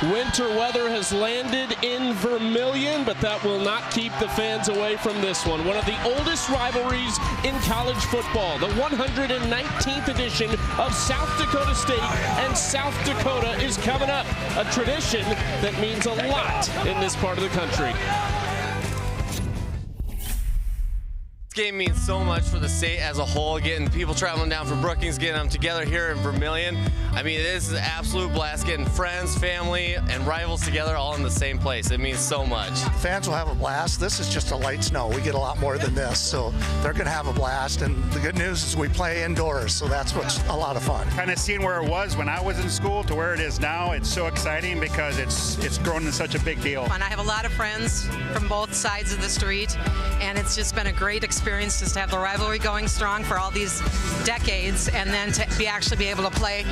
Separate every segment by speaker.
Speaker 1: Winter weather has landed in Vermillion, but that will not keep the fans away from this one. One of the oldest rivalries in college football, the 119th edition of South Dakota State and South Dakota is coming up. A tradition that means a lot in this part of the country.
Speaker 2: This game means so much for the state as a whole, getting people traveling down from Brookings, getting them together here in Vermillion. I mean, this is an absolute blast, getting friends, family, and rivals together all in the same place. It means so much.
Speaker 3: Fans will have a blast. This is just a light snow. We get a lot more than this, so they're going to have a blast. And the good news is we play indoors, so that's what's a lot of fun.
Speaker 4: Kind of seeing where it was when I was in school to where it is now, it's so exciting because it's grown into such a big deal.
Speaker 5: And I have a lot of friends from both sides of the street, and it's just been a great experience just to have the rivalry going strong for all these decades, and then to actually be able to play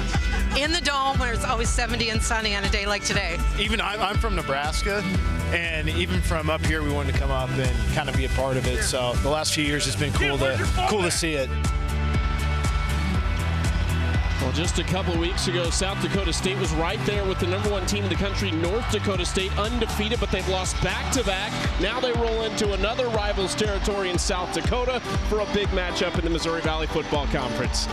Speaker 5: in the dome where it's always 70 and sunny on a day like today.
Speaker 6: Even I'm from Nebraska, and even from up here we wanted to come up and kind of be a part of it. So the last few years it's been cool to see it.
Speaker 1: Well, just a couple of weeks ago, South Dakota State was right there with the #1 team in the country, North Dakota State, undefeated, but they've lost back-to-back. Now they roll into another rivals territory in South Dakota for a big matchup in the Missouri Valley Football Conference.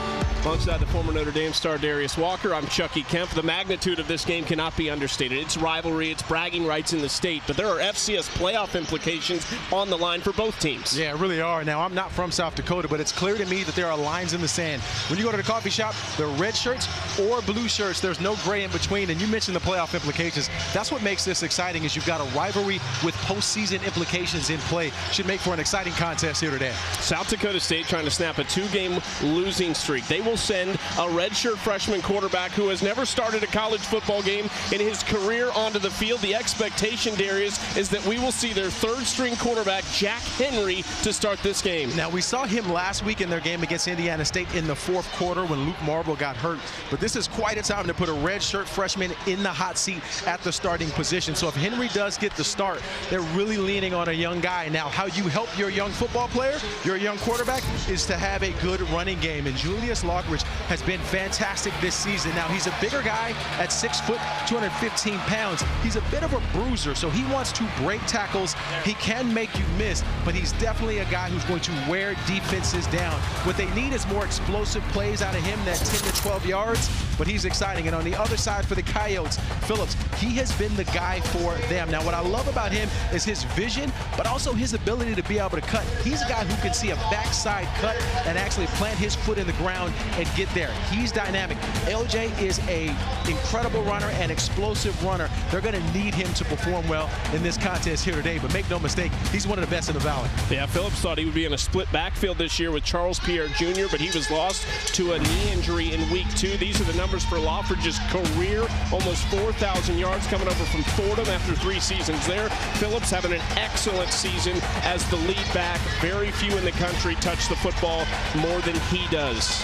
Speaker 1: Alongside the former Notre Dame star Darius Walker, I'm Chucky Kemp. The magnitude of this game cannot be understated. It's rivalry, it's bragging rights in the state, but there are FCS playoff implications on the line for both teams.
Speaker 7: Yeah, really are. Now, I'm not from South Dakota, but it's clear to me that there are lines in the sand. When you go to the coffee shop, there are red shirts or blue shirts. There's no gray in between, and you mentioned the playoff implications. That's what makes this exciting, is you've got a rivalry with postseason implications in play. Should make for an exciting contest here today.
Speaker 1: South Dakota State trying to snap a 2-game losing streak. They will send a redshirt freshman quarterback who has never started a college football game in his career onto the field. The expectation, Darius, is that we will see their third-string quarterback, Jack Henry, to start this game.
Speaker 7: Now, we saw him last week in their game against Indiana State in the fourth quarter when Luke Marble got hurt. But this is quite a time to put a redshirt freshman in the hot seat at the starting position. So if Henry does get the start, they're really leaning on a young guy. Now, how you help your young football player, your young quarterback, is to have a good running game. And Julius Lockridge has been fantastic this season. Now, he's a bigger guy at 6 foot, 215 pounds. He's a bit of a bruiser, so he wants to break tackles. He can make you miss, but he's definitely a guy who's going to wear defenses down. What they need is more explosive plays out of him, that 10 to 12 yards, but he's exciting. And on the other side for the Coyotes, Phillips, he has been the guy for them. Now, what I love about him is his vision, but also his ability to be able to cut. He's a guy who can see a backside cut and actually plant his foot in the ground and get there. He's dynamic. LJ is a incredible runner and explosive runner. They're going to need him to perform well in this contest here today, but make no mistake, he's one of the best in the Valley.
Speaker 1: Yeah, Phillips thought he would be in a split backfield this year with Charles Pierre Jr., but he was lost to a knee injury in week 2. These are the numbers for Lockridge's career, almost 4,000 yards coming over from Fordham after 3 seasons there. Phillips having an excellent season as the lead back. Very few in the country touch the football more than he does.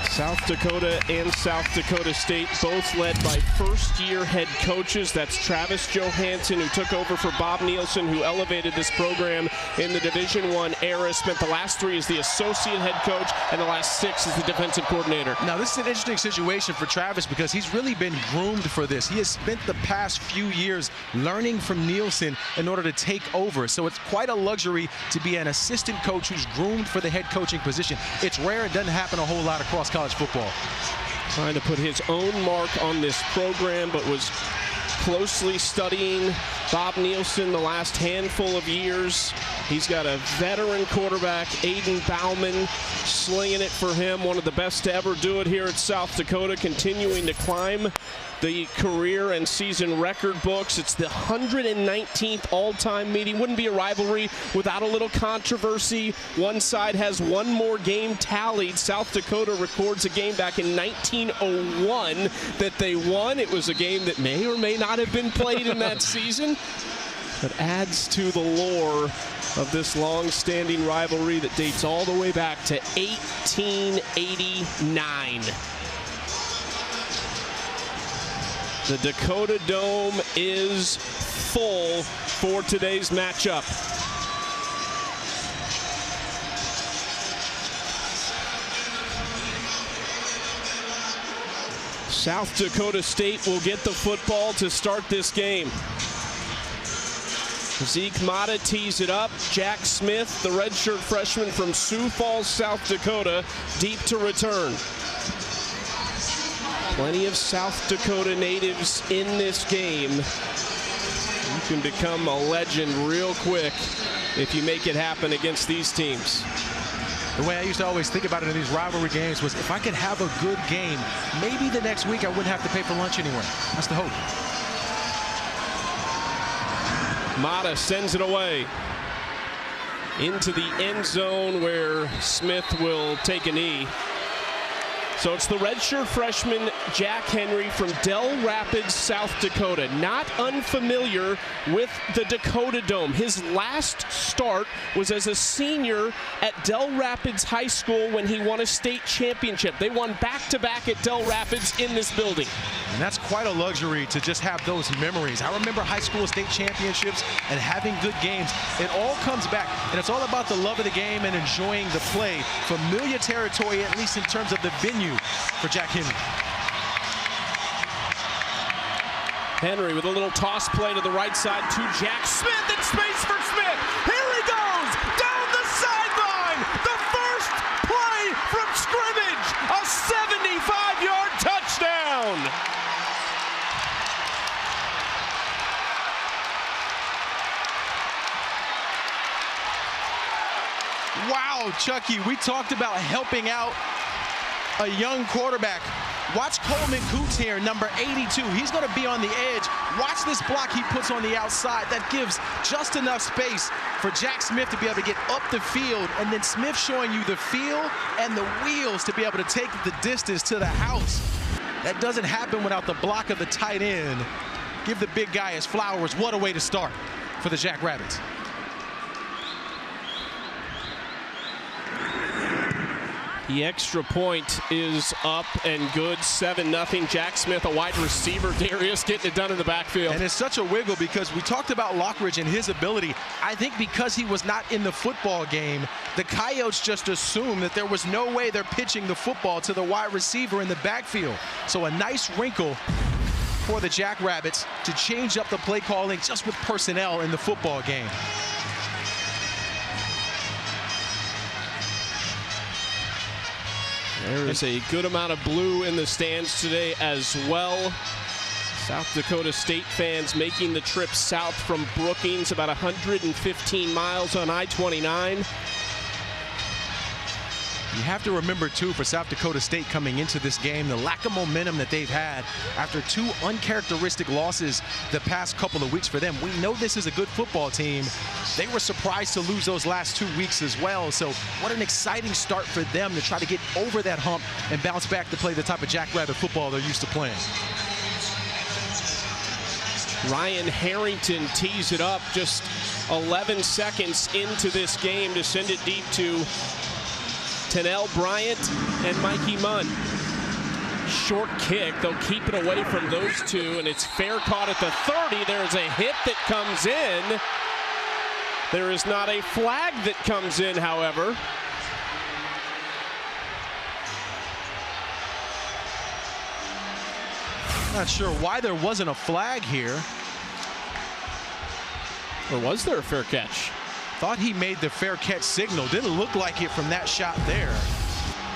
Speaker 1: South Dakota and South Dakota State both led by first-year head coaches. That's Travis Johansson, who took over for Bob Nielsen, who elevated this program in the Division I era. Spent the last 3 as the associate head coach and the last 6 as the defensive coordinator.
Speaker 7: Now, this is an interesting situation for Travis because he's really been groomed for this. He has spent the past few years learning from Nielsen in order to take over. So it's quite a luxury to be an assistant coach who's groomed for the head coaching position. It's rare. It doesn't happen a whole lot across college football.
Speaker 1: Trying to put his own mark on this program, but was closely studying Bob Nielsen the last handful of years. He's got a veteran quarterback, Aiden Bauman, slinging it for him. One of the best to ever do it here at South Dakota, continuing to climb the career and season record books. It's the 119th all-time meeting. Wouldn't be a rivalry without a little controversy. One side has one more game tallied. South Dakota records a game back in 1901 that they won. It was a game that may or may not have been played in that season, but adds to the lore of this long-standing rivalry that dates all the way back to 1889. The Dakota Dome is full for today's matchup. South Dakota State will get the football to start this game. Zeke Mata tees it up. Jack Smith, the redshirt freshman from Sioux Falls, South Dakota, deep to return. Plenty of South Dakota natives in this game. You can become a legend real quick if you make it happen against these teams.
Speaker 7: The way I used to always think about it in these rivalry games was if I could have a good game, maybe the next week I wouldn't have to pay for lunch anywhere. That's the hope.
Speaker 1: Mata sends it away into the end zone where Smith will take a knee. So it's the redshirt freshman Jack Henry from Del Rapids, South Dakota. Not unfamiliar with the Dakota Dome. His last start was as a senior at Del Rapids High School when he won a state championship. They won back-to-back at Del Rapids in this building.
Speaker 7: And that's quite a luxury to just have those memories. I remember high school state championships and having good games. It all comes back, and it's all about the love of the game and enjoying the play. Familiar territory, at least in terms of the venue for Jack Henry.
Speaker 1: Henry with a little toss play to the right side to Jack Smith, in space for Smith. Here he goes, down the sideline. The first play from scrimmage, a 75-yard touchdown.
Speaker 7: Wow, Chucky, we talked about helping out a young quarterback. Watch Coleman Coots here, number 82. He's going to be on the edge. Watch this block he puts on the outside. That gives just enough space for Jack Smith to be able to get up the field, and then Smith showing you the feel and the wheels to be able to take the distance to the house. That doesn't happen without the block of the tight end. Give the big guy his flowers. What a way to start for the Jackrabbits.
Speaker 1: The extra point is up and good, 7-0. Jack Smith, a wide receiver. Darius getting it done in the backfield.
Speaker 7: And it's such a wiggle because we talked about Lockridge and his ability. I think because he was not in the football game, the Coyotes just assumed that there was no way they're pitching the football to the wide receiver in the backfield. So a nice wrinkle for the Jackrabbits to change up the play calling just with personnel in the football game.
Speaker 1: There is a good amount of blue in the stands today as well. South Dakota State fans making the trip south from Brookings, about 115 miles on I-29.
Speaker 7: You have to remember, too, for South Dakota State coming into this game, the lack of momentum that they've had after two uncharacteristic losses the past couple of weeks for them. We know this is a good football team. They were surprised to lose those last 2 weeks as well. So what an exciting start for them to try to get over that hump and bounce back to play the type of Jackrabbit football they're used to playing.
Speaker 1: Ryan Harrington tees it up just 11 seconds into this game to send it deep to Tennell Bryant and Mikey Munn. Short kick. They'll keep it away from those two, and it's fair caught at the 30. There's a hit that comes in. There is not a flag that comes in, however.
Speaker 7: Not sure why there wasn't a flag here.
Speaker 1: Or was there a fair catch?
Speaker 7: Thought he made the fair catch signal. Didn't look like it from that shot there.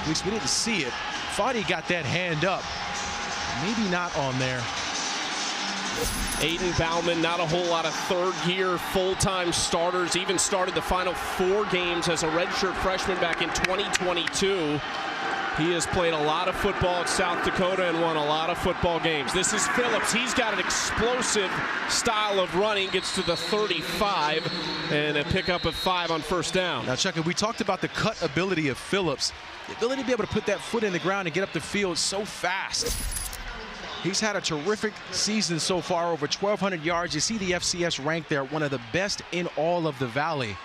Speaker 7: At least we didn't see it. Thought he got that hand up. Maybe not on there.
Speaker 1: Aiden Bauman, not a whole lot of third-year full-time starters. Even started the final 4 games as a redshirt freshman back in 2022. He has played a lot of football at South Dakota and won a lot of football games. This is Phillips. He's got an explosive style of running. Gets to the 35 and a pickup of 5 on first down.
Speaker 7: Now, Chuck, we talked about the cut ability of Phillips. The ability to be able to put that foot in the ground and get up the field so fast. He's had a terrific season so far, over 1,200 yards. You see the FCS ranked there, one of the best in all of the Valley.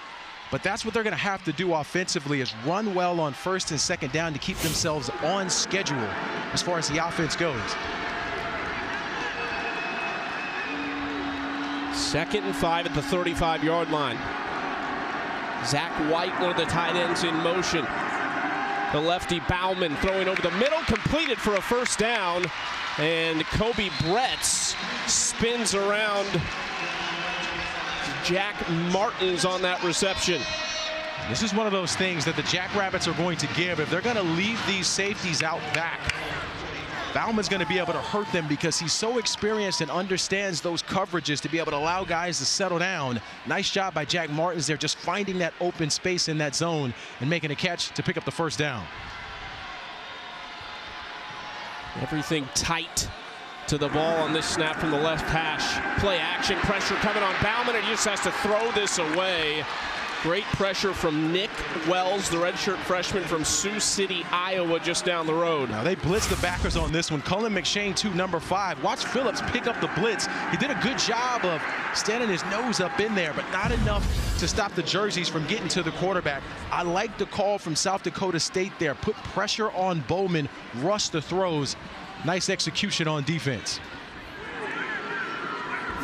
Speaker 7: But that's what they're going to have to do offensively, is run well on first and second down to keep themselves on schedule as far as the offense goes.
Speaker 1: 2nd and 5 at the 35-yard line. Zach White, one of the tight ends, in motion. The lefty Bauman throwing over the middle, completed for a first down. And Kobe Bretz spins around Jack Martins on that reception.
Speaker 7: This is one of those things that the Jackrabbits are going to give. If they're going to leave these safeties out back, Bauman's going to be able to hurt them because he's so experienced and understands those coverages to be able to allow guys to settle down. Nice job by Jack Martins there, just finding that open space in that zone and making a catch to pick up the first down.
Speaker 1: Everything tight to the ball on this snap from the left hash. Play action, pressure coming on Bauman, and he just has to throw this away. Great pressure from Nick Wells, the redshirt freshman from Sioux City, Iowa, just down the road.
Speaker 7: Now they blitzed the backers on this one. Cullen McShane to number 5. Watch Phillips pick up the blitz. He did a good job of standing his nose up in there, but not enough to stop the jerseys from getting to the quarterback. I like the call from South Dakota State there. Put pressure on Bowman, rush the throws. Nice execution on defense.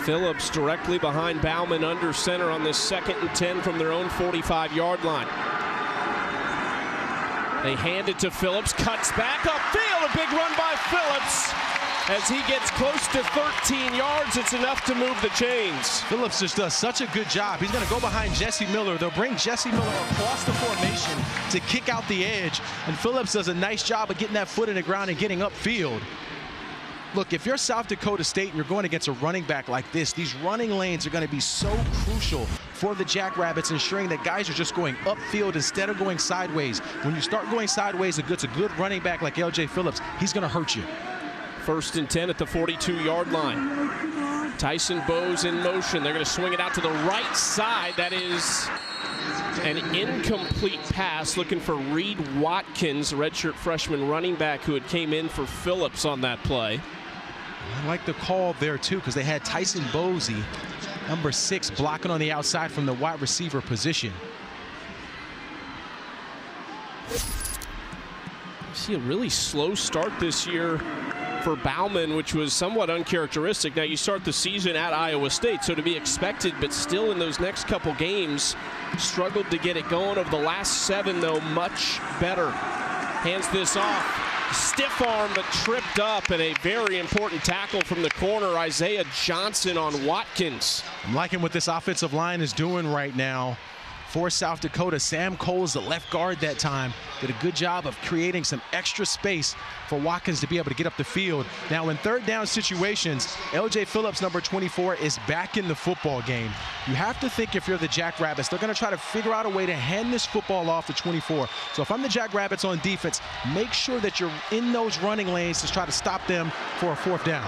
Speaker 1: Phillips directly behind Bauman under center on this 2nd and 10 from their own 45-yard line. They hand it to Phillips, cuts back upfield, a big run by Phillips. As he gets close to 13 yards, it's enough to move the chains.
Speaker 7: Phillips just does such a good job. He's going to go behind Jesse Miller. They'll bring Jesse Miller across the formation to kick out the edge, and Phillips does a nice job of getting that foot in the ground and getting upfield. Look, if you're South Dakota State and you're going against a running back like this, these running lanes are going to be so crucial for the Jackrabbits, ensuring that guys are just going upfield instead of going sideways. When you start going sideways against a good running back like L.J. Phillips, he's going to hurt you.
Speaker 1: 1st and 10 at the 42-yard line. Tyson Bowes in motion. They're going to swing it out to the right side. That is an incomplete pass, looking for Reed Watkins, redshirt freshman running back who had came in for Phillips on that play.
Speaker 7: I like the call there, too, because they had Tyson Bowsey, number 6, blocking on the outside from the wide receiver position.
Speaker 1: See a really slow start this year for Bauman, which was somewhat uncharacteristic. Now, you start the season at Iowa State, so to be expected, but still in those next couple games, struggled to get it going. Over the last 7, though, much better. Hands this off. Stiff arm, but tripped up, and a very important tackle from the corner, Isaiah Johnson on Watkins.
Speaker 7: I'm liking what this offensive line is doing right now for South Dakota. Sam Cole's the left guard that time. Did a good job of creating some extra space for Watkins to be able to get up the field. Now, in 3rd down situations, L.J. Phillips, number 24, is back in the football game. You have to think if you're the Jackrabbits, they're going to try to figure out a way to hand this football off to 24. So if I'm the Jackrabbits on defense, make sure that you're in those running lanes to try to stop them for a 4th down.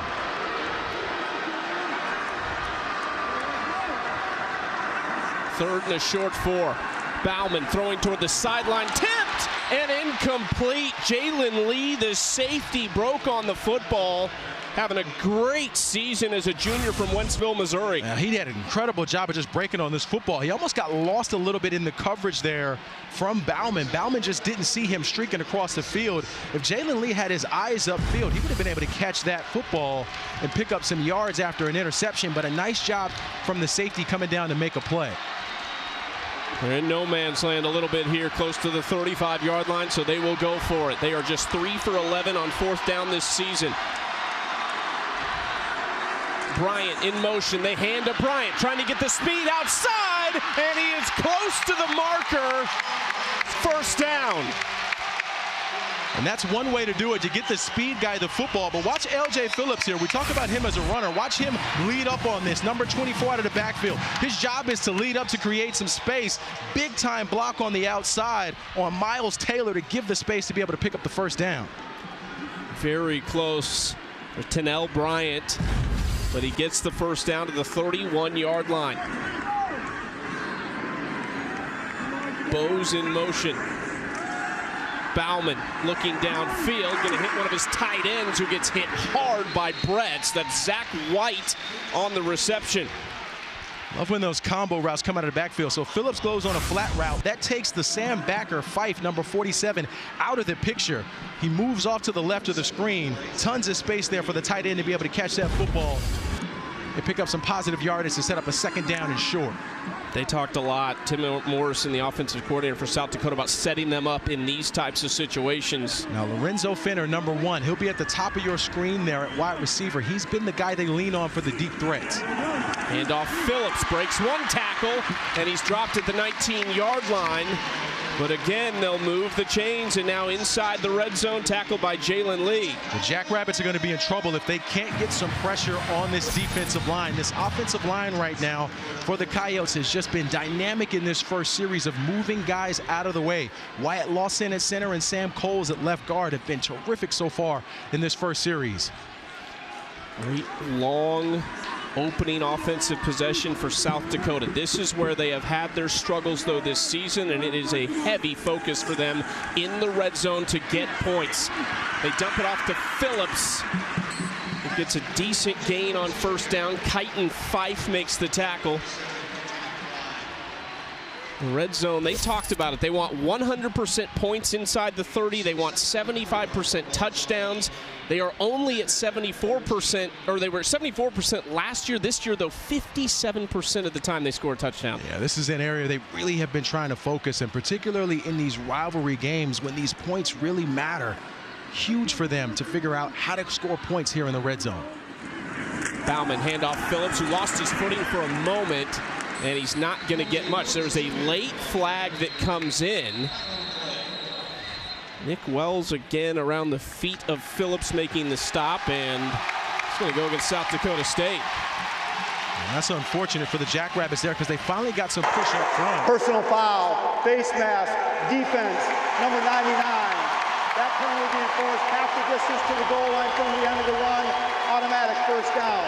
Speaker 1: Third and a short 4. Bauman throwing toward the sideline, tipped and incomplete. Jalen Lee, the safety, broke on the football. Having a great season as a junior from Wentzville, Missouri.
Speaker 7: He had an incredible job of just breaking on this football. He almost got lost a little bit in the coverage there from Bauman. Bauman just didn't see him streaking across the field. If Jalen Lee had his eyes upfield, he would have been able to catch that football and pick up some yards after an interception, but a nice job from the safety coming down to make a play.
Speaker 1: They're in no man's land a little bit here, close to the 35-yard line, so they will go for it. They are just 3 for 11 on 4th down this season. Bryant in motion. They hand to Bryant, trying to get the speed outside, and he is close to the marker. 1st down.
Speaker 7: And that's one way to do it, to get the speed guy the football. But watch L.J. Phillips here. We talk about him as a runner. Watch him lead up on this. Number 24 out of the backfield. His job is to lead up to create some space. Big time block on the outside on Miles Taylor to give the space to be able to pick up the 1st down.
Speaker 1: Very close for Tennell Bryant, but he gets the 1st down to the 31-yard line. Bowes in motion. Bauman looking downfield, going to hit one of his tight ends who gets hit hard by Bretz. That's Zach White on the reception.
Speaker 7: Love when those combo routes come out of the backfield. So Phillips goes on a flat route. That takes the Sam Backer, Fife, number 47, out of the picture. He moves off to the left of the screen. Tons of space there for the tight end to be able to catch that football. and pick up some positive yardage to set up a second down and short.
Speaker 1: They talked a lot, Tim Morrison, the offensive coordinator for South Dakota, about setting them up in these types of situations.
Speaker 7: Now, Lorenzo Finner, number 1, he'll be at the top of your screen there at wide receiver. He's been the guy they lean on for the deep threats.
Speaker 1: Handoff, Phillips breaks one tackle, and he's dropped at the 19-yard line. But again, they'll move the chains, and now inside the red zone, tackled by Jalen Lee.
Speaker 7: The Jackrabbits are going to be in trouble if they can't get some pressure on this defensive line. This offensive line right now for the Coyotes has just been dynamic in this first series of moving guys out of the way. Wyatt Lawson at center and Sam Coles at left guard have been terrific so far in this first series.
Speaker 1: Great long opening offensive possession for South Dakota. This is where they have had their struggles, though, this season, and it is a heavy focus for them in the red zone to get points. They dump it off to Phillips. He gets a decent gain on first down. Kyton Fife makes the tackle. The red zone, they talked about it. They want 100% points inside the 30. They want 75% touchdowns. They are only at 74%, or they were at 74% last year. This year, though, 57% of the time they score a touchdown.
Speaker 7: Yeah, this is an area they really have been trying to focus, and particularly in these rivalry games when these points really matter. Huge for them to figure out how to score points here in the red zone.
Speaker 1: Bauman, handoff Phillips, who lost his footing for a moment, and he's not going to get much. There's a late flag that comes in. Nick Wells again around the feet of Phillips making the stop, and it's going to go against South Dakota State.
Speaker 7: And that's unfortunate for the Jackrabbits there because they finally got some push up front.
Speaker 8: Personal foul, face mask, defense, number 99. That penalty being forced half the distance to the goal line from the end of the run, automatic first down.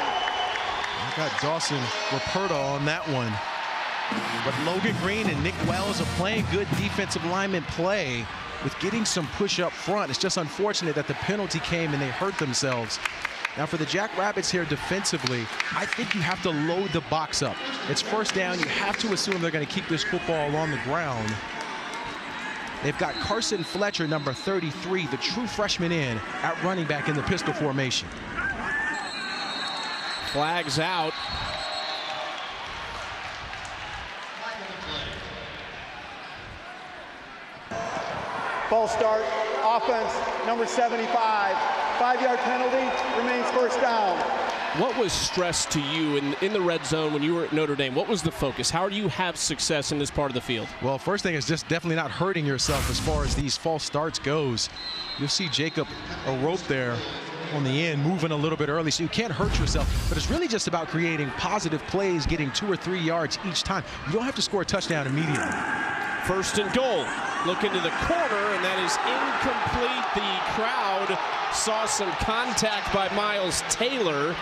Speaker 7: Got Dawson Raperta on that one. But Logan Green and Nick Wells are playing good defensive lineman play with getting some push up front. It's just unfortunate that the penalty came and they hurt themselves. Now for the Jackrabbits here defensively, I think you have to load the box up. It's first down. You have to assume they're going to keep this football on the ground. They've got Carson Fletcher, number 33, the true freshman in at running back in the pistol formation.
Speaker 1: Flags out.
Speaker 8: False start, offense, number 75. 5-yard penalty, remains first down.
Speaker 1: What was stressed to you in the red zone when you were at Notre Dame? What was the focus? How do you have success in this part of the field?
Speaker 7: Well, first thing is just definitely not hurting yourself as far as these false starts goes. You'll see Jacob Arope there on the end, moving a little bit early, so you can't hurt yourself. But it's really just about creating positive plays, getting 2 or 3 yards each time. You don't have to score a touchdown immediately.
Speaker 1: First and goal. Look into the corner, and that is incomplete. The crowd saw some contact by Miles Taylor.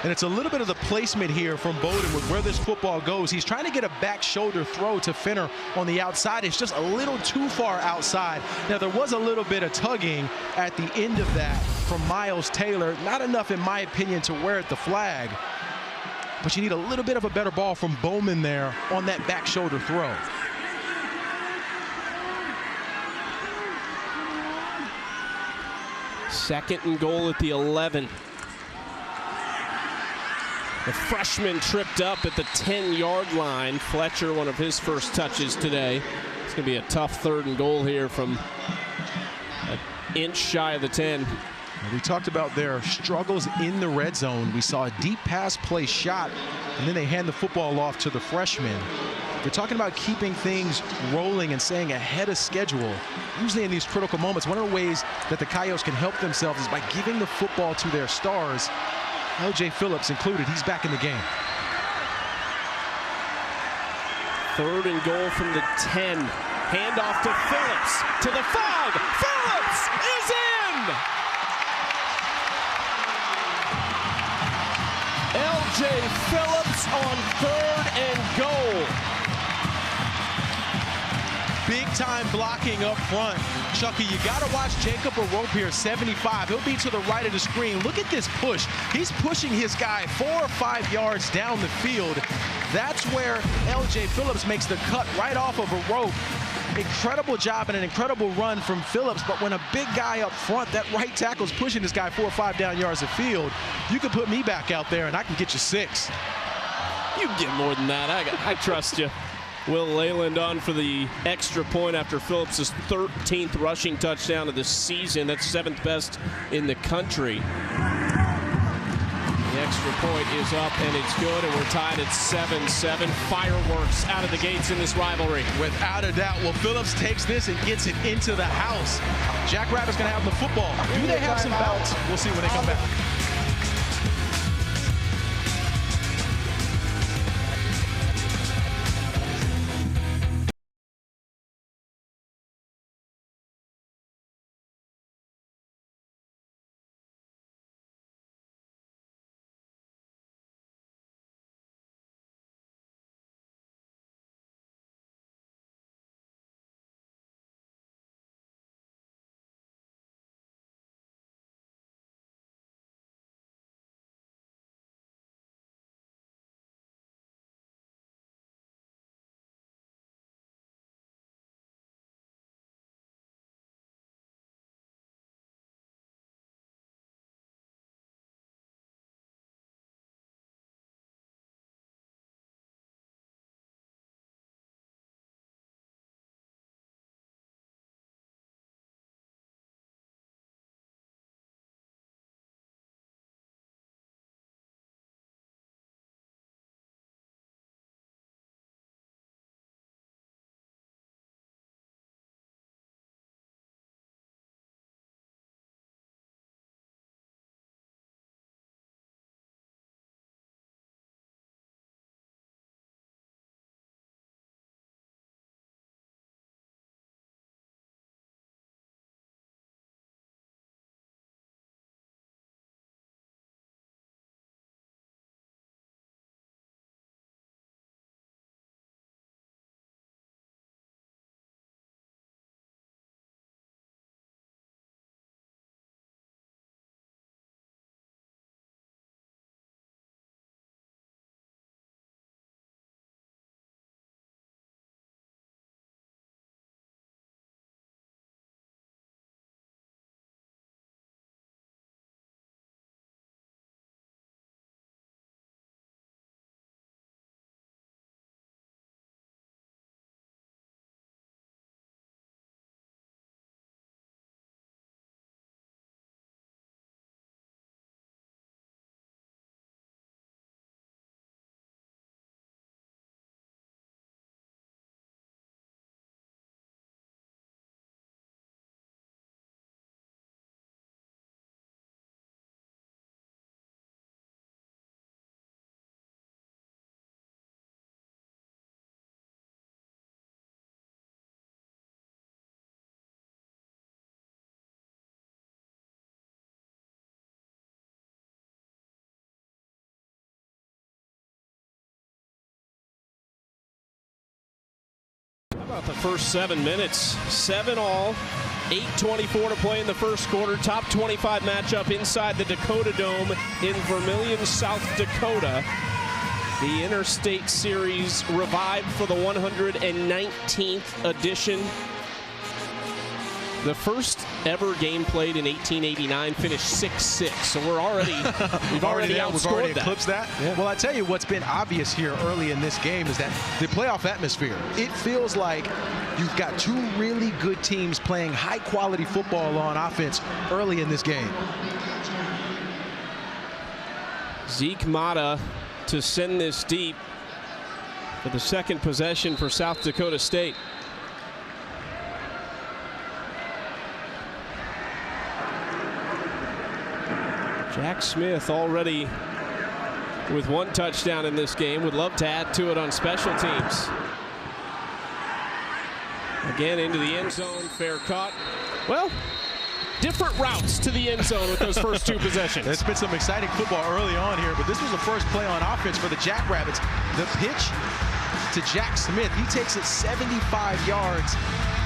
Speaker 7: And it's a little bit of the placement here from Bowden with where this football goes. He's trying to get a back shoulder throw to Finner on the outside. It's just a little too far outside. Now, there was a little bit of tugging at the end of that from Miles Taylor. Not enough, in my opinion, to wear the flag. But you need a little bit of a better ball from Bowman there on that back shoulder throw.
Speaker 1: Second and goal at the 11. The freshman tripped up at the 10-yard line. Fletcher, one of his first touches today. It's going to be a tough third and goal here from an inch shy of the 10.
Speaker 7: We talked about their struggles in the red zone. We saw a deep pass play shot, and then they hand the football off to the freshman. We're talking about keeping things rolling and staying ahead of schedule. Usually in these critical moments, one of the ways that the Coyotes can help themselves is by giving the football to their stars. L.J. Phillips included. He's back in the game.
Speaker 1: Third and goal from the 10. Handoff to Phillips, to the 5. Phillips is in! L.J. Phillips on third and goal.
Speaker 7: Big-time blocking up front. Chucky, you got to watch Jacob Arope here, 75. He'll be to the right of the screen. Look at this push. He's pushing his guy 4 or 5 yards down the field. That's where L.J. Phillips makes the cut right off of Arope. Incredible job and an incredible run from Phillips, but when a big guy up front, that right tackle's pushing this guy 4 or 5 down yards of field, you can put me back out there and I can get you 6.
Speaker 1: You can get more than that. I trust you. Will Leyland on for the extra point after Phillips' 13th rushing touchdown of the season. That's 7th best in the country. The extra point is up and it's good, and we're tied at 7-7. Fireworks out of the gates in this rivalry.
Speaker 7: Without a doubt. Well, Phillips takes this and gets it into the house. Jackrabbits going to have the football. Do they have some bounce? We'll see when they come back.
Speaker 1: About the first 7 minutes, 7-all, 8:24 to play in the first quarter. Top 25 matchup inside the Dakota Dome in Vermillion, South Dakota. The Interstate Series revived for the 119th edition. The first ever game played in 1889 finished 6-6. So we've already
Speaker 7: eclipsed that. Yeah. Well, I tell you what's been obvious here early in this game is that the playoff atmosphere. It feels like you've got 2 really good teams playing high-quality football on offense early in this game.
Speaker 1: Zeke Mata to send this deep for the second possession for South Dakota State. Jack Smith already with 1 touchdown in this game. Would love to add to it on special teams. Again into the end zone, fair caught. Well, different routes to the end zone with those first 2 possessions.
Speaker 7: There's been some exciting football early on here, but this was the first play on offense for the Jackrabbits. The pitch to Jack Smith, he takes it 75 yards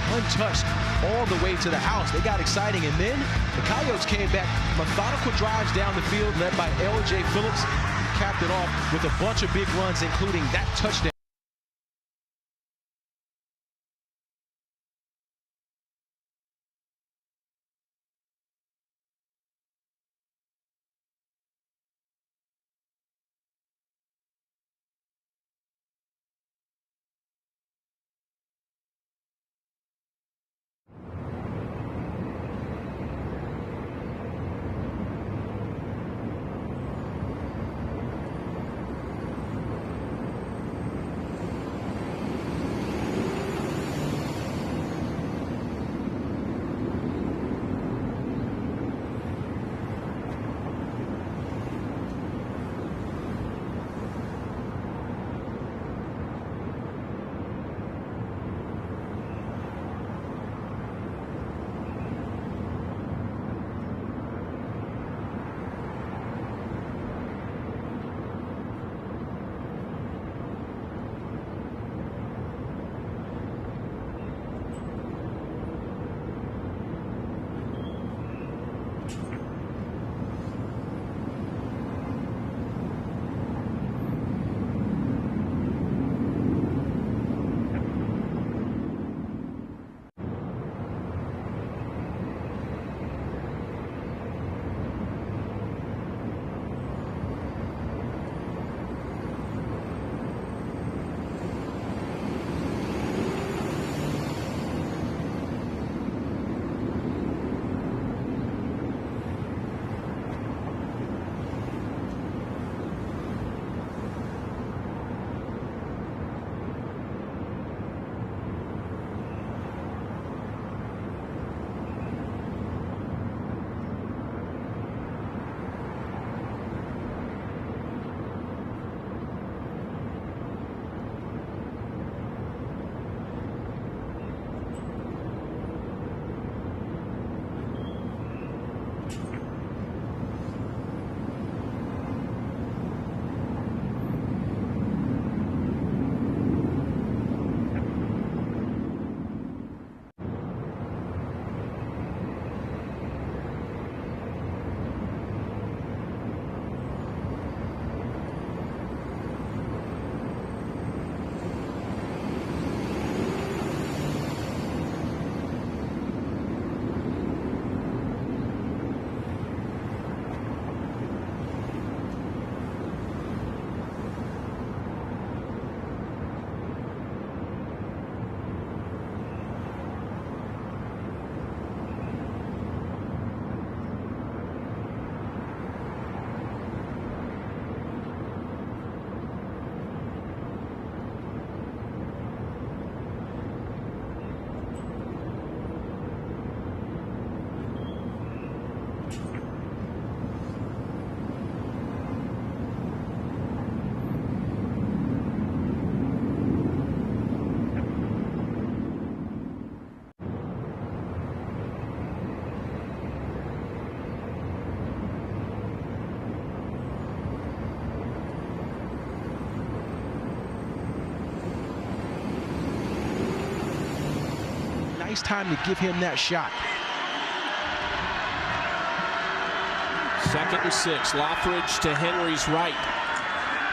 Speaker 7: untouched all the way to the house. They got exciting, and then the Coyotes came back. Methodical drives down the field led by L.J. Phillips, capped it off with a bunch of big runs, including that touchdown. nice time to give him that shot.
Speaker 1: 2nd and 6. Lothridge to Henry's right.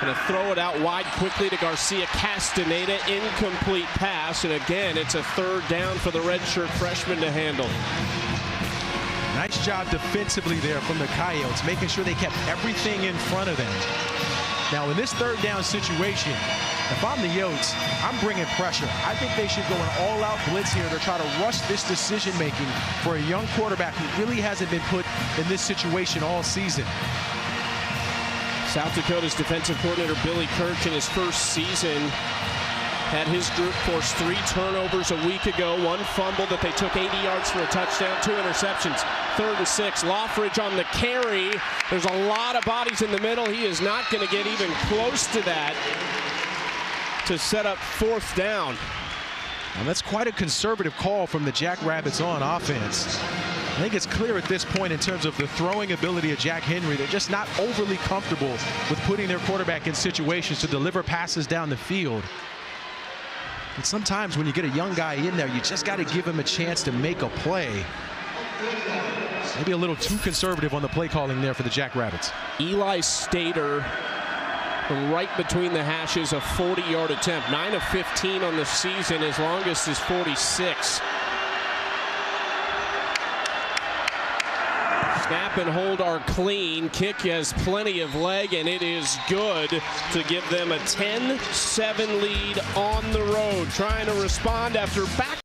Speaker 1: Going to throw it out wide quickly to Garcia Castaneda. Incomplete pass. And again, it's a 3rd down for the redshirt freshman to handle.
Speaker 7: Nice job defensively there from the Coyotes, making sure they kept everything in front of them. Now, in this 3rd down situation, if I'm the Yotes, I'm bringing pressure. I think they should go an all-out blitz here to try to rush this decision-making for a young quarterback who really hasn't been put in this situation all season.
Speaker 1: South Dakota's defensive coordinator Billy Kirk in his first season had his group force 3 turnovers a week ago, 1 fumble that they took 80 yards for a touchdown, 2 interceptions. 3rd and 6. Lothridge on the carry. There's a lot of bodies in the middle. He is not going to get even close to that to set up 4th down.
Speaker 7: And that's quite a conservative call from the Jackrabbits on offense. I think it's clear at this point in terms of the throwing ability of Jack Henry. They're just not overly comfortable with putting their quarterback in situations to deliver passes down the field. But sometimes when you get a young guy in there, you just got to give him a chance to make a play. Maybe a little too conservative on the play calling there for the Jackrabbits.
Speaker 1: Eli Stater from right between the hashes, a 40-yard attempt. 9 of 15 on the season. His longest is 46. Snap and hold are clean. Kick has plenty of leg, and it is good to give them a 10-7 lead on the road. Trying to respond after back.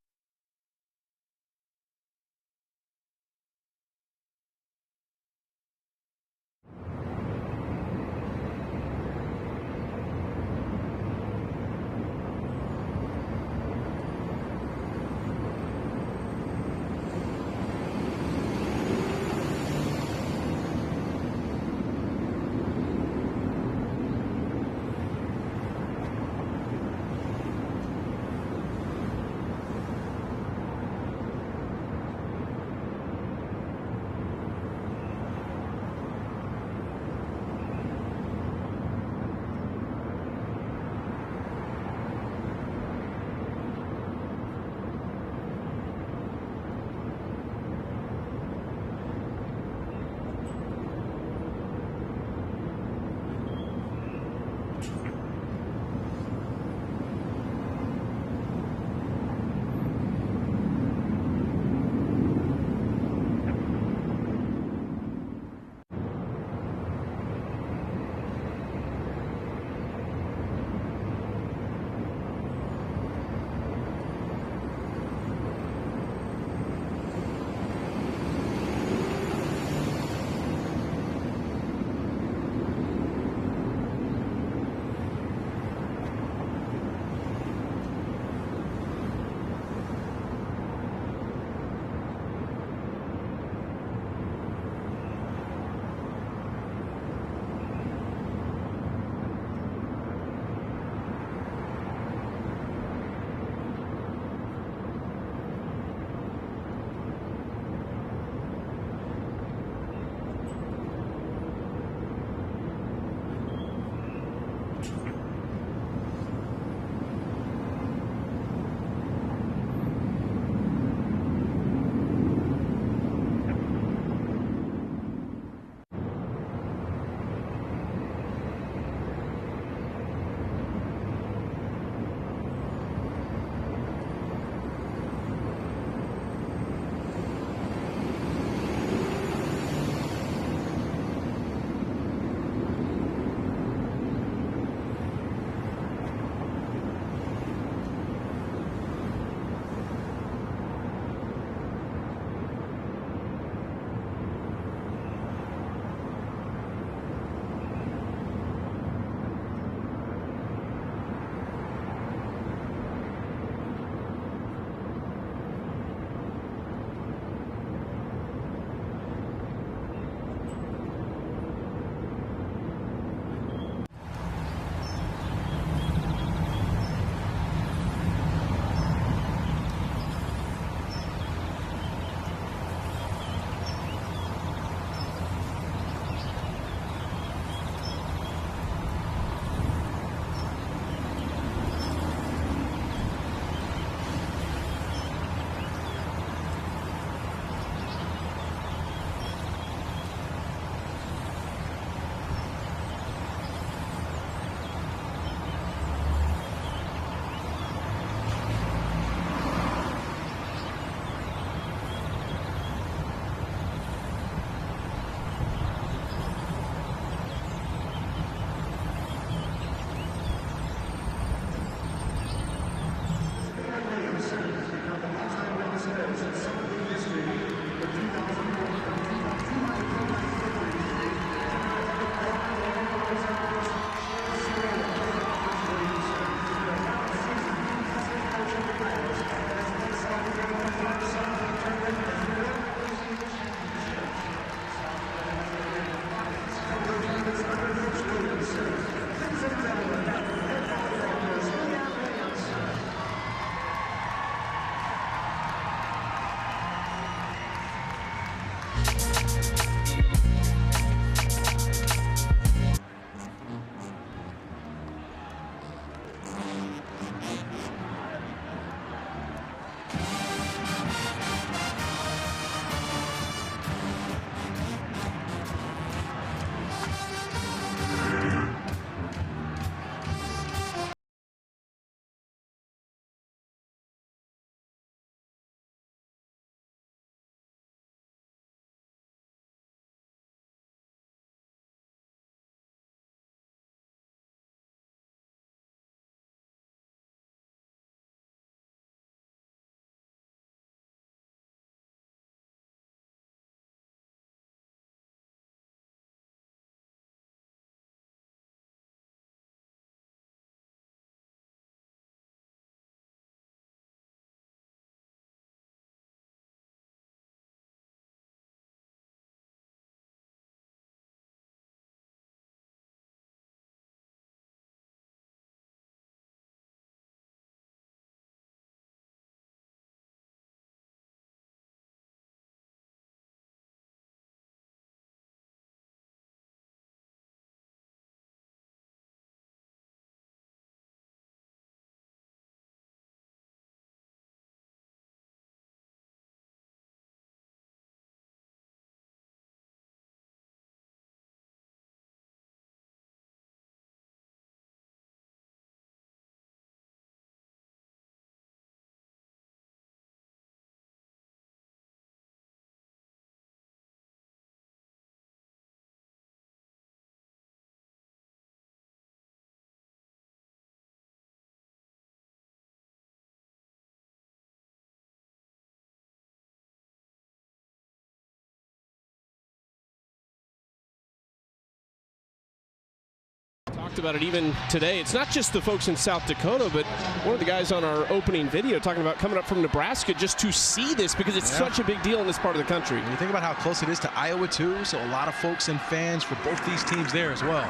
Speaker 1: talked about it even today. It's not just the folks in South Dakota, but one of the guys on our opening video talking about coming up from Nebraska just to see this because it's such a big deal in this part of the country.
Speaker 7: And you think about how close it is to Iowa, too, so a lot of folks and fans for both these teams there as well.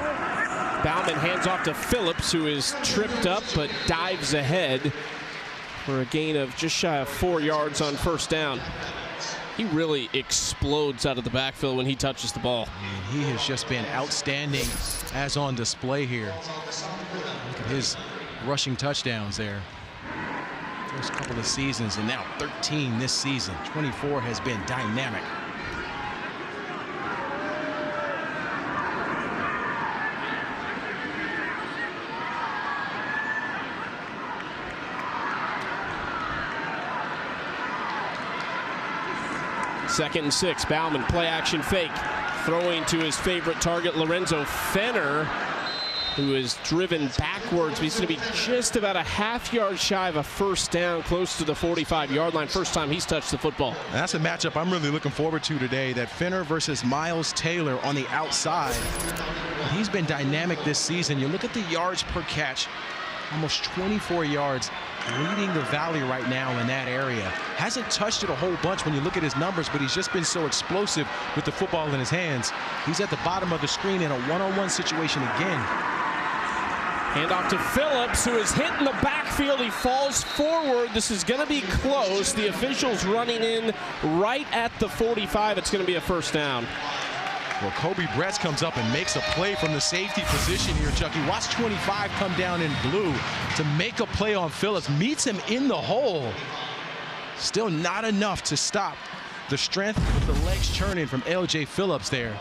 Speaker 1: Bauman hands off to Phillips, who is tripped up but dives ahead for a gain of just shy of 4 yards on first down. He really explodes out of the backfield when he touches the ball.
Speaker 7: And he has just been outstanding as on display here. Look at his rushing touchdowns there. First couple of seasons and now 13 this season. 24 has been dynamic.
Speaker 1: Second and 6, Bauman, play action fake. Throwing to his favorite target, Lorenzo Fenner, who is driven backwards. He's going to be just about a half-yard shy of a first down, close to the 45-yard line. First time he's touched the football.
Speaker 7: And that's a matchup I'm really looking forward to today, that Fenner versus Miles Taylor on the outside. He's been dynamic this season. You look at the yards per catch, almost 24 yards, leading the Valley right now in that area. Hasn't touched it a whole bunch when you look at his numbers, but he's just been so explosive with the football in his hands. He's at the bottom of the screen in a one-on-one situation again.
Speaker 1: Hand off to Phillips, who is hit in the backfield. He falls forward. This is going to be close. The officials running in right at the 45. It's going to be a first down.
Speaker 7: Well, Kobe Bretz comes up and makes a play from the safety position here, Chucky. Watch 25 come down in blue to make a play on Phillips. Meets him in the hole. Still not enough to stop the strength with the legs churning from L.J. Phillips there.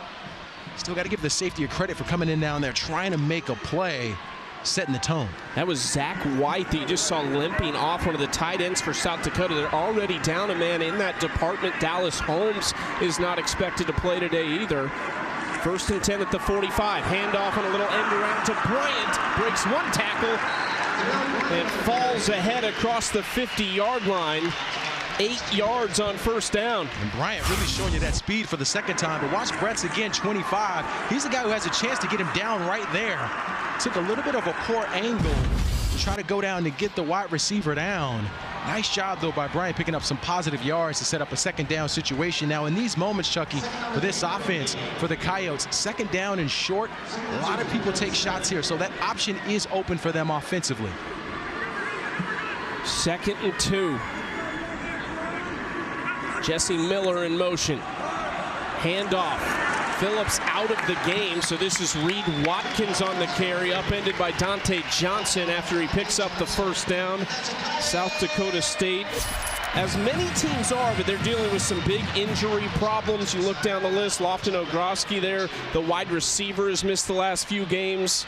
Speaker 7: Still got to give the safety a credit for coming in down there, trying to make a play, setting the tone.
Speaker 1: That was Zach White that you just saw limping off, one of the tight ends for South Dakota. They're already down a man in that department. Dallas Holmes is not expected to play today either. First and 10 at the 45. Handoff on a little end around to Bryant. Breaks one tackle and falls ahead across the 50-yard line. 8 yards on first down.
Speaker 7: And Bryant really showing you that speed for the second time. But watch Bretz again, 25. He's the guy who has a chance to get him down right there. Took a little bit of a poor angle to try to go down to get the wide receiver down. Nice job, though, by Bryant picking up some positive yards to set up a second down situation. Now, in these moments, Chucky, for this offense, for the Coyotes, second down and short, a lot of people take shots here, so that option is open for them offensively.
Speaker 1: Second and 2. Jesse Miller in motion. Handoff. Phillips out of the game, so this is Reed Watkins on the carry, upended by Dante Johnson after he picks up the first down. South Dakota State, as many teams are, but they're dealing with some big injury problems. You look down the list, Lofton Ogroski there, the wide receiver has missed the last few games.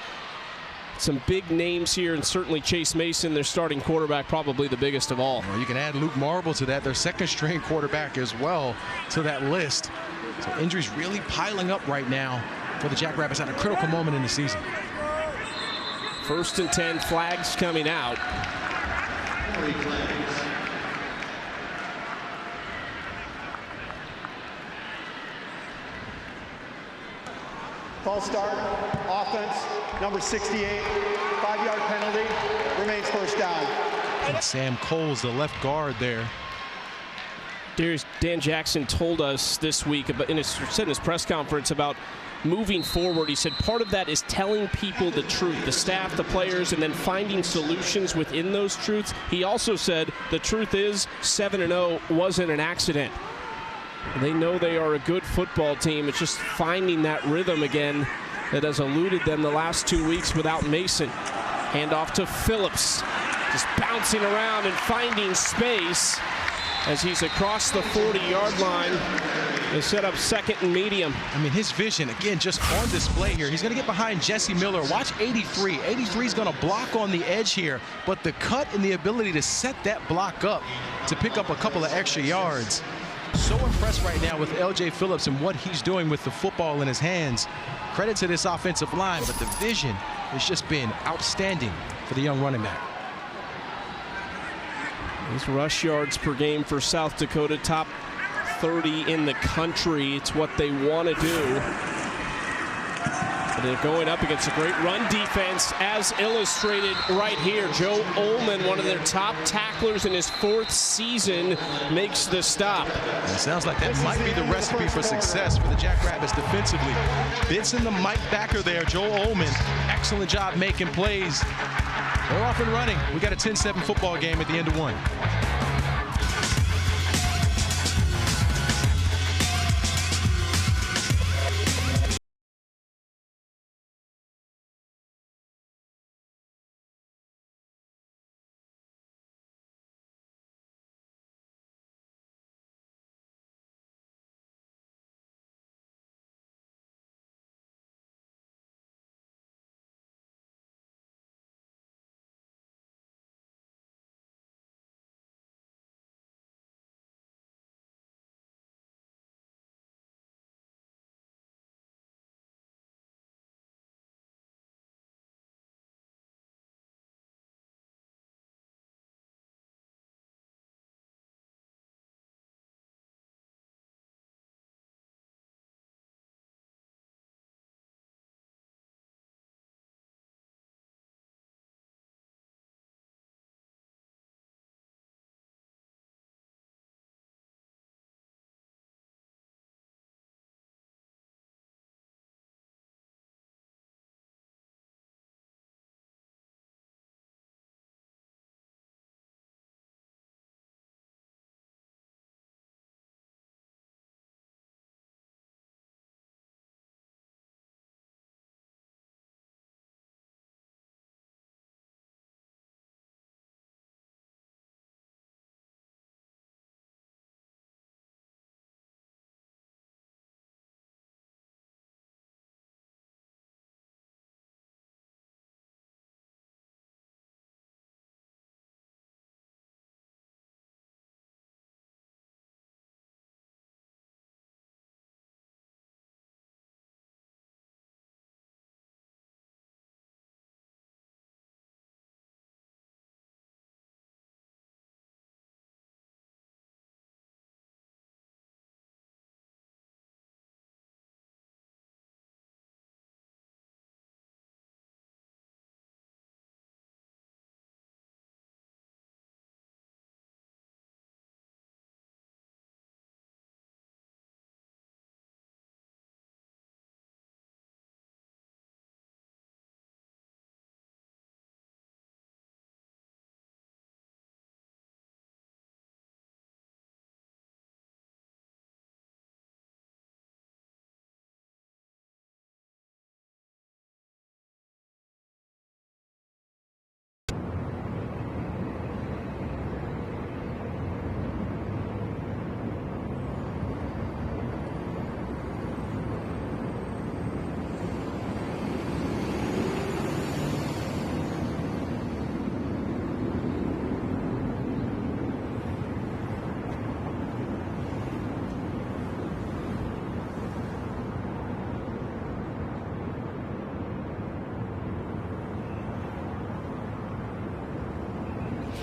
Speaker 1: Some big names here, and certainly Chase Mason, their starting quarterback, probably the biggest of all.
Speaker 7: Well, you can add Luke Marble to that, their second-string quarterback as well, to that list. So injuries really piling up right now for the Jackrabbits at a critical moment in the season.
Speaker 1: First and 10, flags coming out.
Speaker 8: False start, offense, number 68, 5-yard penalty, remains first down.
Speaker 7: And Sam Coles, the left guard there.
Speaker 1: Dan Jackson told us this week, said in his press conference about moving forward. He said part of that is telling people the truth, the staff, the players, and then finding solutions within those truths. He also said the truth is 7-0 wasn't an accident. They know they are a good football team. It's just finding that rhythm again that has eluded them the last 2 weeks without Mason. Handoff to Phillips, just bouncing around and finding space as he's across the 40-yard line to set up second and medium.
Speaker 7: I mean, his vision, again, just on display here. He's going to get behind Jesse Miller. Watch 83. 83 is going to block on the edge here, but the cut and the ability to set that block up to pick up a couple of extra yards. So impressed right now with L.J. Phillips and what he's doing with the football in his hands. Credit to this offensive line, but the vision has just been outstanding for the young running back.
Speaker 1: These rush yards per game for South Dakota, top 30 in the country. It's what they want to do. And they're going up against a great run defense, as illustrated right here. Joe Ullman, one of their top tacklers in his 4th season, makes the stop.
Speaker 7: It sounds like that might be the recipe for success for the Jackrabbits defensively. Benson, the Mike backer there. Joe Ullman, excellent job making plays. They're off and running. We got a 10-7 football game at the end of 1.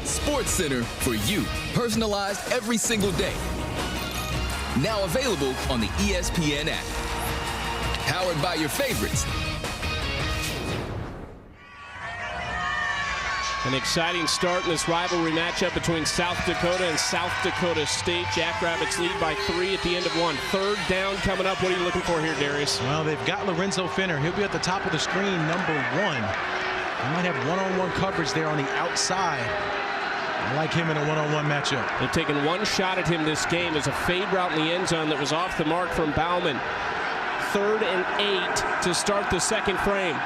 Speaker 9: Sports Center for you, personalized every single day. Now available on the ESPN app. Powered by your favorites.
Speaker 1: An exciting start in this rivalry matchup between South Dakota and South Dakota State. Jackrabbits lead by 3 at the end of 1. 3rd down coming up. What are you looking for here, Darius?
Speaker 7: Well, they've got Lorenzo Finner. He'll be at the top of the screen, number 1. They might have one-on-one coverage there on the outside. I like him in a one-on-one matchup.
Speaker 1: They've taken one shot at him this game as a fade route in the end zone that was off the mark from Bauman. 3rd and 8 to start the second frame.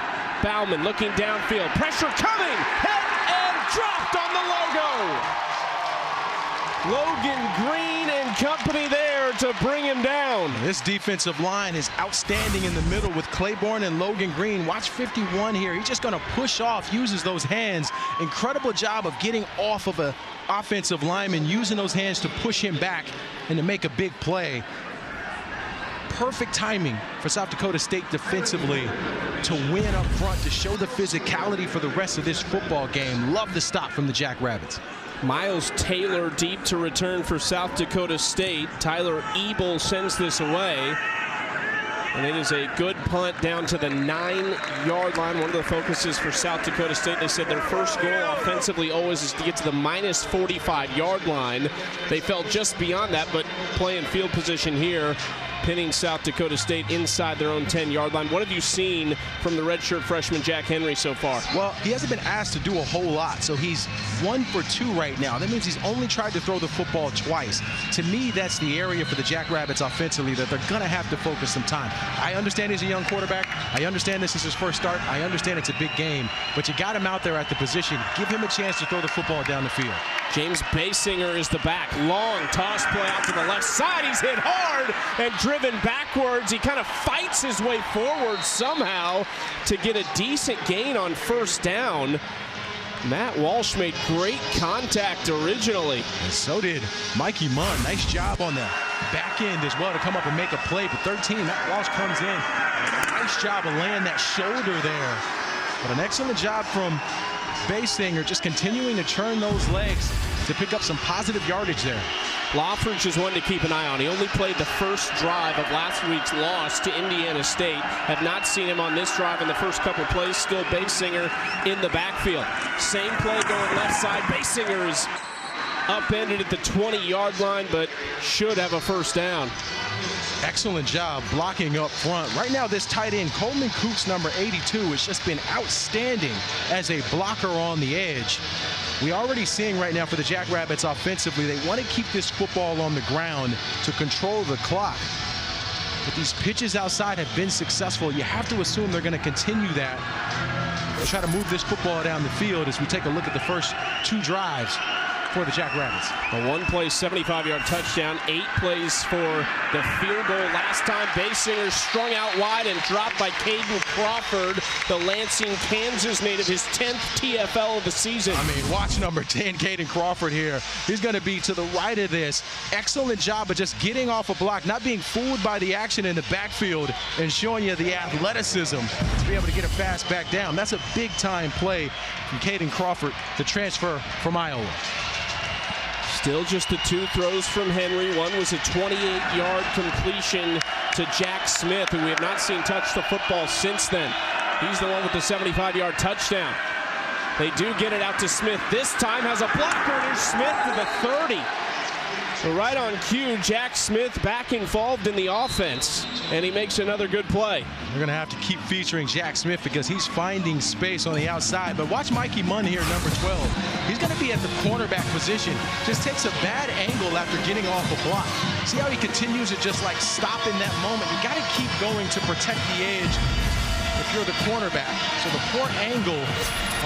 Speaker 1: Bauman looking downfield. Pressure coming! Hit and dropped on the logo! Logan Green and company there to bring him down.
Speaker 7: This defensive line is outstanding in the middle with Claiborne and Logan Green. Watch 51 here. He's just going to push off, uses those hands. Incredible job of getting off of an offensive lineman, using those hands to push him back and to make a big play. Perfect timing for South Dakota State defensively to win up front, to show the physicality for the rest of this football game. Love the stop from the Jackrabbits.
Speaker 1: Miles Taylor deep to return for South Dakota State. Tyler Ebel sends this away. And it is a good punt down to the 9-yard line. One of the focuses for South Dakota State, they said their first goal offensively always is to get to the minus 45-yard line. They fell just beyond that, but playing field position here, pinning South Dakota State inside their own 10-yard line. What have you seen from the redshirt freshman Jack Henry so far?
Speaker 7: Well, he hasn't been asked to do a whole lot, so he's 1 for 2 right now. That means he's only tried to throw the football twice. To me, that's the area for the Jackrabbits offensively that they're going to have to focus some time. I understand he's a young quarterback. I understand this is his first start. I understand it's a big game, but you got him out there at the position. Give him a chance to throw the football down the field.
Speaker 1: James Basinger is the back. Long toss play out to the left side. He's hit hard and driven backwards. He kind of fights his way forward somehow to get a decent gain on first down. Matt Walsh made great contact originally.
Speaker 7: And so did Mikey Munn. Nice job on the back end as well to come up and make a play. But 13, Matt Walsh comes in. Nice job of laying that shoulder there. But an excellent job from Basinger, just continuing to churn those legs to pick up some positive yardage there.
Speaker 1: Loffridge is one to keep an eye on. He only played the first drive of last week's loss to Indiana State. Have not seen him on this drive in the first couple plays. Still Basinger in the backfield. Same play going left side. Basinger is upended at the 20-yard line, but should have a first down.
Speaker 7: Excellent job blocking up front. Right now, this tight end, Coleman Cooks, number 82, has just been outstanding as a blocker on the edge. We're already seeing right now for the Jackrabbits offensively, they want to keep this football on the ground to control the clock. But these pitches outside have been successful. You have to assume they're going to continue that. They'll try to move this football down the field as we take a look at the first 2 drives for the Jackrabbits.
Speaker 1: A 1-play, 75-yard touchdown, 8 plays for the field goal. Last time, Basinger strung out wide and dropped by Caden Crawford, the Lansing, Kansas native, his 10th TFL of the season.
Speaker 7: I mean, watch number 10, Caden Crawford here. He's going to be to the right of this. Excellent job of just getting off a block, not being fooled by the action in the backfield, and showing you the athleticism to be able to get a fast back down. That's a big-time play from Caden Crawford, the transfer from Iowa.
Speaker 1: Still just the 2 throws from Henry. One was a 28-yard completion to Jack Smith, who we have not seen touch the football since then. He's the one with the 75-yard touchdown. They do get it out to Smith. This time has a blocker. Here's Smith to the 30. So right on cue, Jack Smith back involved in the offense, and he makes another good play.
Speaker 7: They're going to have to keep featuring Jack Smith because he's finding space on the outside. But watch Mikey Munn here, number 12. He's going to be at the cornerback position. Just takes a bad angle after getting off a block. See how he continues to just like stop in that moment. You got to keep going to protect the edge if you're the cornerback. So the poor angle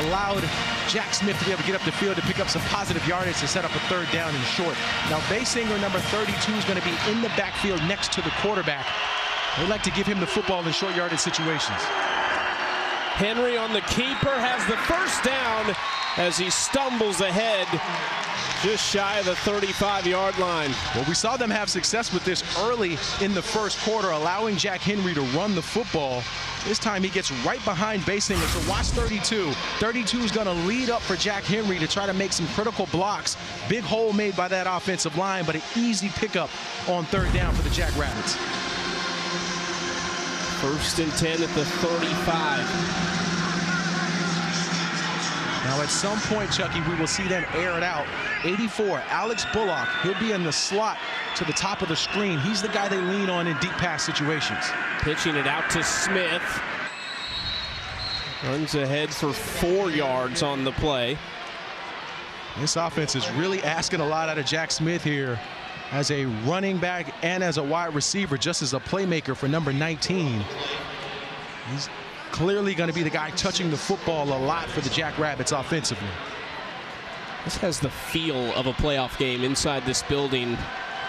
Speaker 7: allowed Jack Smith to be able to get up the field to pick up some positive yardage to set up a 3rd down and short. Now Basinger, number 32, is going to be in the backfield next to the quarterback. They like to give him the football in short yardage situations.
Speaker 1: Henry on the keeper has the first down as he stumbles ahead just shy of the 35-yard line.
Speaker 7: Well, we saw them have success with this early in the first quarter, allowing Jack Henry to run the football. This time he gets right behind Basinger, so watch 32. 32 is going to lead up for Jack Henry to try to make some critical blocks. Big hole made by that offensive line, but an easy pickup on 3rd down for the Jackrabbits.
Speaker 1: 1st and 10 at the 35.
Speaker 7: Now at some point, Chucky, we will see them air it out. 84, Alex Bullock. He'll be in the slot to the top of the screen. He's the guy they lean on in deep pass situations.
Speaker 1: Pitching it out to Smith. Runs ahead for 4 yards on the play.
Speaker 7: This offense is really asking a lot out of Jack Smith here as a running back and as a wide receiver, just as a playmaker for number 19. He's clearly going to be the guy touching the football a lot for the Jackrabbits offensively.
Speaker 1: This has the feel of a playoff game inside this building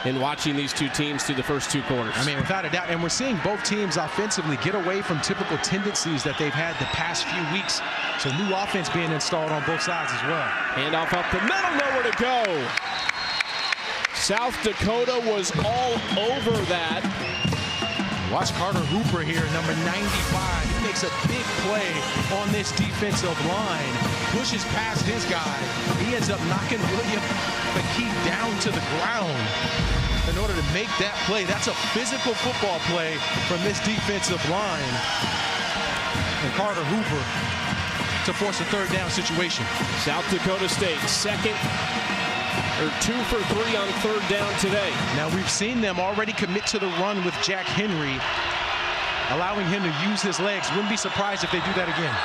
Speaker 1: and watching these 2 teams through the first 2 quarters.
Speaker 7: I mean, without a doubt. And we're seeing both teams offensively get away from typical tendencies that they've had the past few weeks. So new offense being installed on both sides as well.
Speaker 1: Handoff up the middle, nowhere to go. South Dakota was all over that.
Speaker 7: Watch Carter Hooper here, number 95. He makes a big play on this defensive line. Pushes past his guy. He ends up knocking William McKee down to the ground. in order to make that play. That's a physical football play from this defensive line. And Carter Hoover to force a third down situation.
Speaker 1: South Dakota State, 2 for 3 on third down today.
Speaker 7: Now we've seen them already commit to the run with Jack Henry, allowing him to use his legs. Wouldn't be surprised if they do that again.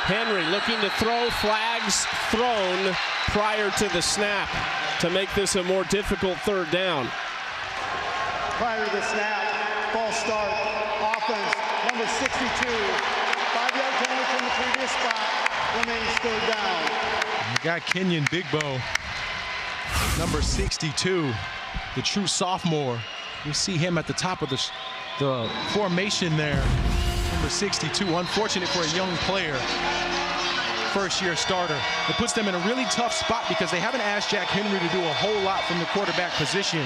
Speaker 1: Henry looking to throw, flags thrown prior to the snap to make this a more difficult third down.
Speaker 8: Prior to the snap, false start, offense, number 62. 5-yard penalty from the previous spot, remains third down.
Speaker 7: You got Kenyon Bigbo, number 62, the true sophomore. You see him at the top of the formation there, number 62. Unfortunate for a young player, first-year starter. It puts them in a really tough spot because they haven't asked Jack Henry to do a whole lot from the quarterback position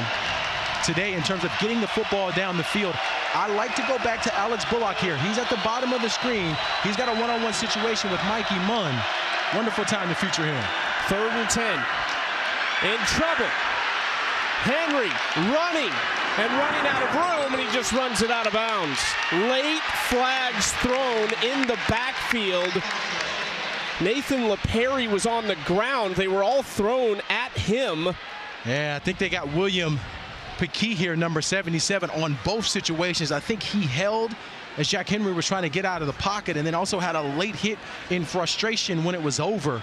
Speaker 7: today in terms of getting the football down the field. I like to go back to Alex Bullock here. He's at the bottom of the screen. He's got a one-on-one situation with Mikey Munn. Wonderful time to feature him.
Speaker 1: 3rd and 10. In trouble. Henry running out of room, and he just runs it out of bounds. Late flags thrown in the backfield. Nathan LePerry was on the ground. They were all thrown at him.
Speaker 7: Yeah, I think they got William Pequet here, number 77, on both situations. I think he held as Jack Henry was trying to get out of the pocket, and then also had a late hit in frustration when it was over.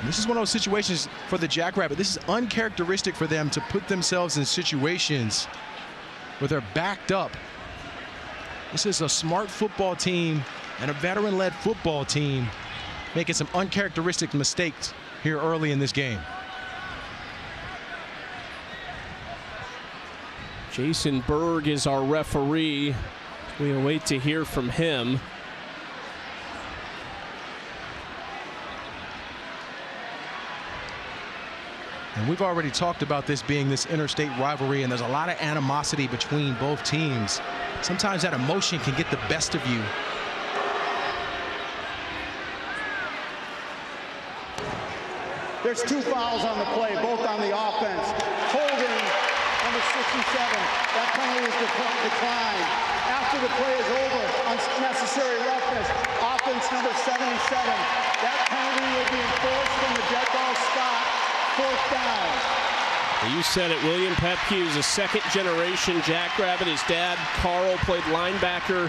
Speaker 7: And this is one of those situations for the Jackrabbit. This is uncharacteristic for them to put themselves in situations where they're backed up. This is a smart football team and a veteran-led football team making some uncharacteristic mistakes here early in this game.
Speaker 1: Jason Berg is our referee. We await to hear from him.
Speaker 7: And we've already talked about this being this interstate rivalry, and there's a lot of animosity between both teams. Sometimes that emotion can get the best of you.
Speaker 8: There's 2 fouls on the play, both on the offense. Holding, number 67. That penalty is declined. After the play is over, unnecessary roughness. Offense, number 77. That penalty will be enforced from the dead ball spot. 4th down.
Speaker 1: You said it, William Pepke is a second-generation Jackrabbit. His dad, Carl, played linebacker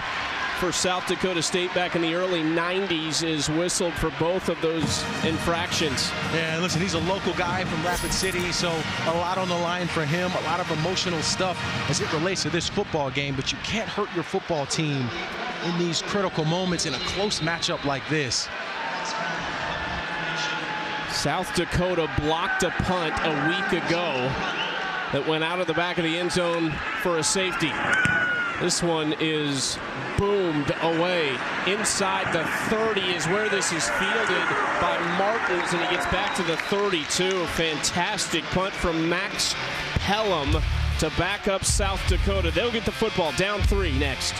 Speaker 1: for South Dakota State back in the early 90s, is whistled for both of those infractions.
Speaker 7: Yeah, listen, he's a local guy from Rapid City, so a lot on the line for him, a lot of emotional stuff as it relates to this football game, but you can't hurt your football team in these critical moments in a close matchup like this.
Speaker 1: South Dakota blocked a punt a week ago that went out of the back of the end zone for a safety. This one is boomed away. Inside the 30 is where this is fielded by Martins, and he gets back to the 32. Fantastic punt from Max Pelham to back up South Dakota. They'll get the football down 3 next.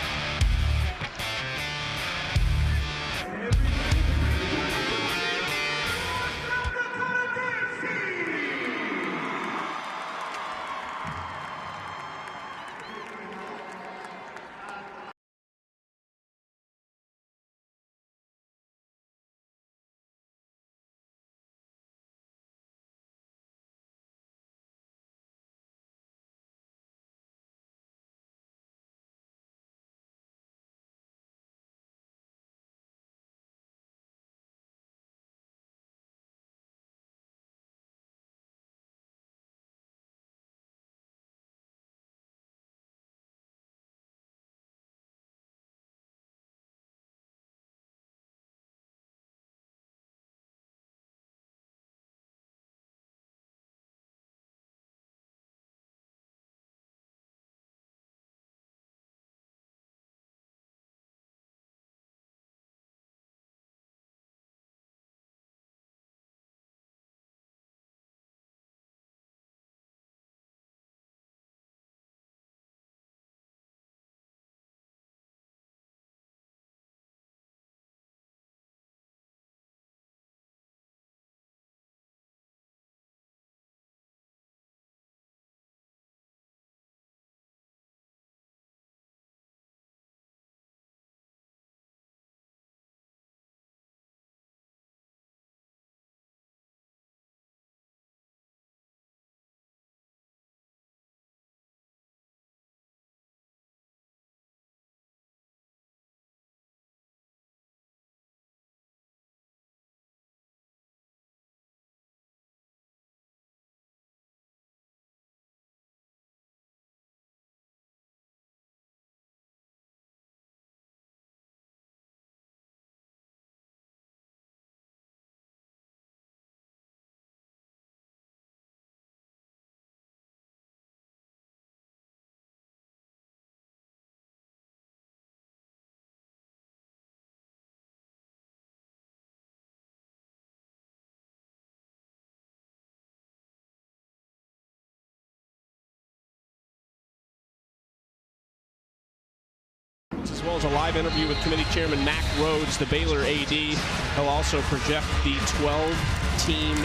Speaker 1: as well as a live interview with committee chairman Mac Rhodes, the Baylor AD. He'll also project the 12-team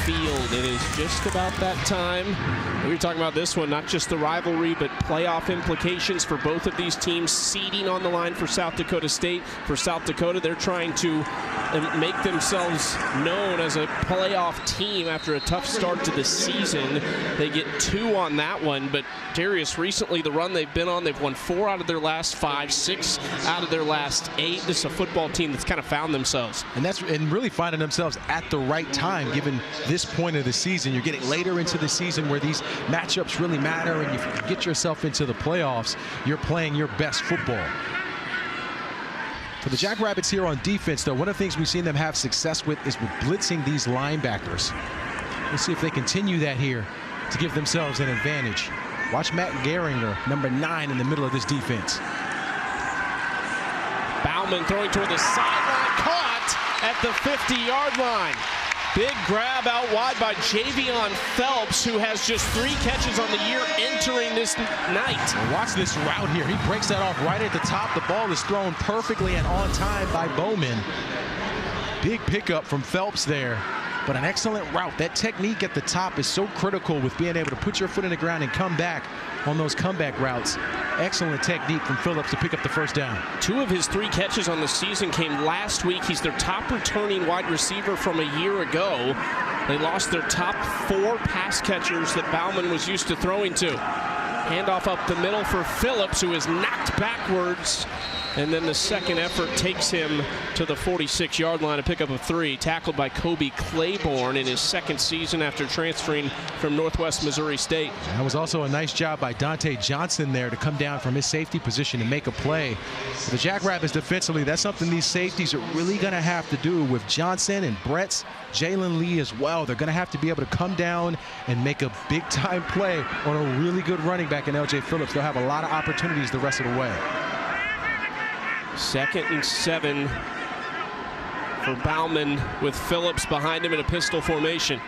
Speaker 1: field. It is just about that time. We were talking about this one, not just the rivalry, but playoff implications for both of these teams. Seeding on the line for South Dakota State. For South Dakota, they're trying to make themselves known as a playoff team after a tough start to the season. They get 2 on that one, but Darius, recently the run they've been on, they've won 4 out of their last 5, 6 out of their last 8. This is a football team that's kind of found themselves. And really finding themselves at the right time, given this point of the season. You're getting later into the season where these matchups really matter, and if you get yourself into the playoffs, you're playing your best football. For the Jackrabbits here on defense, though, one of the things we've seen them have success with is with blitzing these linebackers. We'll see if they continue that here to give themselves an advantage. Watch Matt Gehringer, number 9 in the middle of this defense. Bauman throwing toward the sideline, caught at the 50-yard line. Big grab out wide by Javion Phelps, who has just 3 catches on the year entering this night.
Speaker 7: Well, watch this route here. He breaks that off right at the top. The ball is thrown perfectly and on time by Bowman. Big pickup from Phelps there, but an excellent route. That technique at the top is so critical with being able to put your foot in the ground and come back on those comeback routes. Excellent technique from Phillips to pick up the first down. 2
Speaker 1: of his 3 catches on the season came last week. He's their top returning wide receiver from a year ago. They lost their top 4 pass catchers that Bauman was used to throwing to. Handoff up the middle for Phillips, who is knocked backwards. And then the second effort takes him to the 46-yard line, a pickup of 3, tackled by Kobe Claiborne in his second season after transferring from Northwest Missouri State.
Speaker 7: That was also a nice job by Dante Johnson there to come down from his safety position and make a play. For the Jackrabbits defensively, that's something these safeties are really going to have to do with Johnson and Brett's, Jalen Lee as well. They're going to have to be able to come down and make a big-time play on a really good running back in L.J. Phillips. They'll have a lot of opportunities the rest of the way.
Speaker 1: 2nd and 7 for Bauman with Phillips behind him in a pistol formation.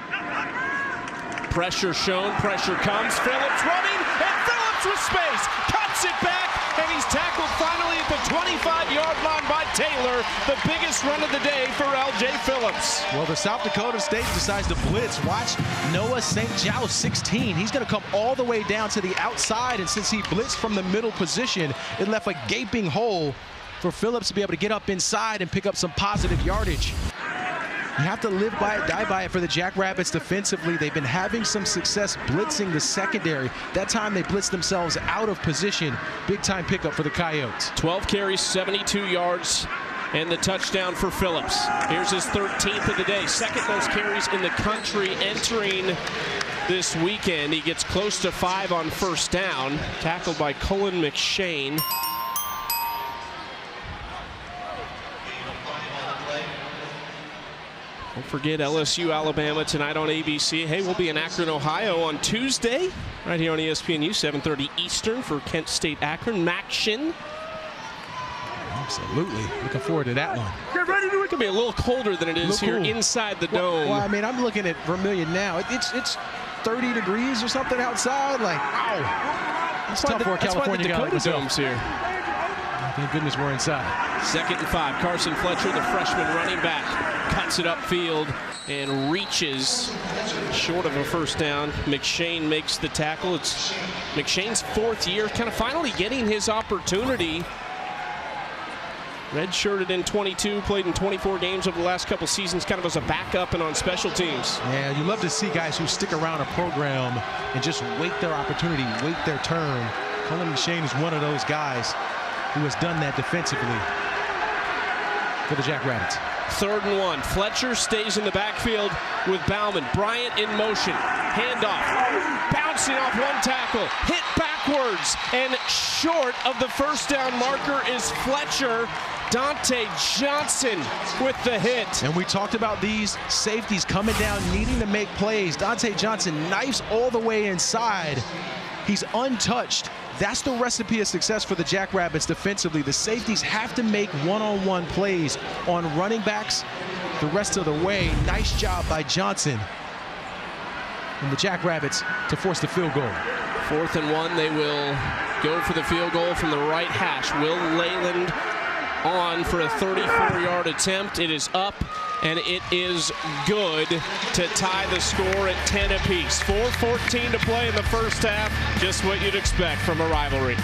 Speaker 1: Pressure shown, pressure comes. Phillips running, and Phillips with space. Cuts it back, and he's tackled finally at the 25-yard line by Taylor. The biggest run of the day for L.J. Phillips.
Speaker 7: Well, the South Dakota State decides to blitz. Watch Noah St. Joust, 16. He's going to come all the way down to the outside, and since he blitzed from the middle position, it left a gaping hole for Phillips to be able to get up inside and pick up some positive yardage. You have to live by it, die by it for the Jackrabbits defensively. They've been having some success blitzing the secondary. That time they blitzed themselves out of position. Big time pickup for the Coyotes.
Speaker 1: 12 carries, 72 yards, and the touchdown for Phillips. Here's his 13th of the day. 2nd most carries in the country entering this weekend. He gets close to 5 on first down. Tackled by Cullen McShane. Don't forget LSU, Alabama tonight on ABC. Hey, we'll be in Akron, Ohio on Tuesday, right here on ESPNU, 7:30 Eastern for Kent State Akron. Maction.
Speaker 7: Absolutely. Looking forward to that one.
Speaker 1: Get ready to. It could be a little colder than it is here inside the dome.
Speaker 7: Well, I mean, I'm looking at Vermilion now. It's 30 degrees or something outside. Like, ow. It's tough for a California guy like myself.
Speaker 1: Dome's here.
Speaker 7: Thank goodness we're inside.
Speaker 1: 2nd and 5. Carson Fletcher, the freshman running back, cuts it upfield and reaches short of a first down. McShane makes the tackle. It's McShane's 4th year, kind of finally getting his opportunity. Redshirted in 22, played in 24 games over the last couple seasons, kind of as a backup and on special teams.
Speaker 7: Yeah, you love to see guys who stick around a program and just wait their opportunity, wait their turn. Cullen McShane is one of those guys who has done that defensively for the Jackrabbits.
Speaker 1: 3rd and 1. Fletcher stays in the backfield with Bauman. Bryant in motion. Handoff. Bouncing off one tackle. Hit backwards. And short of the first down marker is Fletcher. Dante Johnson with the hit.
Speaker 7: And we talked about these safeties coming down, needing to make plays. Dante Johnson knifes all the way inside. He's untouched. That's the recipe of success for the Jackrabbits defensively. The safeties have to make one-on-one plays on running backs the rest of the way. Nice job by Johnson and the Jackrabbits to force the field goal.
Speaker 1: 4th and 1. They will go for the field goal from the right hash. Will Leyland on for a 34-yard attempt. It is up, and it is good to tie the score at 10 apiece. 4:14 to play in the first half. Just what you'd expect from a rivalry.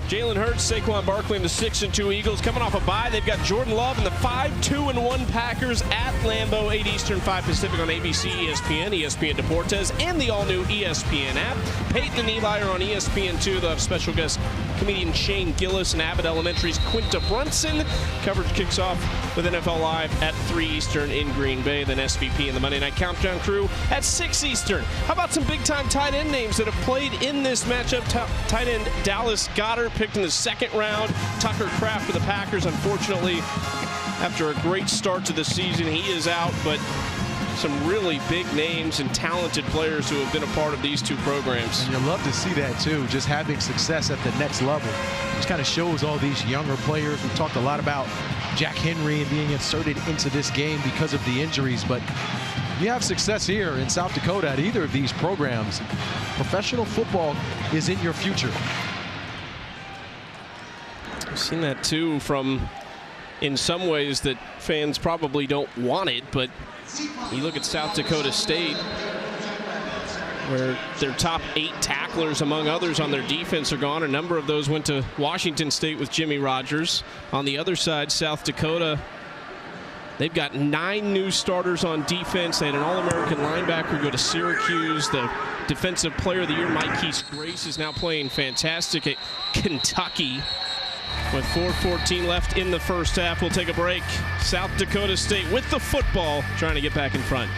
Speaker 1: Jalen Hurts, Saquon Barkley, and the 6-2 Eagles coming off a bye. They've got Jordan Love and the 5-2-1 Packers at Lambeau, 8 Eastern, 5 Pacific on ABC, ESPN, ESPN Deportes, and the all-new ESPN app. Peyton and Eli are on ESPN2. They'll have special guest comedian Shane Gillis and Abbott Elementary's Quinta Brunson. Coverage kicks off with NFL Live at 3 Eastern in Green Bay. Then SVP and the Monday Night Countdown crew at 6 Eastern. How about some big-time tight end names that have played in this matchup? Tight end Dallas Goedert picked in the second round. Tucker Kraft for the Packers. Unfortunately, after a great start to the season, he is out, but some really big names and talented players who have been a part of these two programs.
Speaker 7: And you love to see that too, just having success at the next level. Just kind of shows all these younger players. We talked a lot about Jack Henry and being inserted into this game because of the injuries, but you have success here in South Dakota at either of these programs. Professional football is in your future.
Speaker 1: I've seen that too from, in some ways, that fans probably don't want it, but you look at South Dakota State, where their top 8 tacklers, among others, on their defense are gone. A number of those went to Washington State with Jimmy Rogers. On the other side, South Dakota, they've got 9 new starters on defense. They had an All-American linebacker go to Syracuse. The Defensive Player of the Year, Mikeese Grace, is now playing fantastic at Kentucky. With 4:14 left in the first half, we'll take a break. South Dakota State with the football, trying to get back in front.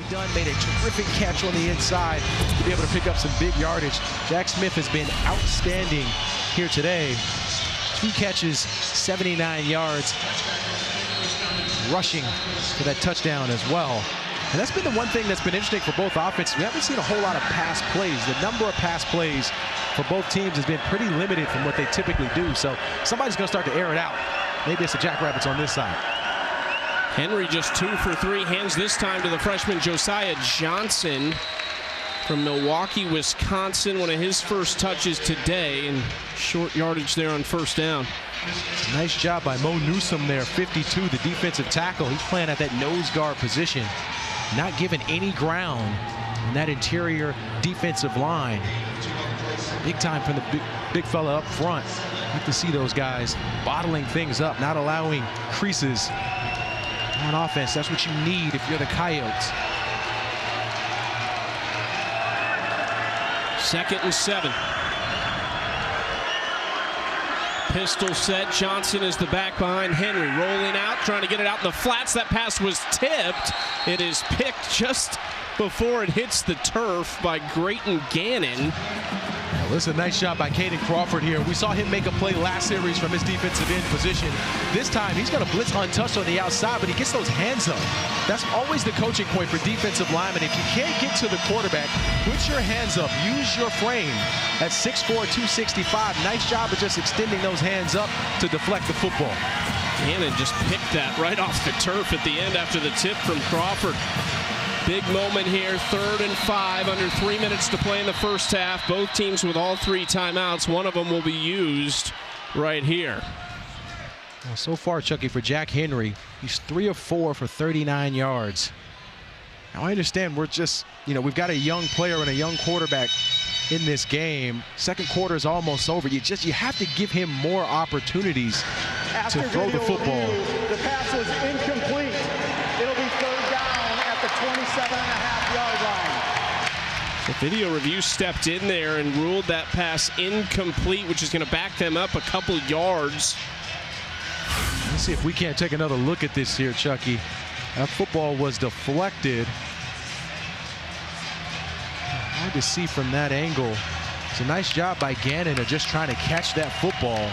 Speaker 7: done, made a terrific catch on the inside to be able to pick up some big yardage. Jack Smith has been outstanding here today. 2 catches, 79 yards, rushing for that touchdown as well. And that's been the one thing that's been interesting for both offenses. We haven't seen a whole lot of pass plays. The number of pass plays for both teams has been pretty limited from what they typically do. So somebody's going to start to air it out. Maybe it's the Jackrabbits on this side.
Speaker 1: Henry just 2 for 3, hands this time to the freshman Josiah Johnson from Milwaukee, Wisconsin. One of his first touches today, and short yardage there on first down.
Speaker 7: Nice job by Mo Newsome there, 52, the defensive tackle. He's playing at that nose guard position, not giving any ground in that interior defensive line. Big time from the big fella up front. You can see those guys bottling things up, not allowing creases on offense. That's what you need if you're the Coyotes.
Speaker 1: 2nd and 7. Pistol set. Johnson is the back behind Henry. Rolling out, trying to get it out in the flats. That pass was tipped. It is picked just before it hits the turf by Grayton Gannon.
Speaker 7: Well, this is a nice shot by Caden Crawford here. We saw him make a play last series from his defensive end position. This time, he's going to blitz untouched on the outside, but he gets those hands up. That's always the coaching point for defensive linemen. If you can't get to the quarterback, put your hands up. Use your frame. At 6'4", 265, nice job of just extending those hands up to deflect the football.
Speaker 1: Gannon just picked that right off the turf at the end after the tip from Crawford. Big moment here, 3rd and 5, under 3 minutes to play in the first half. Both teams with all 3 timeouts. One of them will be used right here.
Speaker 7: Well, so far, Chucky, for Jack Henry, he's 3 of 4 for 39 yards. Now, I understand we're just, we've got a young player and a young quarterback in this game. Second quarter is almost over. You have to give him more opportunities to throw the football.
Speaker 8: The pass was incomplete. It'll be 3rd down at the 27.5-yard line.
Speaker 1: The video review stepped in there and ruled that pass incomplete, which is going to back them up a couple yards.
Speaker 7: Let's see if we can't take another look at this here, Chucky. That football was deflected. Hard to see from that angle. It's a nice job by Gannon of just trying to catch that football.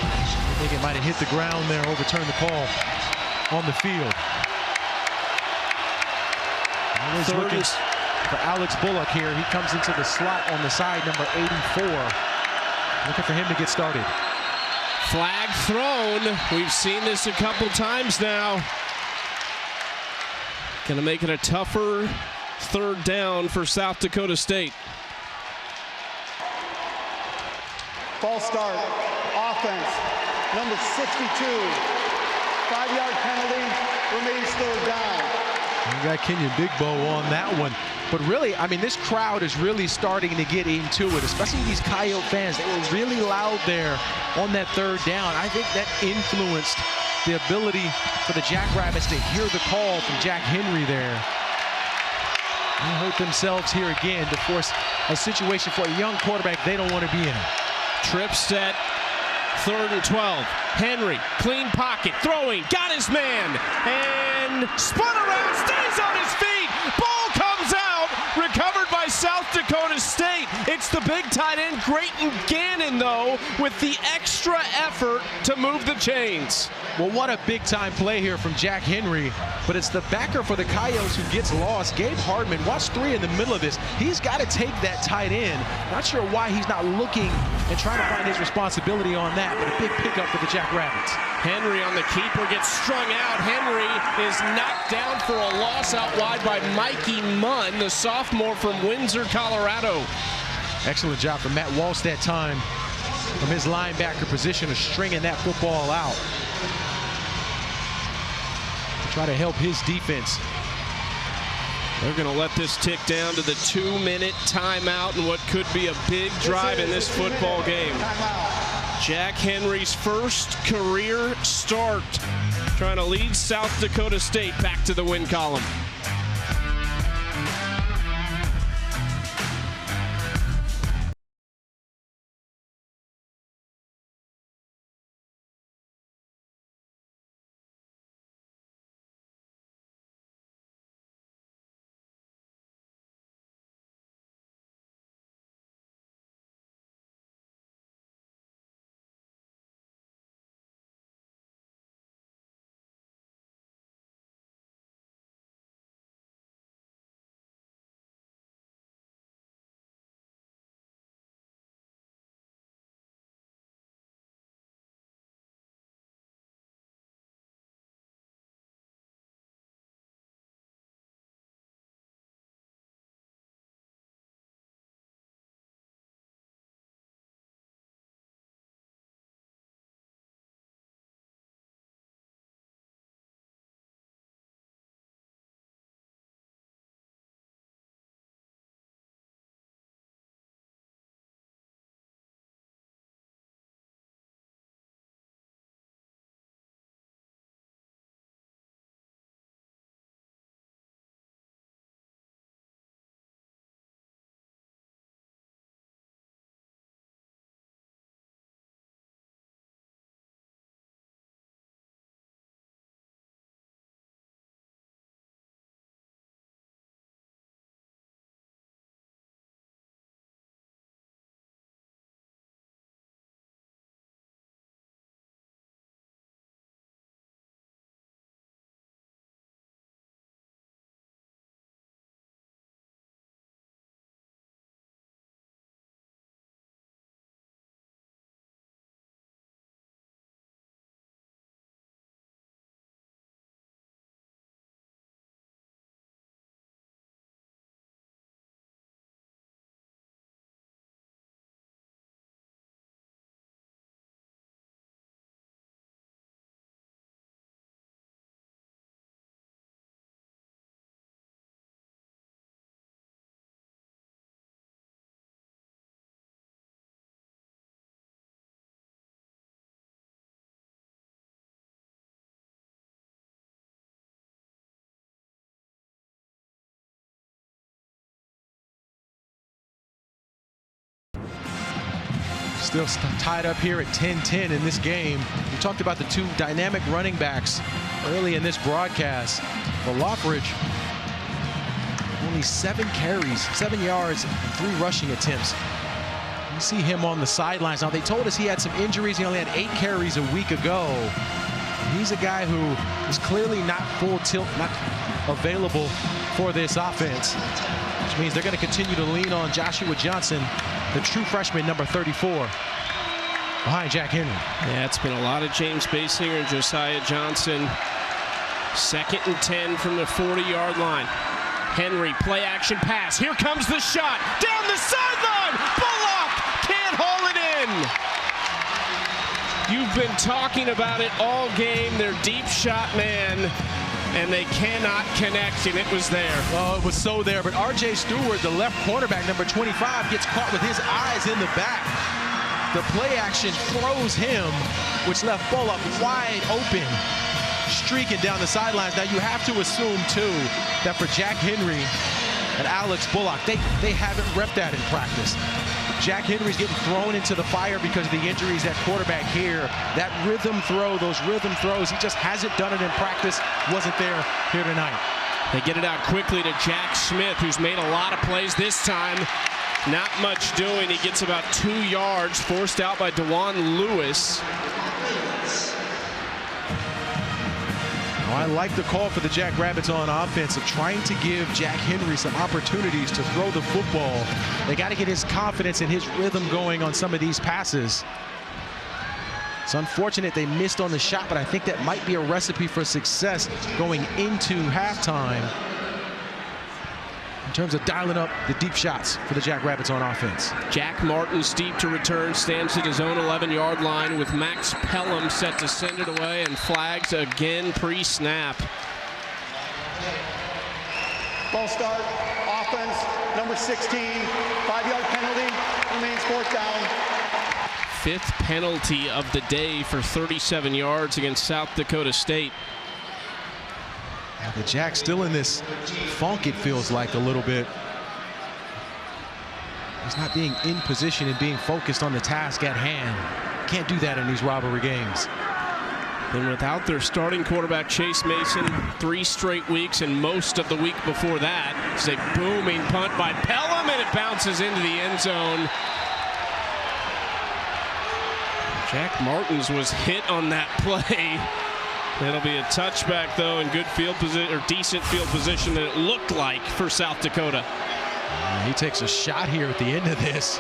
Speaker 7: I think it might have hit the ground there, overturned the call on the field. Always looking for Alex Bullock here. He comes into the slot on the side, number 84. Looking for him to get started.
Speaker 1: Flag thrown. We've seen this a couple times now. Gonna make it a tougher 3rd down for South Dakota State.
Speaker 8: False start. Offense. Number 62. 5-yard penalty. Remains 3rd down.
Speaker 7: You got Kenyon Bigbo on that one. But really, this crowd is really starting to get into it, especially these Coyote fans. They were really loud there on that 3rd down. I think that influenced the ability for the Jackrabbits to hear the call from Jack Henry there. They hurt themselves here again to force a situation for a young quarterback they don't want to be in.
Speaker 1: Trip set, 3rd and 12. Henry, clean pocket, throwing, got his man, and spun around, stays on his feet. Ball comes out, recovered by South Dakota State. It's the big tight end, Grayton Gannon, though, with the extra effort to move the chains.
Speaker 7: Well, what a big-time play here from Jack Henry, but it's the backer for the Coyotes who gets lost. Gabe Hardman, watch 3 in the middle of this. He's got to take that tight end. Not sure why he's not looking and trying to find his responsibility on that, but a big pickup for the Jackrabbits.
Speaker 1: Henry on the keeper gets strung out. Henry is knocked down for a loss out wide by Mikey Munn, the sophomore from Windsor, Colorado.
Speaker 7: Excellent job from Matt Walsh that time from his linebacker position of stringing that football out. Try to help his defense.
Speaker 1: They're going to let this tick down to the 2-minute timeout and what could be a big drive in this football game. Jack Henry's first career start, trying to lead South Dakota State back to the win column.
Speaker 7: Still tied up here at 10-10 in this game. We talked about the two dynamic running backs early in this broadcast. For Lockridge, only 7 carries, 7 yards, and 3 rushing attempts. You see him on the sidelines. Now, they told us he had some injuries. He only had 8 carries a week ago. He's a guy who is clearly not full tilt, not available for this offense, which means they're going to continue to lean on Joshua Johnson, the true freshman, number 34, behind Jack Henry.
Speaker 1: Yeah, it's been a lot of James Basinger and Josiah Johnson. 2nd and 10 from the 40-yard line. Henry, play action pass. Here comes the shot. Down the sideline. Bullock can't haul it in. You've been talking about it all game. Their deep shot man, and they cannot connect, and it was there.
Speaker 7: Oh, it was so there, but R.J. Stewart, the left cornerback, number 25, gets caught with his eyes in the back. The play action throws him, which left Bullock wide open, streaking down the sidelines. Now, you have to assume, too, that for Jack Henry and Alex Bullock, they haven't repped that in practice. Jack Henry's getting thrown into the fire because of the injuries at quarterback here. That rhythm throw, those rhythm throws, he just hasn't done it in practice. Wasn't there here tonight.
Speaker 1: They get it out quickly to Jack Smith, who's made a lot of plays this time. Not much doing. He gets about 2 yards, forced out by DeJuan Lewis.
Speaker 7: I like the call for the Jackrabbits on offense of trying to give Jack Henry some opportunities to throw the football. They got to get his confidence and his rhythm going on some of these passes. It's unfortunate they missed on the shot, but I think that might be a recipe for success going into halftime in terms of dialing up the deep shots for the Jackrabbits on offense.
Speaker 1: Jack Martin, steep to return, stands at his own 11-yard line with Max Pelham set to send it away, and flags again pre-snap.
Speaker 8: Ball start, offense, number 16, 5-yard penalty, remains 4th down.
Speaker 1: 5th penalty of the day for 37 yards against South Dakota State.
Speaker 7: The Jacks still in this funk, it feels like, a little bit. He's not being in position and being focused on the task at hand. Can't do that in these rivalry games.
Speaker 1: And without their starting quarterback, Chase Mason, 3 straight weeks, and most of the week before that, it's a booming punt by Pelham, and it bounces into the end zone. Jack Martins was hit on that play. It'll be a touchback, though, and good field position, or decent field position that it looked like for South Dakota.
Speaker 7: He takes a shot here at the end of this.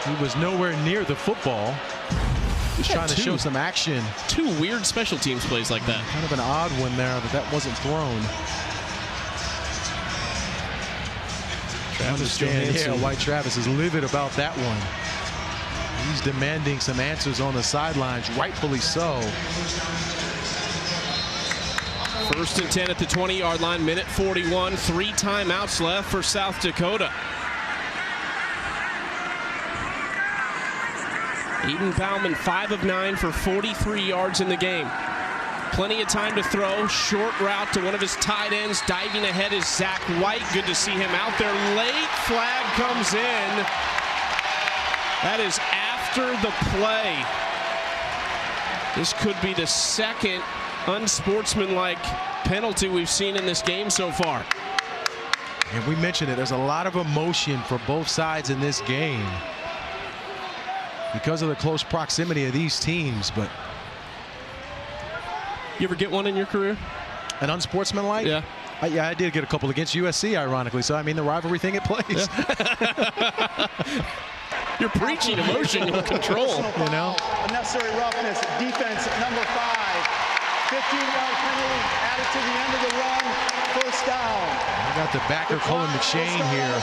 Speaker 7: He was nowhere near the football. Just trying to show some action.
Speaker 1: 2 weird special teams plays like that.
Speaker 7: Kind of an odd one there, but that wasn't thrown.
Speaker 1: Travis Johansson.
Speaker 7: Yeah, White Travis is livid about that one. He's demanding some answers on the sidelines, rightfully so.
Speaker 1: 1st and 10 at the 20-yard line, minute 41, 3 timeouts left for South Dakota. Eden Bauman, 5 of 9 for 43 yards in the game. Plenty of time to throw. Short route to one of his tight ends. Diving ahead is Zach White. Good to see him out there late. Flag comes in. That is after the play. This could be the 2nd unsportsmanlike penalty we've seen in this game so far.
Speaker 7: And we mentioned it, there's a lot of emotion for both sides in this game because of the close proximity of these teams. But
Speaker 1: you ever get one in your career?
Speaker 7: An unsportsmanlike?
Speaker 1: Yeah.
Speaker 7: Yeah, I did get a couple against USC, ironically. So, I mean, the rivalry thing it plays.
Speaker 1: Yeah. You're preaching emotional control.
Speaker 7: You know?
Speaker 8: Unnecessary roughness, defense, number 5. 15-yard penalty added to the end of the run, 1st down.
Speaker 7: I got the backer, Colin McShane, here.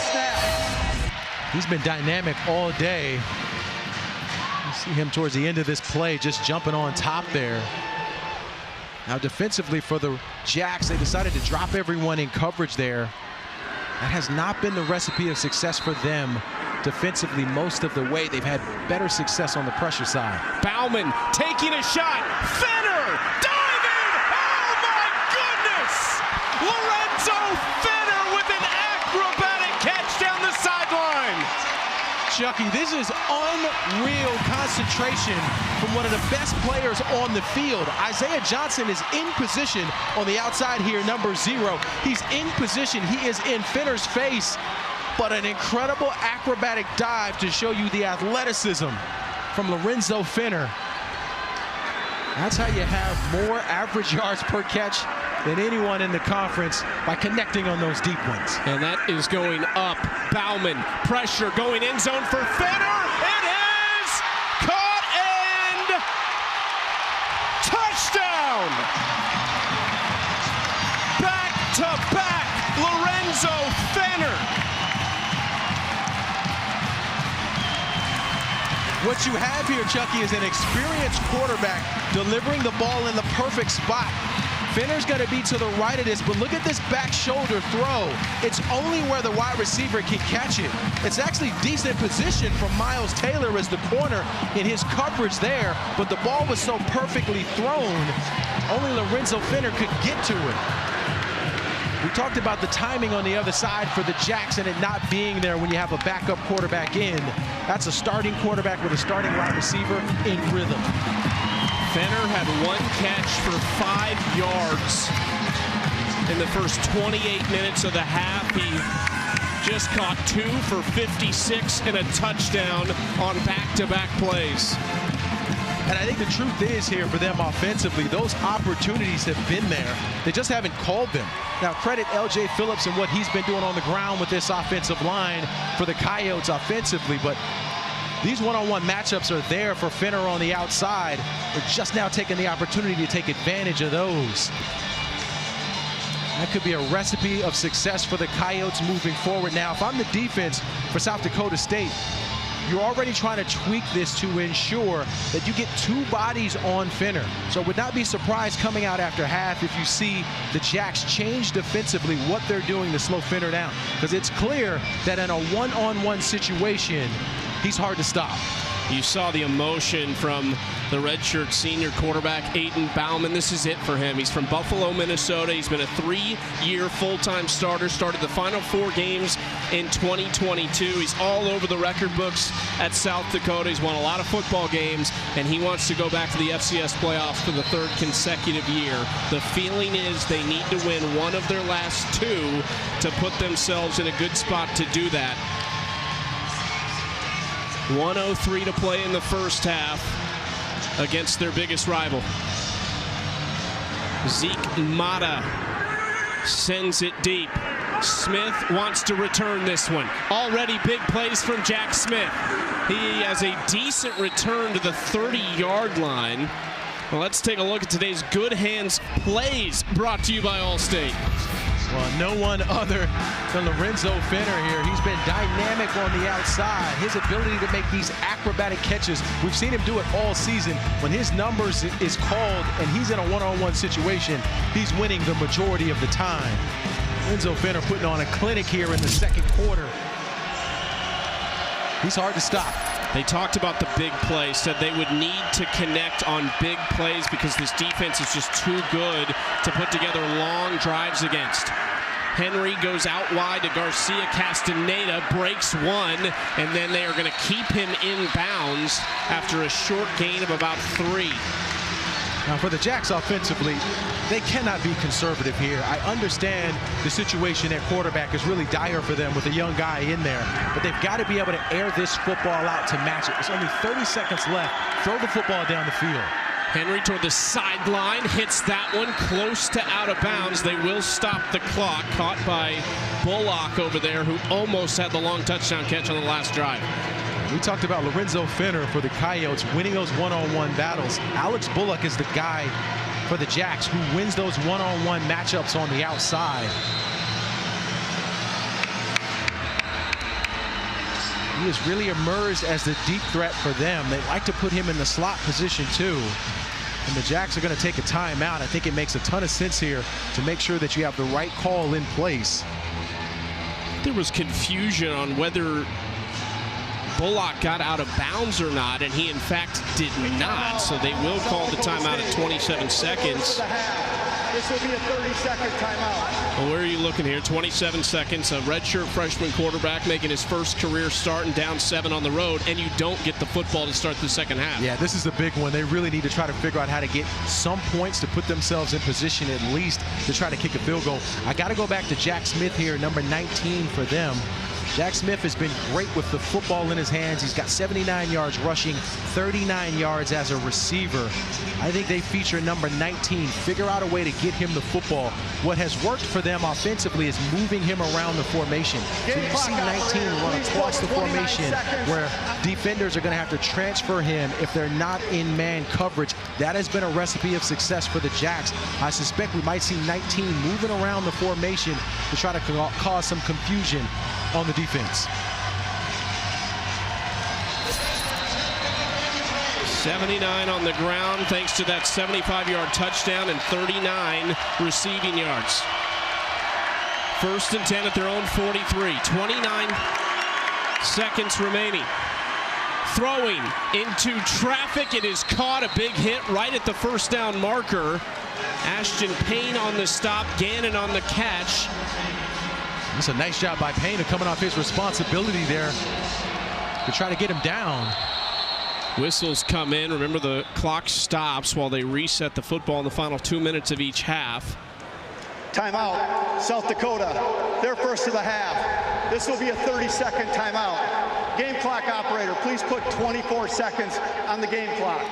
Speaker 7: He's been dynamic all day. You see him towards the end of this play just jumping on top there. Now defensively for the Jacks, they decided to drop everyone in coverage there. That has not been the recipe of success for them defensively most of the way. They've had better success on the pressure side.
Speaker 1: Bauman taking a shot. Fenner diving! Oh my goodness! Lorenzo Fenner with an acrobatic catch down the sideline.
Speaker 7: Chucky. This is unreal concentration from one of the best players on the field. Isaiah Johnson is in position on the outside here, number 0. He's in position. He is in Finner's face, but an incredible acrobatic dive to show you the athleticism from Lorenzo Finner. That's how you have more average yards per catch than anyone in the conference, by connecting on those deep ones.
Speaker 1: And that is going up. Bauman, pressure, going end zone for Finner. It is caught and touchdown! Back to back, Lorenzo Finner.
Speaker 7: What you have here, Chucky, is an experienced quarterback delivering the ball in the perfect spot. Finner's going to be to the right of this, but look at this back shoulder throw. It's only where the wide receiver can catch it. It's actually decent position from Miles Taylor as the corner in his coverage there, but the ball was so perfectly thrown, only Lorenzo Finner could get to it. We talked about the timing on the other side for the Jacks and it not being there when you have a backup quarterback in. That's a starting quarterback with a starting wide receiver in rhythm.
Speaker 1: Finner had 1 catch for 5 yards in the first 28 minutes of the half. He just caught 2 for 56 and a touchdown on back-to-back plays.
Speaker 7: And I think the truth is here for them offensively, those opportunities have been there. They just haven't called them. Now, credit L.J. Phillips and what he's been doing on the ground with this offensive line for the Coyotes offensively, but these one-on-one matchups are there for Finner on the outside. They're just now taking the opportunity to take advantage of those. That could be a recipe of success for the Coyotes moving forward. Now, if I'm the defense for South Dakota State, you're already trying to tweak this to ensure that you get 2 bodies on Finner. So would not be surprised coming out after half if you see the Jacks change defensively what they're doing to slow Finner down. Because it's clear that in a one-on-one situation, he's hard to stop.
Speaker 1: You saw the emotion from the redshirt senior quarterback, Aiden Bauman. This is it for him. He's from Buffalo, Minnesota. He's been a 3-year full-time starter, started the final 4 games in 2022. He's all over the record books at South Dakota. He's won a lot of football games, and he wants to go back to the FCS playoffs for the 3rd consecutive year. The feeling is they need to win one of their last 2 to put themselves in a good spot to do that. 1:03 to play in the first half against their biggest rival. Zeke Mata sends it deep. Smith wants to return this one. Already big plays from Jack Smith. He has a decent return to the 30-yard line. Well, let's take a look at today's Good Hands plays brought to you by Allstate.
Speaker 7: Well, no one other than Lorenzo Finner here. He's been dynamic on the outside. His ability to make these acrobatic catches, we've seen him do it all season. When his numbers is called and he's in a one-on-one situation, he's winning the majority of the time. Lorenzo Finner putting on a clinic here in the 2nd quarter. He's hard to stop.
Speaker 1: They talked about the big play, said they would need to connect on big plays because this defense is just too good to put together long drives against. Henry goes out wide to Garcia Castaneda, breaks 1, and then they are going to keep him in bounds after a short gain of about 3.
Speaker 7: Now for the Jacks offensively, they cannot be conservative here. I understand the situation at quarterback is really dire for them with a young guy in there, but they've got to be able to air this football out to match it. There's only 30 seconds left. Throw the football down the field.
Speaker 1: Henry toward the sideline, hits that one close to out of bounds. They will stop the clock. Caught by Bullock over there, who almost had the long touchdown catch on the last drive.
Speaker 7: We talked about Lorenzo Finner for the Coyotes winning those one-on-one battles. Alex Bullock is the guy for the Jacks who wins those one-on-one matchups on the outside. He has really emerged as the deep threat for them. They like to put him in the slot position too. And the Jacks are going to take a timeout. I think it makes a ton of sense here to make sure that you have the right call in place.
Speaker 1: There was confusion on whether Bullock got out of bounds or not, and he in fact did not, so they will call the timeout at 27 seconds.
Speaker 8: This will be a 30-second timeout.
Speaker 1: Well, where are you looking here? 27 seconds. A redshirt freshman quarterback making his first career start and down 7 on the road, and you don't get the football to start the second half.
Speaker 7: Yeah, this is a big one. They really need to try to figure out how to get some points to put themselves in position at least to try to kick a field goal. I got to go back to Jack Smith here, number 19 for them. Jack Smith has been great with the football in his hands. He's got 79 yards rushing, 39 yards as a receiver. I think they feature number 19. Figure out a way to get him the football. What has worked for them offensively is moving him around the formation. So you see 19 run across the formation where defenders are going to have to transfer him if they're not in man coverage. That has been a recipe of success for the Jacks. I suspect we might see 19 moving around the formation to try to cause some confusion on the defense.
Speaker 1: 79 on the ground thanks to that 75-yard touchdown and 39 receiving yards. 1st and 10 at their own 43. 29 seconds remaining. Throwing into traffic. It is caught. A big hit right at the first down marker. Ashton Payne on the stop. Gannon on the catch.
Speaker 7: It's a nice job by Payne of coming off his responsibility there to try to get him down.
Speaker 1: Whistles come in. Remember, the clock stops while they reset the football in the final 2 minutes of each half.
Speaker 8: Timeout, South Dakota. Their first of the half. This will be a 30-second timeout. Game clock operator, please put 24 seconds on the game clock.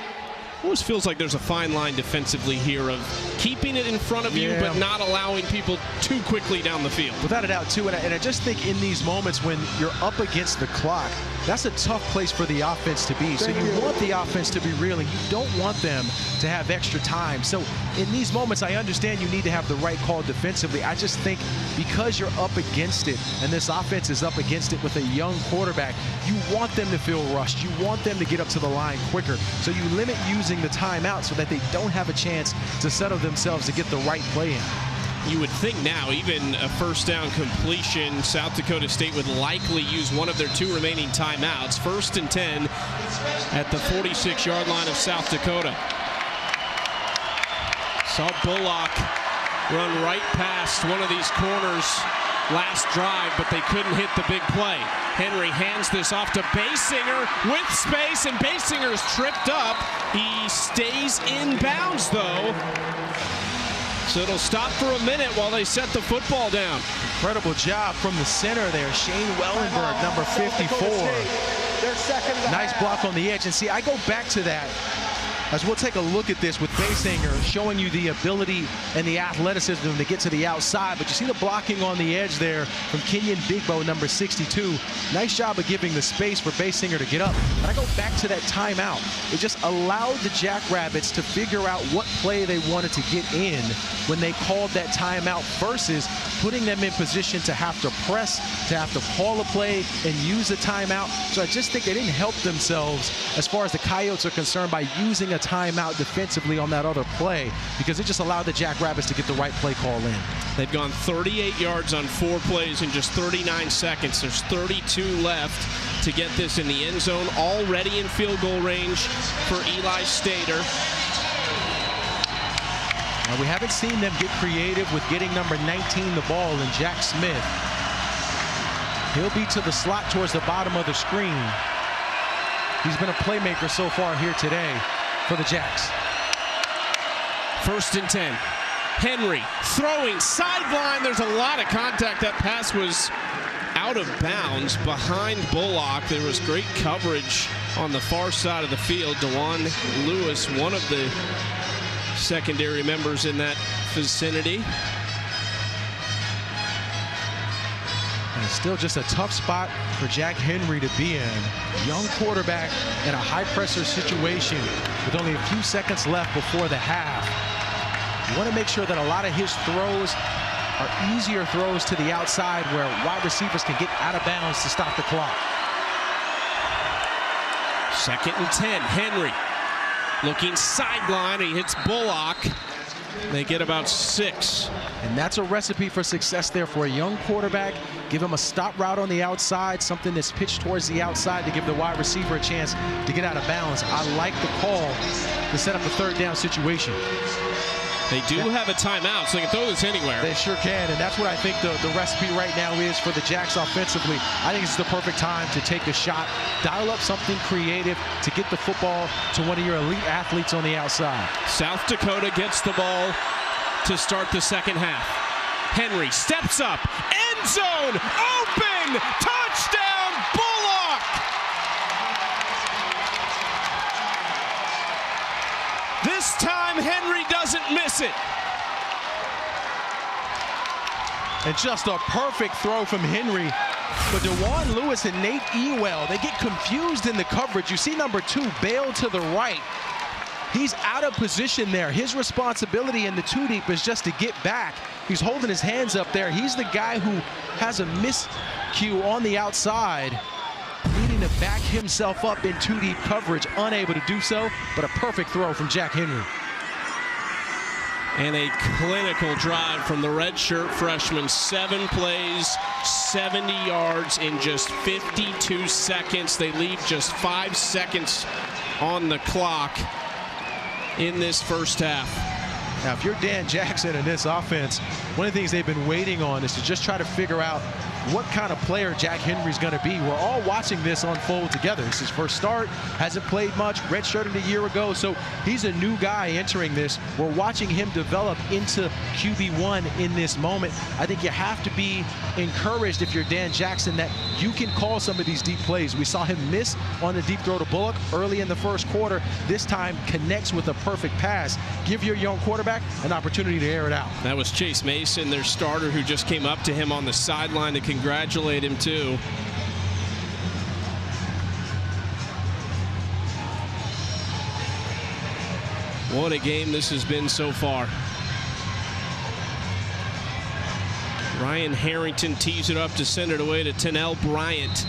Speaker 1: Always feels like there's a fine line defensively here of keeping it in front of you, but not allowing people too quickly down the field.
Speaker 7: Without a doubt, too, and I just think in these moments when you're up against the clock, that's a tough place for the offense to be. So you want the offense to be reeling. You don't want them to have extra time. So in these moments, I understand you need to have the right call defensively. I just think because you're up against it, and this offense is up against it with a young quarterback, you want them to feel rushed. You want them to get up to the line quicker. So you limit using the timeout so that they don't have a chance to settle themselves to get the right play in.
Speaker 1: You would think now, even a first down completion, South Dakota State would likely use one of their 2 remaining timeouts. 1st and 10 at the 46-yard line of South Dakota. Saw Bullock run right past one of these corners last drive, but they couldn't hit the big play. Henry hands this off to Basinger with space, and Basinger is tripped up. He stays in bounds, though. So it'll stop for a minute while they set the football down.
Speaker 7: Incredible job from the center there. Shane Wellenberg, number 54. Nice block on the edge. And see, I go back to that as we'll take a look at this with Basinger showing you the ability and the athleticism to get to the outside. But you see the blocking on the edge there from Kenyon Bigbo, number 62. Nice job of giving the space for Basinger to get up. But I go back to that timeout. It just allowed the Jackrabbits to figure out what play they wanted to get in when they called that timeout versus putting them in position to have to press, to have to call a play and use a timeout. So I just think they didn't help themselves as far as the Coyotes are concerned by using a timeout defensively on that other play, because it just allowed the Jackrabbits to get the right play call in.
Speaker 1: They've gone 38 yards on 4 plays in just 39 seconds. There's 32 left to get this in the end zone, already in field goal range for Eli Stater.
Speaker 7: Now, we haven't seen them get creative with getting number 19 the ball, and Jack Smith. He'll be to the slot towards the bottom of the screen. He's been a playmaker so far here today for the Jacks.
Speaker 1: 1st and 10. Henry throwing sideline. There's a lot of contact. That pass was out of bounds behind Bullock. There was great coverage on the far side of the field. DeJuan Lewis, one of the secondary members in that vicinity.
Speaker 7: And it's still just a tough spot for Jack Henry to be in. Young quarterback in a high-pressure situation with only a few seconds left before the half. You want to make sure that a lot of his throws are easier throws to the outside where wide receivers can get out of bounds to stop the clock.
Speaker 1: 2nd and 10. Henry looking sideline. He hits Bullock. They get about 6.
Speaker 7: And that's a recipe for success there for a young quarterback. Give him a stop route on the outside, something that's pitched towards the outside to give the wide receiver a chance to get out of bounds. I like the call to set up a 3rd down situation.
Speaker 1: They do have a timeout, so they can throw this anywhere.
Speaker 7: They sure can, and that's what I think the recipe right now is for the Jacks offensively. I think it's the perfect time to take a shot, dial up something creative to get the football to one of your elite athletes on the outside.
Speaker 1: South Dakota gets the ball to start the second half. Henry steps up, end zone, open, touchdown, Bullock! This time Henry doesn't miss it.
Speaker 7: And just a perfect throw from Henry. But DeJuan Lewis and Nate Ewell, they get confused in the coverage. You see number 2 bail to the right. He's out of position there. His responsibility in the 2 deep is just to get back. He's holding his hands up there. He's the guy who has a miscue on the outside, needing to back himself up in 2 deep coverage, unable to do so, but a perfect throw from Jack Henry.
Speaker 1: And a clinical drive from the redshirt freshman. 7 plays, 70 yards in just 52 seconds. They leave just 5 seconds on the clock in this first half.
Speaker 7: Now, if you're Dan Jackson in this offense, one of the things they've been waiting on is to just try to figure out what kind of player Jack Henry's going to be. We're all watching this unfold together. It's his first start, hasn't played much, redshirted a year ago, so he's a new guy entering this. We're watching him develop into QB1 in this moment. I think you have to be encouraged if you're Dan Jackson that you can call some of these deep plays. We saw him miss on the deep throw to Bullock early in the first quarter. This time connects with a perfect pass. Give your young quarterback an opportunity to air it out.
Speaker 1: That was Chase Mason, their starter, who just came up to him on the sideline to congratulate him too. What a game this has been so far. Ryan Harrington tees it up to send it away to Tennell Bryant.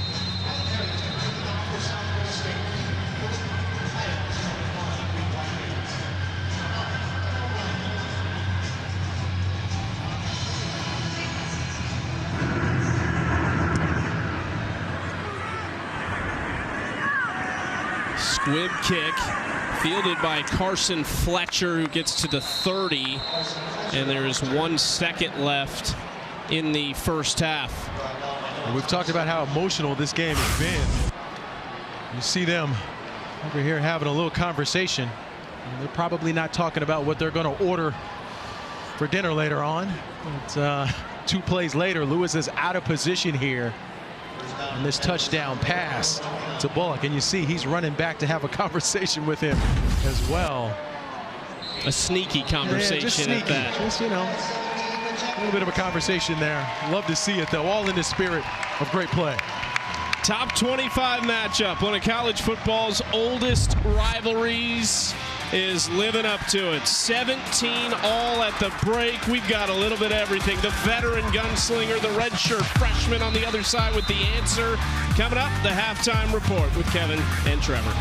Speaker 1: Squib kick fielded by Carson Fletcher, who gets to the 30, and there is 1 second left in the first half.
Speaker 7: We've talked about how emotional this game has been. You see them over here having a little conversation. And they're probably not talking about what they're going to order for dinner later on. But 2 plays later, Lewis is out of position here. And this touchdown pass to Bullock, and you see he's running back to have a conversation with him as well.
Speaker 1: A sneaky conversation,
Speaker 7: just sneaky.
Speaker 1: At that.
Speaker 7: Just, you know, a little bit of a conversation there. Love to see it, though, all in the spirit of great play.
Speaker 1: Top 25 matchup, one of college football's oldest rivalries, is living up to it. 17 all at the break. We've got a little bit of everything. The veteran gunslinger, the redshirt freshman on the other side with the answer. Coming up, the halftime report with Kevin and Trevor.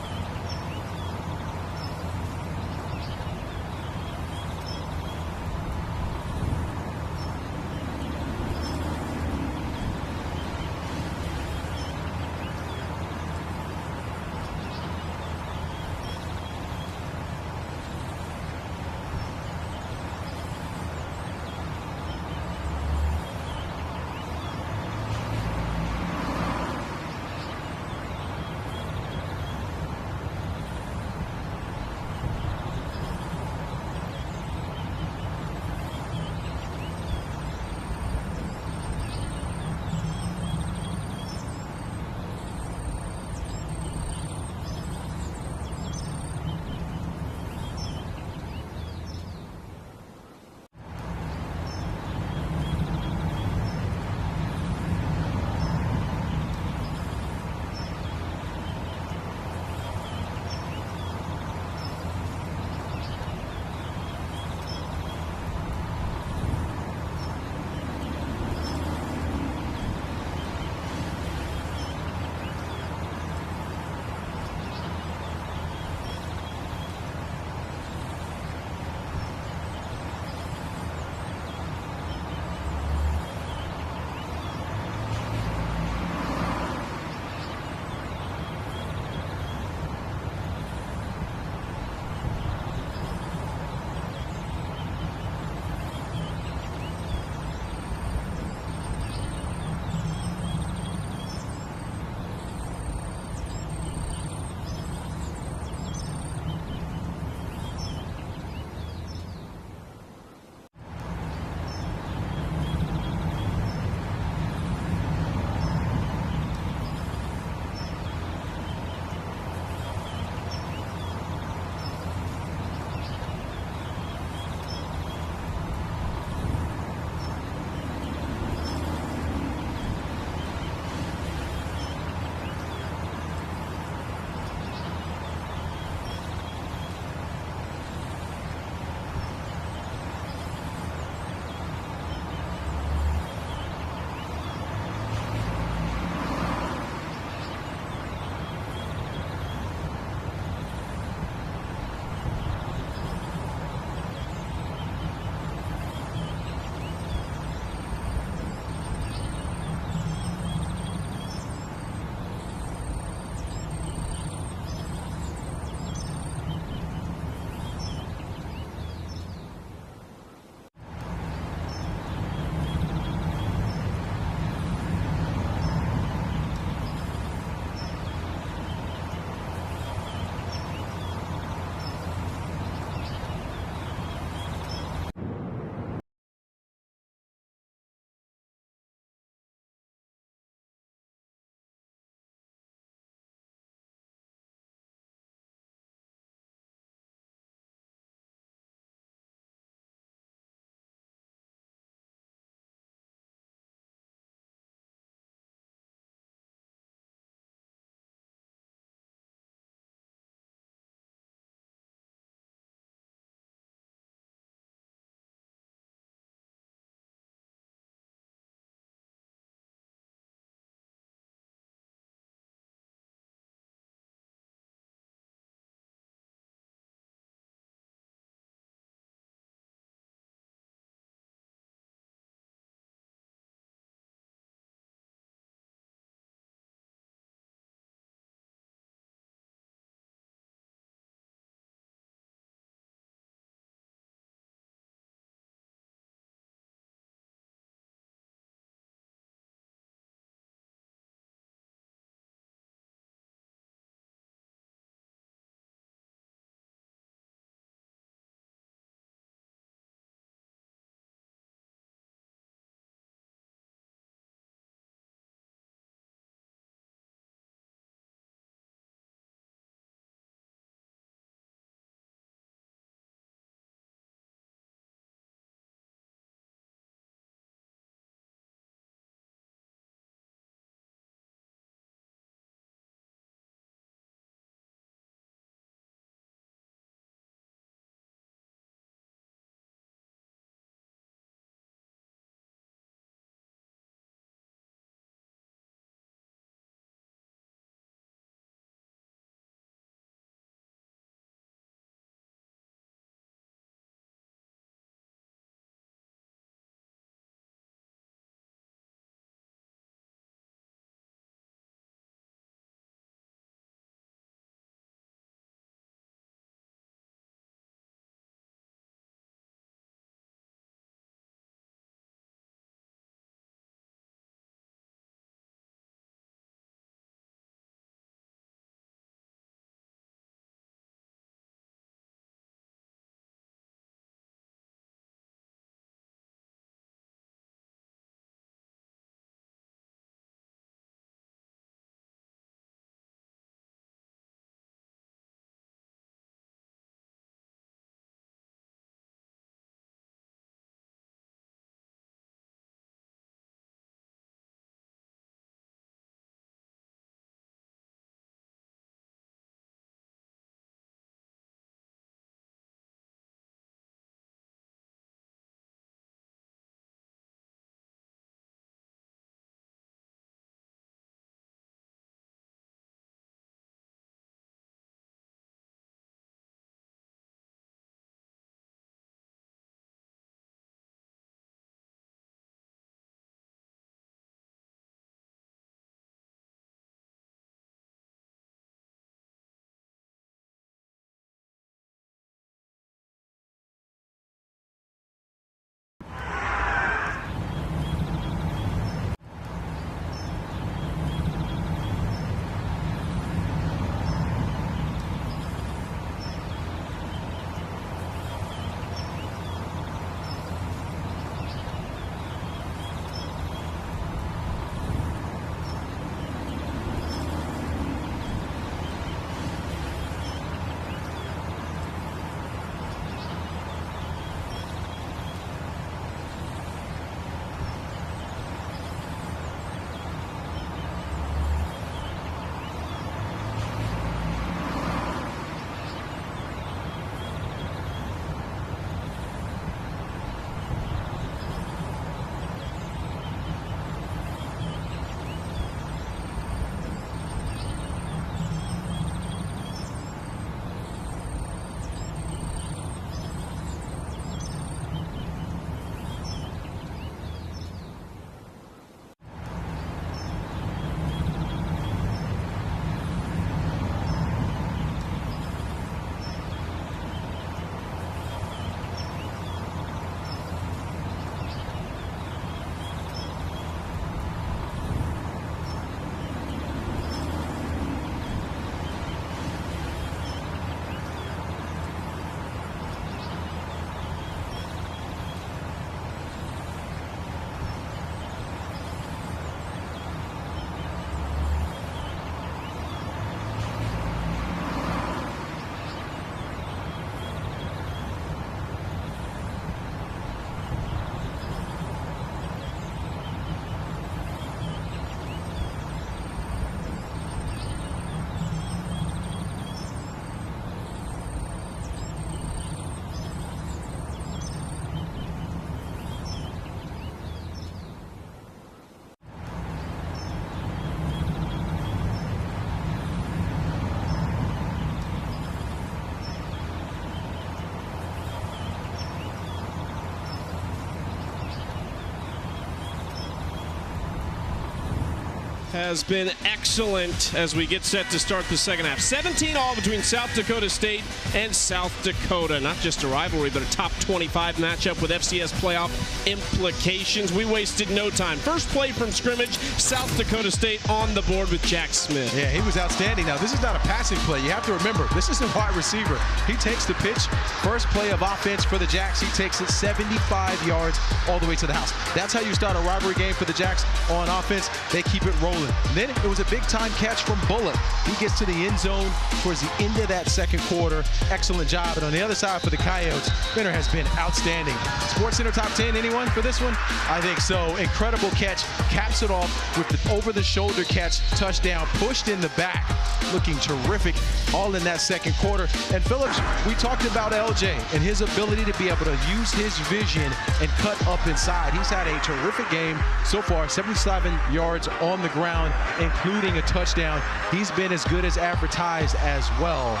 Speaker 1: has been excellent as we get set to start the second half. 17-all between South Dakota State and South Dakota. Not just a rivalry, but a top 25 matchup with FCS playoff implications. We wasted no time. First play from scrimmage, South Dakota State on the board with Jack Smith.
Speaker 7: Yeah, he was outstanding. Now, this is not a passing play. You have to remember, this is a wide receiver. He takes the pitch. First play of offense for the Jacks. He takes it 75 yards all the way to the house. That's how you start a rivalry game for the Jacks on offense. They keep it rolling. Then it was a big-time catch from Bullock. He gets to the end zone towards the end of that second quarter. Excellent job. And on the other side for the Coyotes, Fenner has been outstanding. Sports Center top 10, anyone for this one? I think so. Incredible catch. Caps it off with the over-the-shoulder catch. Touchdown. Pushed in the back. Looking terrific all in that second quarter. And Phillips, we talked about LJ and his ability to be able to use his vision and cut up inside. He's had a terrific game so far. 77 yards on the ground, including a touchdown. He's been as good as advertised as well.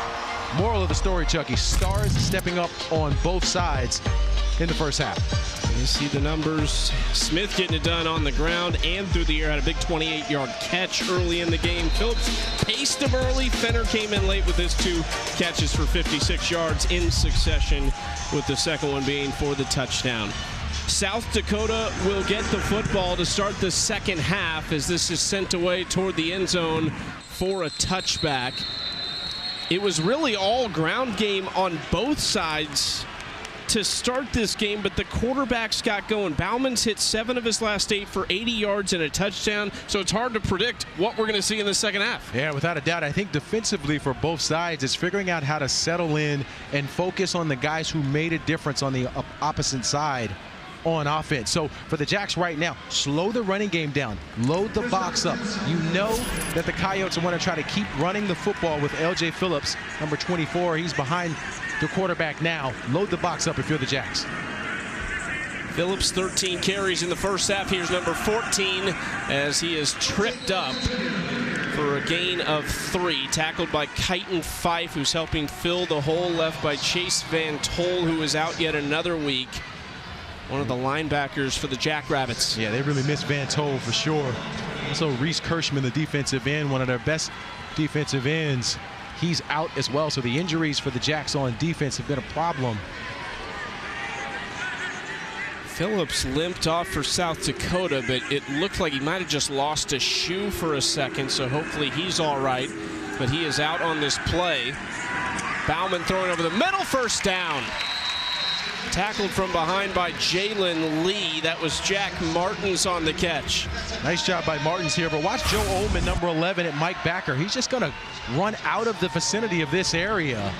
Speaker 7: Moral of the story, Chucky, stars stepping up on both sides in the first half.
Speaker 1: You see the numbers. Smith getting it done on the ground and through the air. Had a big 28-yard catch early in the game. Phillips paced him early. Fenner came in late with his 2 catches for 56 yards in succession, with the second one being for the touchdown. South Dakota will get the football to start the second half as this is sent away toward the end zone for a touchback. It was really all ground game on both sides to start this game, but the quarterbacks got going. Bauman's hit 7 of his last 8 for 80 yards and a touchdown, so it's hard to predict what we're going to see in the second half.
Speaker 7: Yeah, without a doubt. I think defensively for both sides, it's figuring out how to settle in and focus on the guys who made a difference on the opposite side on offense. So for the Jacks right now, slow the running game down, load the box up. You know that the Coyotes want to try to keep running the football with LJ Phillips, number 24. He's behind the quarterback now. Load the box up if you're the Jacks.
Speaker 1: Phillips 13 carries in the first half. Here's number 14 as he is tripped up for a gain of 3. Tackled by Kyton Fife, who's helping fill the hole left by Chase Van Tol, who is out yet another week. One of the linebackers for the Jackrabbits.
Speaker 7: Yeah, they really miss Van Tol for sure. Also, Reese Kirschman, the defensive end, one of their best defensive ends. He's out as well, so the injuries for the Jacks on defense have been a problem.
Speaker 1: Phillips limped off for South Dakota, but it looked like he might have just lost a shoe for a second, so hopefully he's all right. But he is out on this play. Bauman throwing over the middle, first down. Tackled from behind by Jalen Lee. That was Jack Martins on the catch.
Speaker 7: Nice job by Martins here, but watch Joe Ullman, number 11, at Mike Backer. He's just going to run out of the vicinity of this area.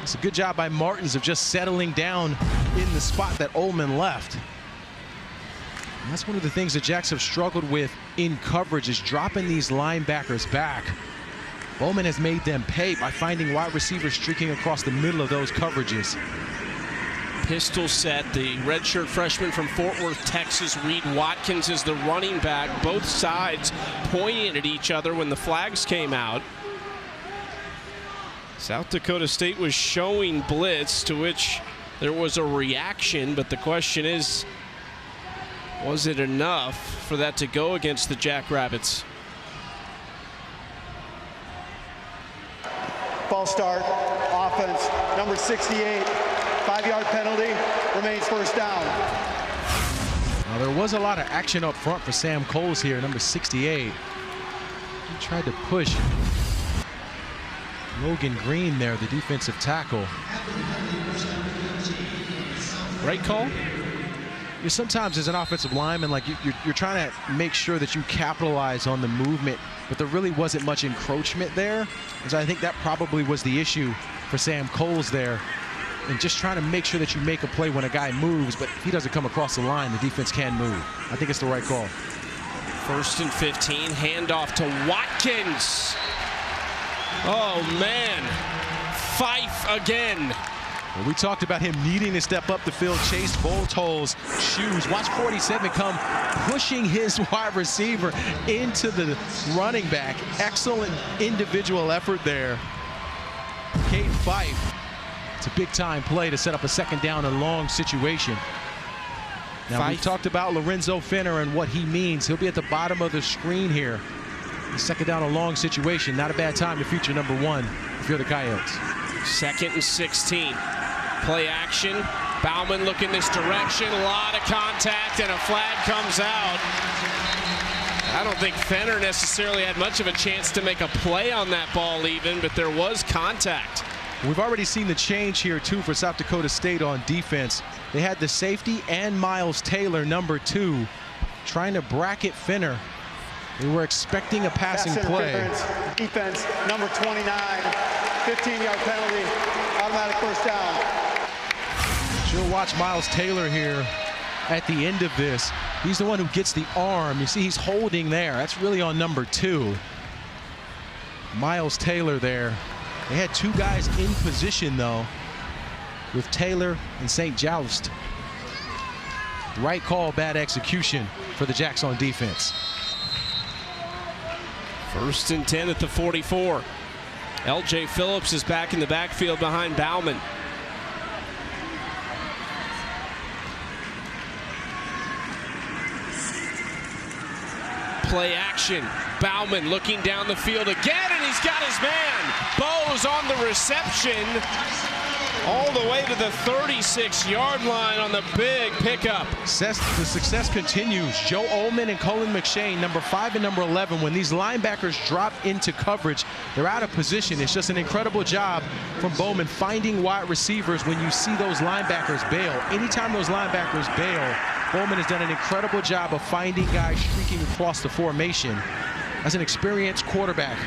Speaker 7: It's a good job by Martins of just settling down in the spot that Ullman left. And that's one of the things that Jacks have struggled with in coverage, is dropping these linebackers back. Bowman has made them pay by finding wide receivers streaking across the middle of those coverages.
Speaker 1: Pistol set, the redshirt freshman from Fort Worth, Texas, Reed Watkins, is the running back. Both sides pointing at each other when the flags came out. South Dakota State was showing blitz, to which there was a reaction, but the question is, was it enough for that to go against the Jackrabbits?
Speaker 8: False start, offense, number 68. 5-yard penalty, remains first down.
Speaker 7: Now, there was a lot of action up front for Sam Coles here, number 68. He tried to push Logan Green there, the defensive tackle.
Speaker 1: Right call?
Speaker 7: Sometimes as an offensive lineman, like you're trying to make sure that you capitalize on the movement, but there really wasn't much encroachment there. And so I think that probably was the issue for Sam Coles there. And just trying to make sure that you make a play when a guy moves, but if he doesn't come across the line, the defense can move. I think it's the right call.
Speaker 1: 1st and 15, handoff to Watkins. Oh, man. Fife again.
Speaker 7: Well, we talked about him needing to step up the field, chase Voltol's shoes. Watch 47 come pushing his wide receiver into the running back. Excellent individual effort there. Kate Fife. It's a big-time play to set up a second down and long situation. Now, we talked about Lorenzo Fenner and what he means. He'll be at the bottom of the screen here. Second down, a long situation. Not a bad time to feature number 1 if you're the Coyotes.
Speaker 1: 2nd and 16. Play action. Bauman looking this direction. A lot of contact, and a flag comes out. I don't think Fenner necessarily had much of a chance to make a play on that ball even, but there was contact.
Speaker 7: We've already seen the change here, too, for South Dakota State on defense. They had the safety and Miles Taylor, number 2, trying to bracket Fenner. They were expecting a passing play.
Speaker 8: Defense, number 29, 15-yard penalty, automatic first down.
Speaker 7: You'll watch Miles Taylor here at the end of this. He's the one who gets the arm. You see he's holding there. That's really on number 2. Miles Taylor there. They had 2 guys in position, though, with Taylor and St. Joust. Right call, bad execution for the Jacks on defense.
Speaker 1: 1st and 10 at the 44. L.J. Phillips is back in the backfield behind Bauman. Play action. Bauman looking down the field again, and he's got his man. Bowes on the reception all the way to the 36-yard line on the big pickup.
Speaker 7: The success continues. Joe Ullman and Colin McShane, number 5 and number 11, when these linebackers drop into coverage, they're out of position. It's just an incredible job from Bowman finding wide receivers when you see those linebackers bail. Anytime those linebackers bail, Bowman has done an incredible job of finding guys streaking across the formation. As an experienced quarterback,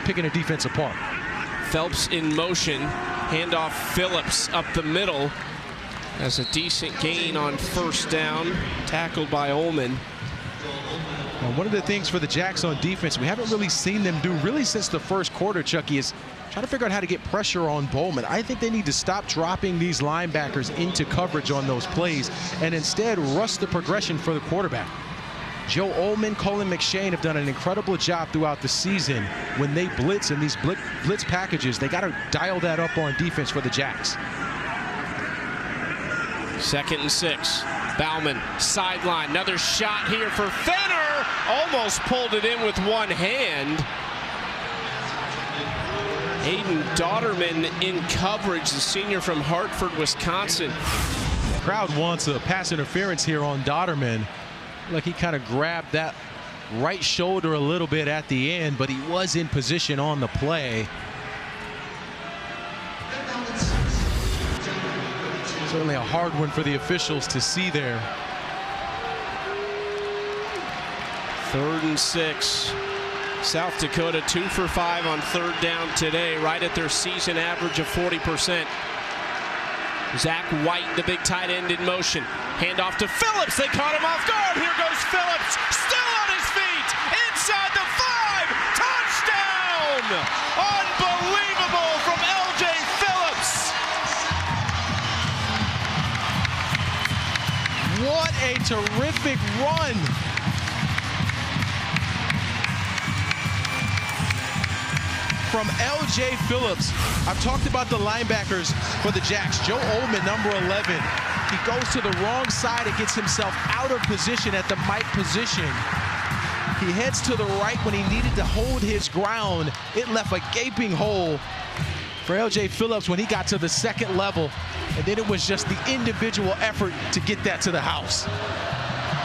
Speaker 7: picking a defense apart.
Speaker 1: Phelps in motion. Handoff Phillips up the middle. Has a decent gain on 1st down. Tackled by Ullman.
Speaker 7: Now, one of the things for the Jacks on defense we haven't really seen them do really since the 1st quarter, Chucky, is trying to figure out how to get pressure on Bowman. I think they need to stop dropping these linebackers into coverage on those plays and instead rush the progression for the quarterback. Joe Ullman, Colin McShane have done an incredible job throughout the season. When they blitz in these blitz packages, they got to dial that up on defense for the Jacks.
Speaker 1: 2nd and 6. Bauman, sideline. Another shot here for Fenner. Almost pulled it in with one hand. Aiden Dotterman in coverage, the senior from Hartford, Wisconsin.
Speaker 7: The crowd wants a pass interference here on Dotterman. Like he kind of grabbed that right shoulder a little bit at the end, but he was in position on the play. Certainly a hard one for the officials to see there.
Speaker 1: 3rd and 6. South Dakota 2 for 5 on 3rd down today, right at their season average of 40%. Zach White, the big tight end, in motion. Handoff to Phillips. They caught him off guard. Here goes Phillips, still on his feet, inside the 5. Touchdown! Unbelievable from L.J. Phillips.
Speaker 7: What a terrific run. From L.J. Phillips. I've talked about the linebackers for the Jacks. Joe Ullman, number 11. He goes to the wrong side and gets himself out of position at the Mike position. He heads to the right when he needed to hold his ground. It left a gaping hole for L.J. Phillips when he got to the 2nd level. And then it was just the individual effort to get that to the house.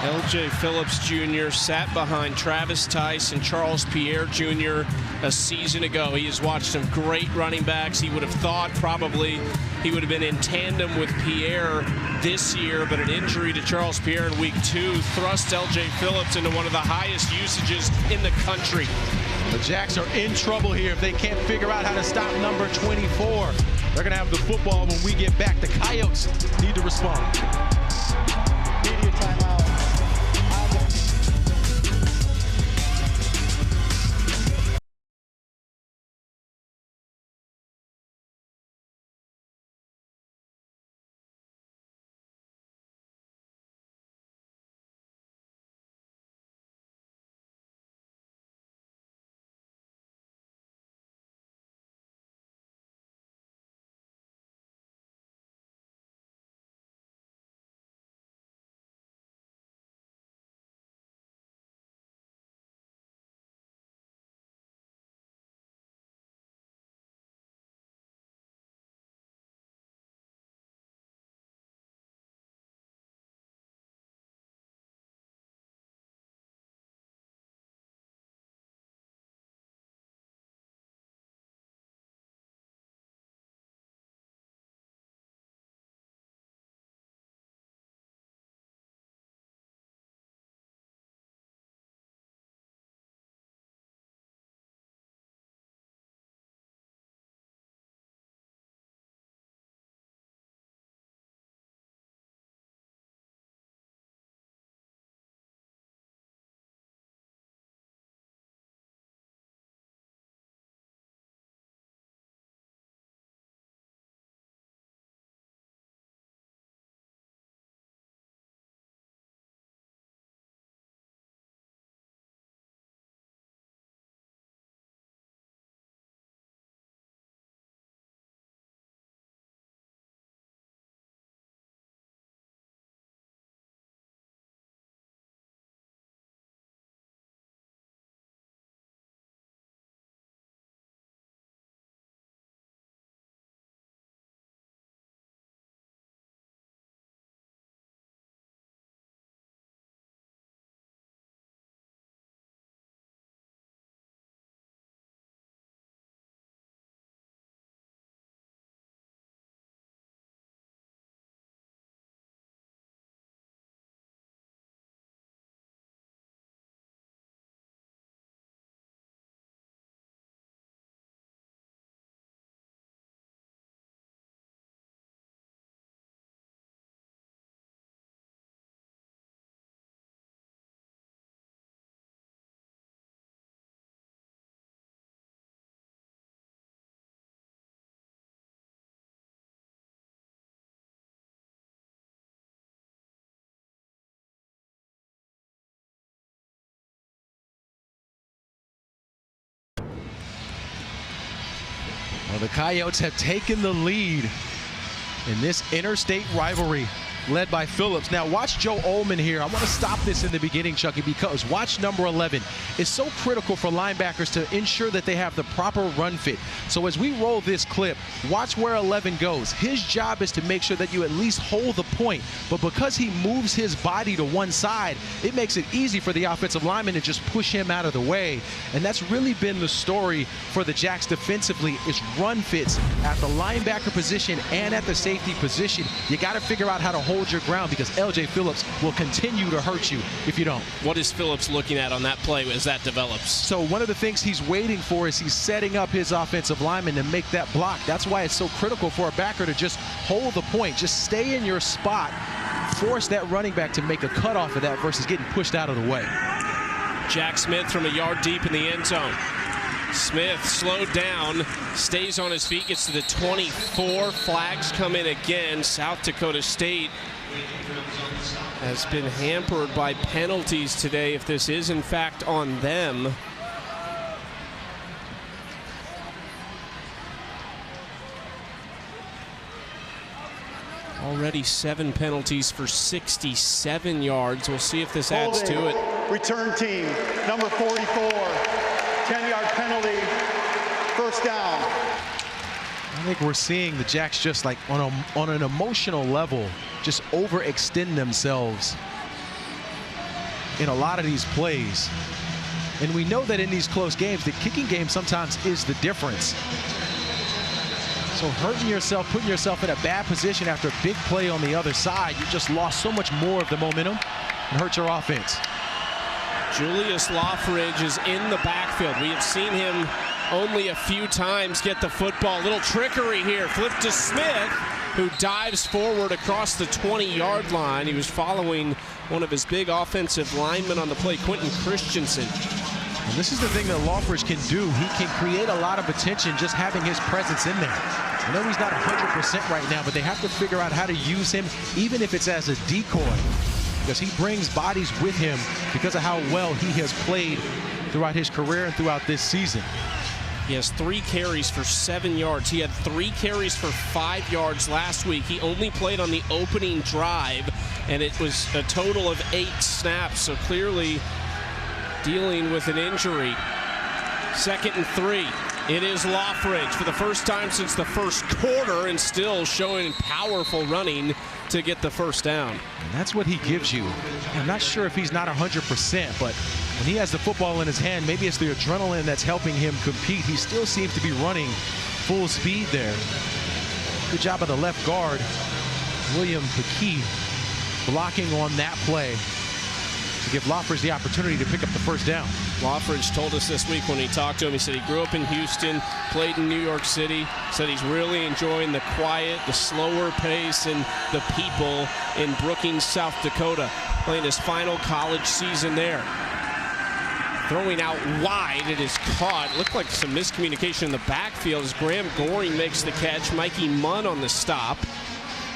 Speaker 1: L.J. Phillips Jr. sat behind Travis Tice and Charles Pierre Jr. a season ago. He has watched some great running backs. He would have thought probably he would have been in tandem with Pierre this year, but an injury to Charles Pierre in week 2 thrust L.J. Phillips into one of the highest usages in the country.
Speaker 7: The Jacks are in trouble here if they can't figure out how to stop number 24. They're going to have the football when we get back. The Coyotes need to respond. Well, the Coyotes have taken the lead in this interstate rivalry led by Phillips. Now watch Joe Ullman here. I want to stop this in the beginning, Chucky, because watch number 11. It's so critical for linebackers to ensure that they have the proper run fit. So as we roll this clip, watch where 11 goes. His job is to make sure that you at least hold the point. But because he moves his body to one side, it makes it easy for the offensive lineman to just push him out of the way. And that's really been the story for the Jacks defensively, is run fits at the linebacker position and at the safety position. You got to figure out how to hold your ground, because LJ Phillips will continue to hurt you if you don't.
Speaker 1: What is Phillips looking at on that play as that develops?
Speaker 7: So one of the things he's waiting for is he's setting up his offensive lineman to make that block. That's why it's so critical for a backer to just hold the point, just stay in your spot, force that running back to make a cut off of that versus getting pushed out of the way.
Speaker 1: Jack Smith from a yard deep in the end zone. Smith slowed down, stays on his feet, gets to the 24. Flags come in again. South Dakota State has been hampered by penalties today, if this is in fact on them. Already 7 penalties for 67 yards. We'll see if this adds to it.
Speaker 8: Return team, number 44, 10-yard penalty, first down.
Speaker 7: I think we're seeing the Jacks just like on an emotional level just overextend themselves in a lot of these plays. And we know that in these close games, the kicking game sometimes is the difference. So hurting yourself, putting yourself in a bad position after a big play on the other side, you just lost so much more of the momentum and hurt your offense.
Speaker 1: Julius Loffridge is in the backfield. We have seen him only a few times get the football. Little trickery here. Flip to Smith, who dives forward across the 20-yard line. He was following one of his big offensive linemen on the play, Quentin Christensen.
Speaker 7: And this is the thing that Loffridge can do. He can create a lot of attention just having his presence in there. I know he's not 100% right now, but they have to figure out how to use him, even if it's as a decoy, because he brings bodies with him because of how well he has played throughout his career and throughout this season.
Speaker 1: He has 3 carries for 7 yards. He had 3 carries for 5 yards last week. He only played on the opening drive, and it was a total of 8 snaps, so clearly dealing with an injury. 2nd and 3. It is Loffridge for the first time since the first quarter, and still showing powerful running to get the first down.
Speaker 7: And that's what he gives you. I'm not sure if he's not 100%, but when he has the football in his hand, maybe it's the adrenaline that's helping him compete. He still seems to be running full speed there. Good job of the left guard, William McKee, blocking on that play to give Loffridge the opportunity to pick up the first down.
Speaker 1: Loffridge told us this week when he talked to him, he said he grew up in Houston, played in New York City, said he's really enjoying the quiet, the slower pace, and the people in Brookings, South Dakota, playing his final college season there. Throwing out wide, it is caught. Looked like some miscommunication in the backfield as Graham Goring makes the catch. Mikey Munn on the stop.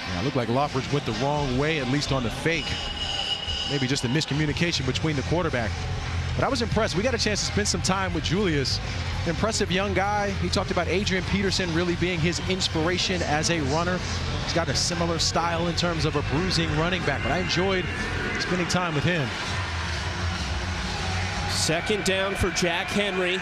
Speaker 7: Yeah, it looked like Loffridge went the wrong way, at least on the fake. Maybe just a miscommunication between the quarterback. But I was impressed. We got a chance to spend some time with Julius. Impressive young guy. He talked about Adrian Peterson really being his inspiration as a runner. He's got a similar style in terms of a bruising running back, but I enjoyed spending time with him.
Speaker 1: 2nd down for Jack Henry.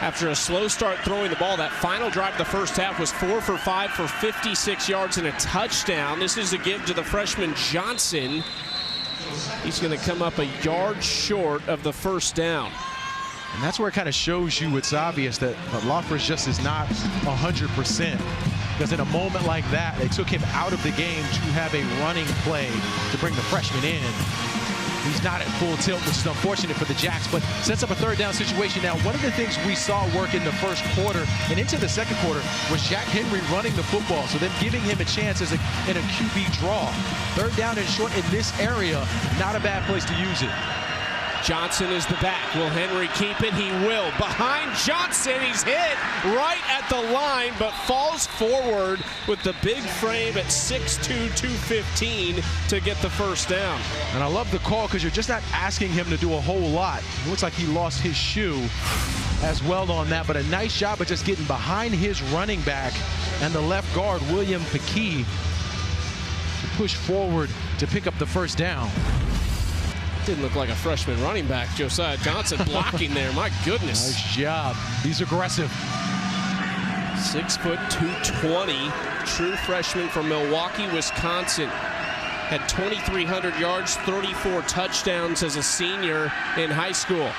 Speaker 1: After a slow start throwing the ball, that final drive of the first half was 4 for 5 for 56 yards and a touchdown. This is a give to the freshman Johnson. He's going to come up a yard short of the first down.
Speaker 7: And that's where it kind of shows you it's obvious that Loffridge just is not 100%. Because in a moment like that, they took him out of the game to have a running play to bring the freshman in. He's not at full tilt, which is unfortunate for the Jacks, but sets up a 3rd down situation. Now, one of the things we saw work in the first quarter and into the 2nd quarter was Jack Henry running the football, so then giving him a chance in a QB draw. 3rd down and short in this area, not a bad place to use it.
Speaker 1: Johnson is the back. Will Henry keep it? He will. Behind Johnson, he's hit right at the line, but falls forward with the big frame at 6'2", 215 to get the first down.
Speaker 7: And I love the call because you're just not asking him to do a whole lot. It looks like he lost his shoe. as well on that, but a nice job of just getting behind his running back and the left guard, William Pequet, to push forward to pick up the first down.
Speaker 1: Didn't look like a freshman running back. Josiah Johnson blocking there. My goodness.
Speaker 7: Nice job. He's aggressive.
Speaker 1: 6 foot 220, true freshman from Milwaukee, Wisconsin. Had 2,300 yards, 34 touchdowns as a senior in high school.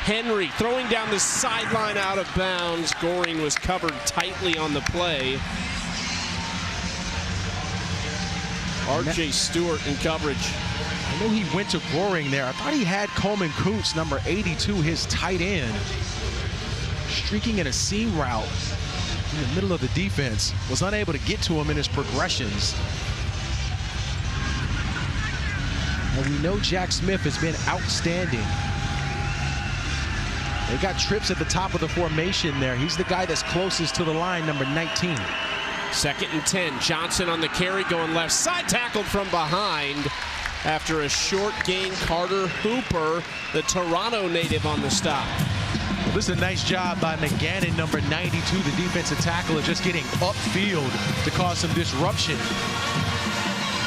Speaker 1: Henry throwing down the sideline out of bounds. Goring was covered tightly on the play. R.J. Stewart in coverage.
Speaker 7: I know he went to Goring there. I thought he had Coleman Kuntz, number 82, his tight end, streaking in a seam route in the middle of the defense. Was unable to get to him in his progressions. And we know Jack Smith has been outstanding. They got trips at the top of the formation there. He's the guy that's closest to the line, number 19.
Speaker 1: 2nd and 10. Johnson on the carry, going left side, tackled from behind. After a short gain, Carter Hooper, the Toronto native, on the stop.
Speaker 7: Well, this is a nice job by McGannon, number 92, the defensive tackle, of just getting upfield to cause some disruption.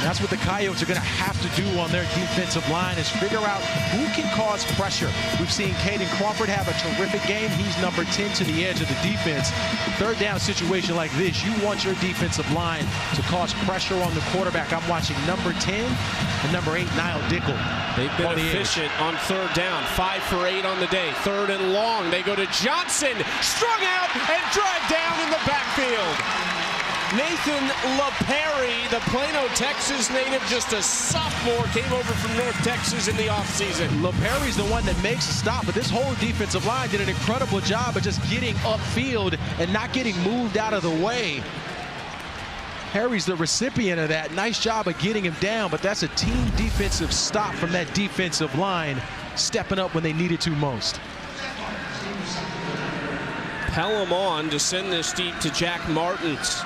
Speaker 7: That's what the Coyotes are going to have to do on their defensive line, is figure out who can cause pressure. We've seen Caden Crawford have a terrific game. He's number 10 to the edge of the defense. Third down situation like this, you want your defensive line to cause pressure on the quarterback. I'm watching number 10 and number 8, Niall Dickel.
Speaker 1: They've been efficient on third down. 5 for 8 on the day. 3rd and long. They go to Johnson, strung out and drive down in the backfield. Nathan LaPerry, the Plano, Texas native, just a sophomore, came over from North Texas in the offseason.
Speaker 7: LaPerry's the one that makes a stop, but this whole defensive line did an incredible job of just getting upfield and not getting moved out of the way. Harry's the recipient of that. Nice job of getting him down, but that's a team defensive stop from that defensive line, stepping up when they needed to most.
Speaker 1: Pelham on to send this deep to Jack Martins.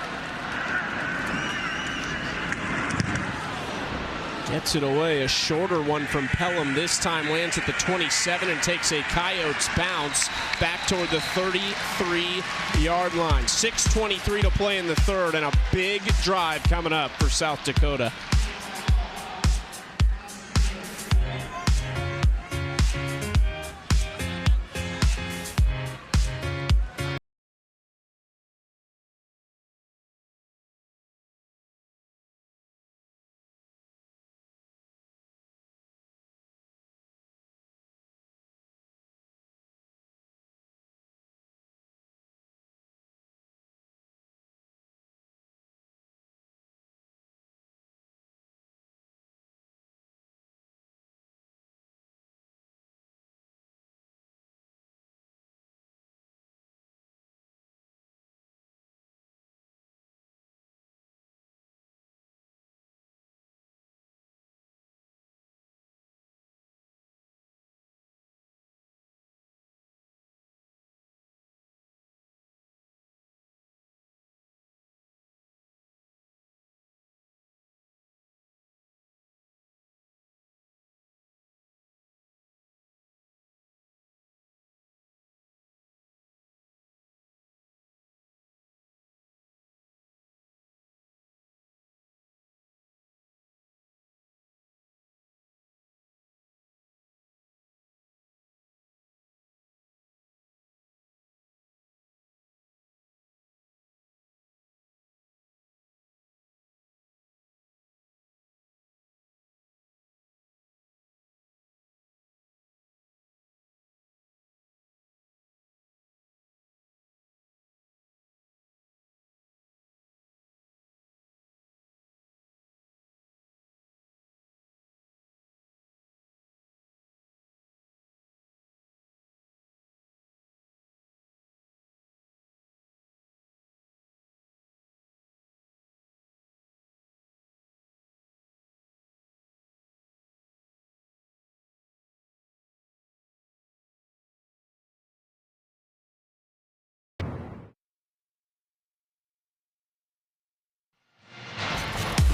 Speaker 1: Gets it away, a shorter one from Pelham. This time lands at the 27 and takes a Coyotes bounce back toward the 33-yard line. 6:23 to play in the third, and a big drive coming up for South Dakota.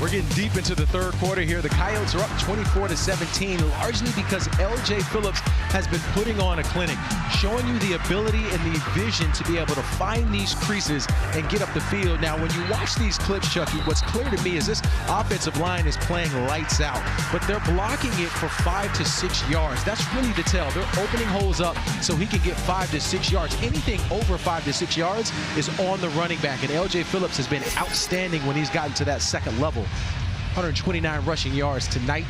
Speaker 7: We're getting deep into the third quarter here. The Coyotes are up 24-17, largely because L.J. Phillips has been putting on a clinic, showing you the ability and the vision to be able to find these creases and get up the field. Now, when you watch these clips, Chucky, what's clear to me is this offensive line is playing lights out, but they're blocking it for 5 to 6 yards. That's really the tell. They're opening holes up so he can get 5 to 6 yards. Anything over 5 to 6 yards is on the running back, and L.J. Phillips has been outstanding when he's gotten to that second level. 129 rushing yards tonight.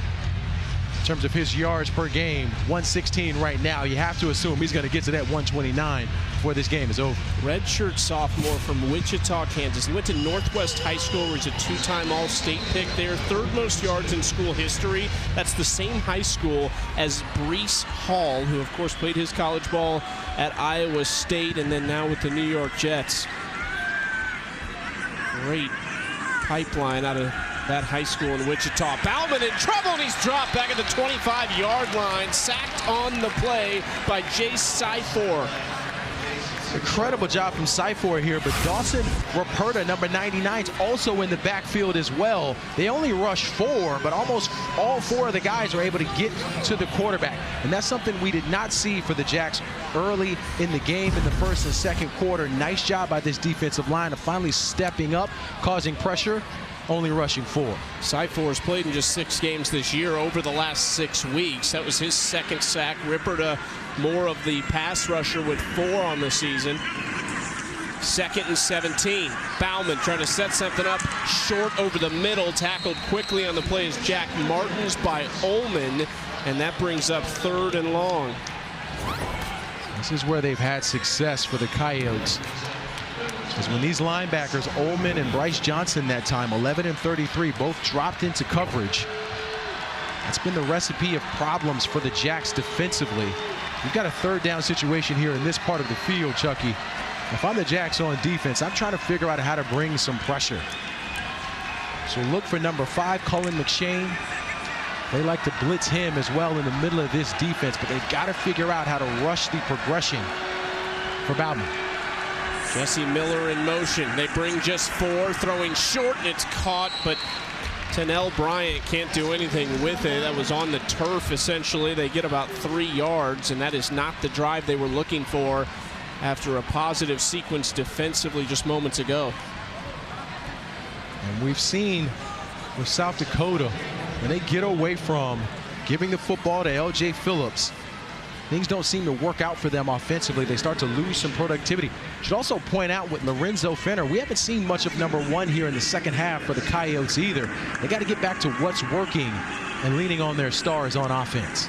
Speaker 7: In terms of his yards per game, 116 right now. You have to assume he's going to get to that 129 before this game is over.
Speaker 1: Redshirt sophomore from Wichita, Kansas. He went to Northwest High School, where he's a 2-time All-State pick there. Third most yards in school history. That's the same high school as Breece Hall, who of course played his college ball at Iowa State and then now with the New York Jets. Great pipeline out of that high school in Wichita. Bauman in trouble, and he's dropped back at the 25-yard line. Sacked on the play by Jace Syfor.
Speaker 7: Incredible job from Syfor here, but Dawson Raperta, number 99, is also in the backfield as well. They only rushed 4, but almost all 4 of the guys are able to get to the quarterback. And that's something we did not see for the Jacks early in the game in the first and second quarter. Nice job by this defensive line of finally stepping up, causing pressure, only rushing 4.
Speaker 1: Syfor has played in just 6 games this year over the last 6 weeks. That was his second sack. Ripperta, more of the pass rusher with 4 on the season. 2nd and 17. Bauman trying to set something up short over the middle. Tackled quickly on the play is Jack Martins by Ullman, and that brings up 3rd and long.
Speaker 7: This is where they've had success for the Coyotes. Because when these linebackers, Ullman and Bryce Johnson that time, 11 and 33, both dropped into coverage. That's been the recipe of problems for the Jacks defensively. We've got a 3rd down situation here in this part of the field, Chucky. If I'm the Jacks on defense, I'm trying to figure out how to bring some pressure. So look for number 5, Cullen McShane. They like to blitz him as well in the middle of this defense, but they've got to figure out how to rush the progression for Bauman.
Speaker 1: Jesse Miller in motion. They bring just 4, throwing short, and it's caught, but Tennell Bryant can't do anything with it. That was on the turf, essentially. They get about 3 yards, and that is not the drive they were looking for after a positive sequence defensively just moments ago.
Speaker 7: And we've seen with South Dakota, when they get away from giving the football to L.J. Phillips, things don't seem to work out for them offensively. They start to lose some productivity. Should also point out with Lorenzo Fenner, we haven't seen much of number 1 here in the second half for the Coyotes either. They got to get back to what's working and leaning on their stars on offense.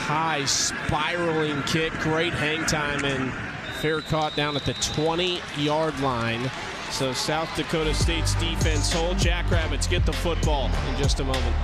Speaker 1: High spiraling kick, great hang time, and fair caught down at the 20-yard line. So South Dakota State's defense hold. Jackrabbits get the football in just a moment.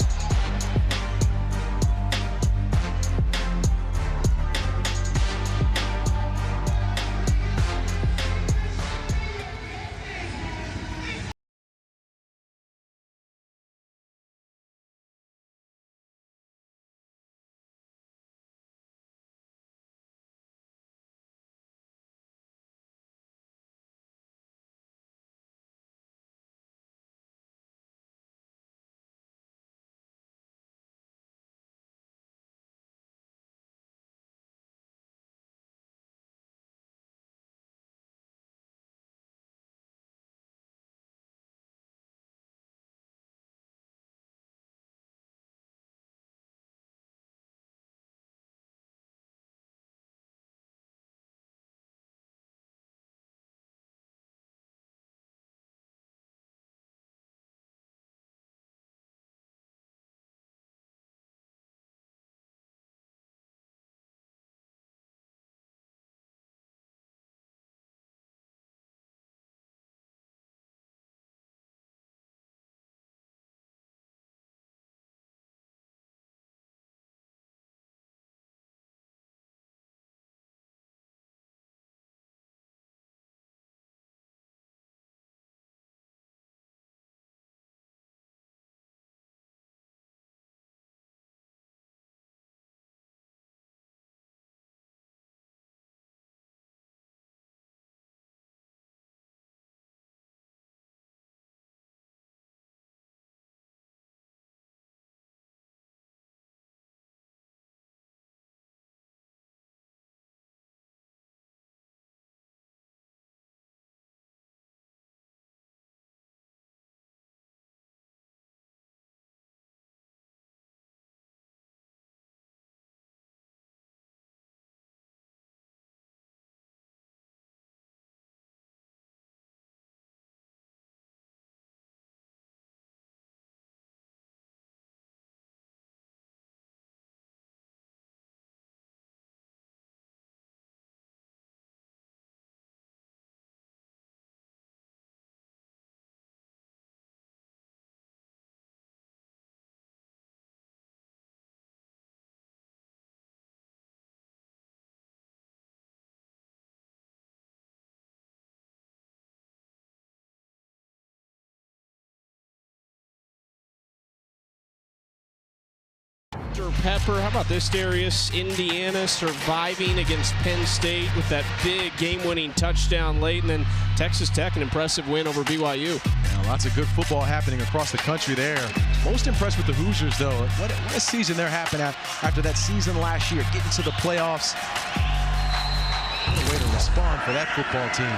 Speaker 1: Dr. Pepper. How about this, Darius? Indiana surviving against Penn State with that big game-winning touchdown late, and then Texas Tech, an impressive win over BYU.
Speaker 7: Yeah, lots of good football happening across the country there. Most impressed with the Hoosiers, though. What a season they're having after that season last year, getting to the playoffs. What a way to respond for that football team.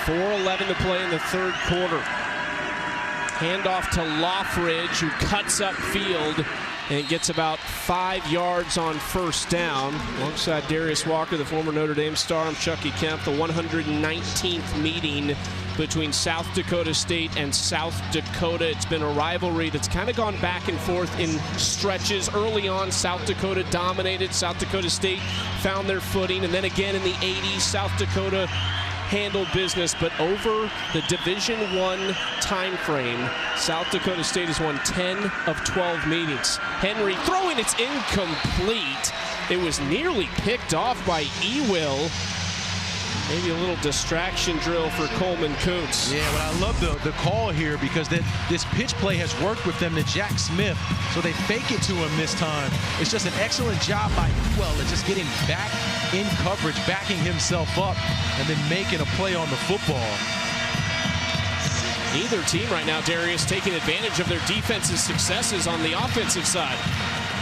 Speaker 1: 4:11 to play in the third quarter. Handoff to Lothridge, who cuts up field and gets about 5 yards on first down. Alongside Darius Walker, the former Notre Dame star, I'm Chucky Kemp. The 119th meeting between South Dakota State and South Dakota. It's been a rivalry that's kind of gone back and forth in stretches. Early on, South Dakota dominated. South Dakota State found their footing. And then again in the 80s, South Dakota handled business, but over the Division I time frame, South Dakota State has won 10 of 12 meetings. Henry throwing, it's incomplete. It was nearly picked off by Ewell. Maybe a little distraction drill for Coleman Kuntz.
Speaker 7: Yeah, but I love the call here because this pitch play has worked with them to Jack Smith, so they fake it to him this time. It's just an excellent job by Ewell at just getting back in coverage, backing himself up, and then making a play on the football.
Speaker 1: Neither team right now, Darius, taking advantage of their defensive successes on the offensive side.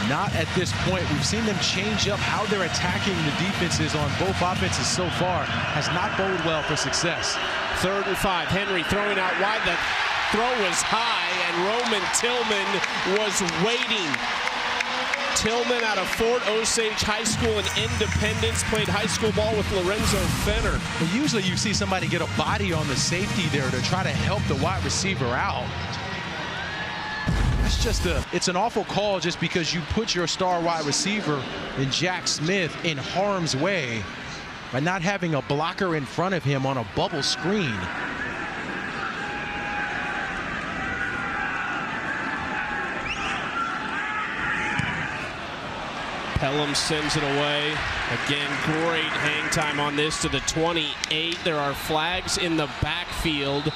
Speaker 7: Not at this point. We've seen them change up how they're attacking the defenses on both offenses so far. Has not boded well for success.
Speaker 1: 3rd and 5. Henry throwing out wide. That throw was high, and Roman Tillman was waiting. Tillman out of Fort Osage High School in Independence, played high school ball with Lorenzo Fenner.
Speaker 7: But usually you see somebody get a body on the safety there to try to help the wide receiver out. It's an awful call just because you put your star wide receiver in Jack Smith in harm's way by not having a blocker in front of him on a bubble screen.
Speaker 1: Pelham sends it away. Again, great hang time on this to the 28. There are flags in the backfield.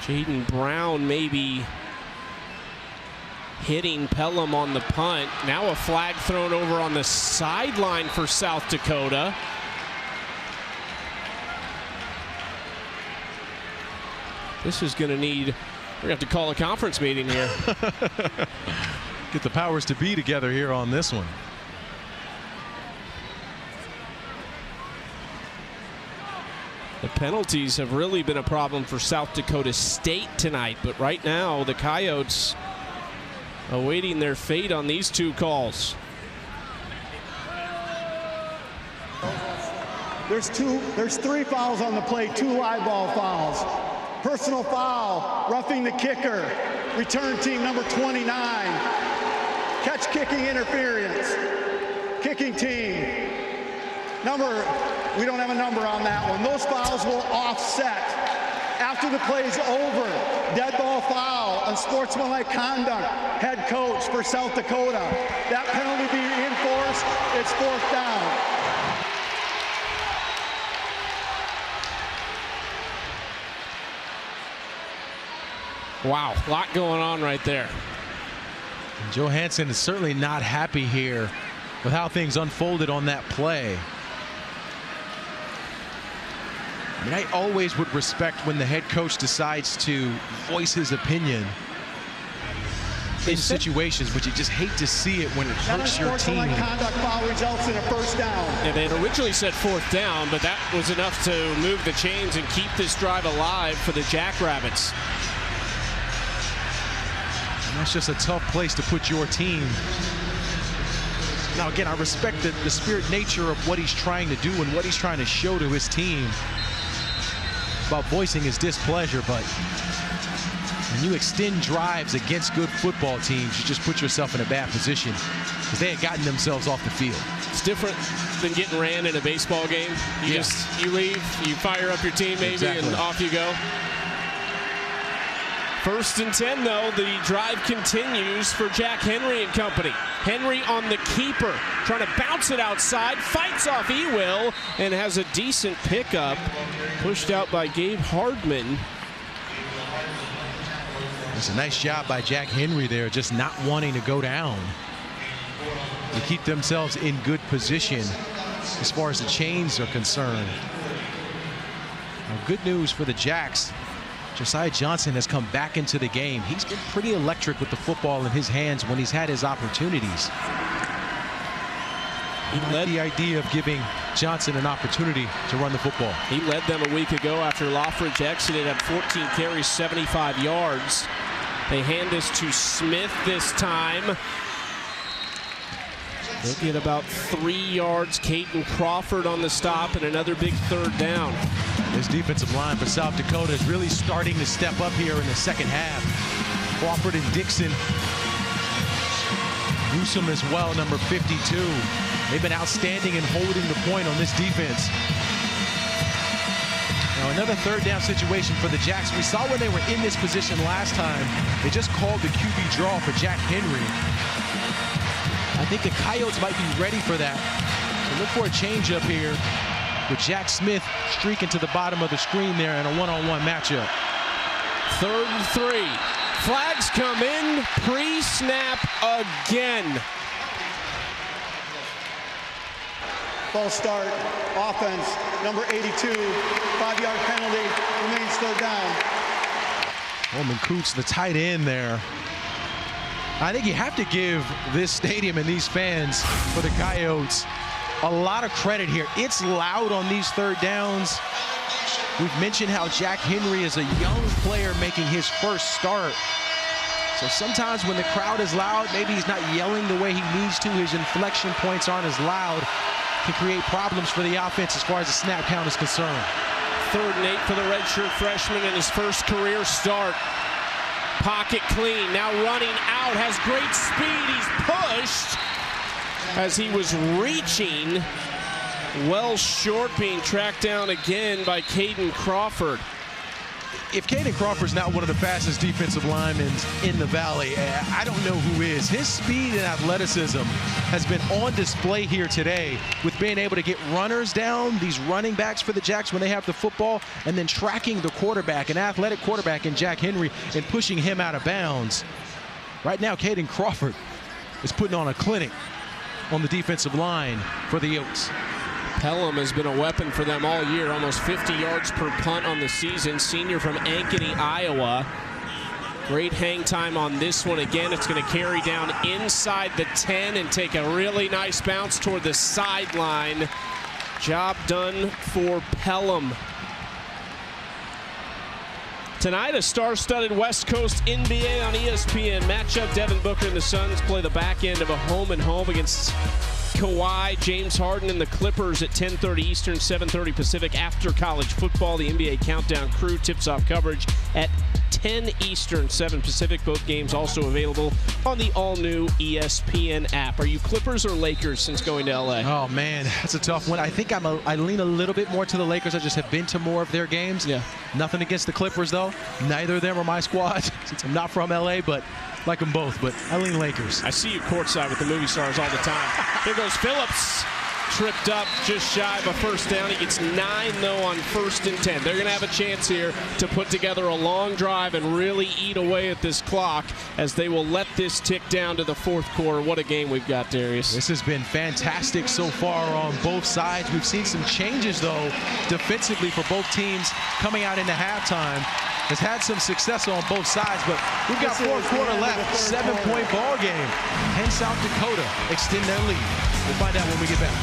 Speaker 1: Jaden Brown maybe hitting Pelham on the punt. Now a flag thrown over on the sideline for South Dakota. This is going to need, we're going to have to call a conference meeting here.
Speaker 7: Get the powers to be together here on this one.
Speaker 1: The penalties have really been a problem for South Dakota State tonight, but right now the Coyotes awaiting their fate on these two calls.
Speaker 8: There's 3 fouls on the play, 2 live ball fouls. Personal foul, roughing the kicker, return team number 29. Catch kicking interference, kicking team. We don't have a number on that one. Those fouls will offset. After the play is over, dead ball foul, unsportsmanlike conduct, head coach for South Dakota. That penalty be enforced, it's 4th down.
Speaker 1: Wow, a lot going on right there.
Speaker 7: And Johansson is certainly not happy here with how things unfolded on that play. I mean, I always would respect when the head coach decides to voice his opinion in situations, but you just hate to see it when it hurts your team.
Speaker 8: That conduct foul results in a 1st down.
Speaker 1: Yeah, they had originally said 4th down, but that was enough to move the chains and keep this drive alive for the Jackrabbits.
Speaker 7: And that's just a tough place to put your team. Now, again, I respect the spirit nature of what he's trying to do and what he's trying to show to his team about voicing his displeasure, but when you extend drives against good football teams, you just put yourself in a bad position because they had gotten themselves off the field.
Speaker 1: It's different than getting ran in a baseball game. You leave, you fire up your team maybe, and off you go. First and 10, though. The drive continues for Jack Henry and company. Henry on the keeper, trying to bounce it outside, fights off Ewell, and has a decent pickup. Pushed out by Gabe Hardman.
Speaker 7: It's a nice job by Jack Henry there, just not wanting to go down. They keep themselves in good position as far as the chains are concerned. Now, good news for the Jacks. Josiah Johnson has come back into the game. He's been pretty electric with the football in his hands when he's had his opportunities. He led the idea of giving Johnson an opportunity to run the football.
Speaker 1: He led them a week ago after Loffridge exited at 14 carries, 75 yards. They hand this to Smith this time. They'll get about 3 yards. Caden Crawford on the stop and another big third down.
Speaker 7: This defensive line for South Dakota is really starting to step up here in the second half. Crawford and Dixon. Newsom as well, number 52. They've been outstanding in holding the point on this defense. Now another third down situation for the Jacks. We saw when they were in this position last time, they just called the QB draw for Jack Henry. I think the Coyotes might be ready for that. So look for a change up here with Jack Smith streaking to the bottom of the screen there in a one-on-one matchup.
Speaker 1: 3rd and 3. Flags come in, pre-snap again.
Speaker 8: False start, offense, number 82, 5-yard penalty, remains third down.
Speaker 7: Holman Coots, the tight end there. I think you have to give this stadium and these fans for the Coyotes a lot of credit here. It's loud on these third downs. We've mentioned how Jack Henry is a young player making his first start. So sometimes when the crowd is loud, maybe he's not yelling the way he needs to. His inflection points aren't as loud. Can create problems for the offense as far as the snap count is concerned.
Speaker 1: 3rd and 8 for the redshirt freshman in his first career start. Pocket clean, now running out, has great speed. He's pushed as he was reaching. Well short, being tracked down again by Caden Crawford.
Speaker 7: If Caden Crawford's not one of the fastest defensive linemen in the Valley, I don't know who is. His speed and athleticism has been on display here today with being able to get runners down, these running backs for the Jacks when they have the football, and then tracking the quarterback, an athletic quarterback in Jack Henry, and pushing him out of bounds. Right now, Caden Crawford is putting on a clinic on the defensive line for the Oaks.
Speaker 1: Pelham has been a weapon for them all year, almost 50 yards per punt on the season. Senior from Ankeny, Iowa. Great hang time on this one. Again, it's going to carry down inside the 10 and take a really nice bounce toward the sideline. Job done for Pelham. Tonight, a star-studded West Coast NBA on ESPN matchup. Devin Booker and the Suns play the back end of a home-and-home against Kawhi, James Harden, and the Clippers at 10:30 Eastern, 7:30 Pacific after college football. The NBA Countdown crew tips off coverage at 10 Eastern, 7 Pacific. Both games also available on the all-new ESPN app. Are you Clippers or Lakers since going to LA?
Speaker 7: Oh, man, that's a tough one. I think I lean a little bit more to the Lakers. I just have been to more of their games.
Speaker 1: Yeah.
Speaker 7: Nothing against the Clippers, though. Neither of them are my squad since I'm not from LA, but like them both. But I lean Lakers.
Speaker 1: I see you courtside with the movie stars all the time. Here goes Phillips. Tripped up just shy of a first down. He gets 9, though, on 1st and 10. They're going to have a chance here to put together a long drive and really eat away at this clock as they will let this tick down to the 4th quarter. What a game we've got, Darius.
Speaker 7: This has been fantastic so far on both sides. We've seen some changes, though, defensively for both teams coming out into halftime. Has had some success on both sides, but we've got 4th quarter left. 7-point ball game. Can South Dakota extend their lead? We'll find out when we get back.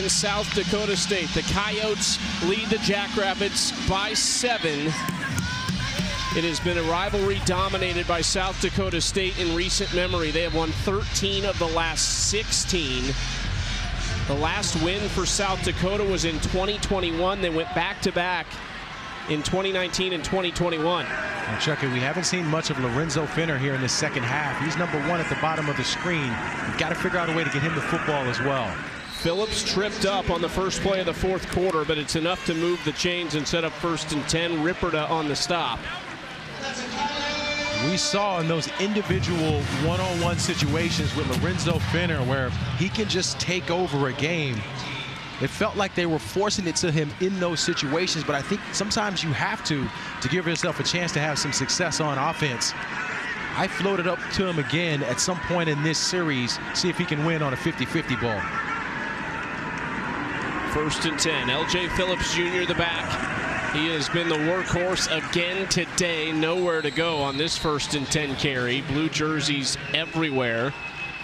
Speaker 1: and South Dakota State. The Coyotes lead the Jackrabbits by 7. It has been a rivalry dominated by South Dakota State in recent memory. They have won 13 of the last 16. The last win for South Dakota was in 2021. They went back-to-back in 2019 and 2021.
Speaker 7: And Chucky, we haven't seen much of Lorenzo Finner here in the second half. He's number 1 at the bottom of the screen. You've got to figure out a way to get him the football as well.
Speaker 1: Phillips tripped up on the first play of the fourth quarter, but it's enough to move the chains and set up 1st and 10. Ripperda on the stop.
Speaker 7: We saw in those individual one-on-one situations with Lorenzo Finner where he can just take over a game. It felt like they were forcing it to him in those situations, but I think sometimes you have to give yourself a chance to have some success on offense. I floated up to him again at some point in this series, see if he can win on a 50-50 ball.
Speaker 1: 1st and 10. L.J. Phillips Jr. the back. He has been the workhorse again today. Nowhere to go on this 1st and 10 carry. Blue jerseys everywhere.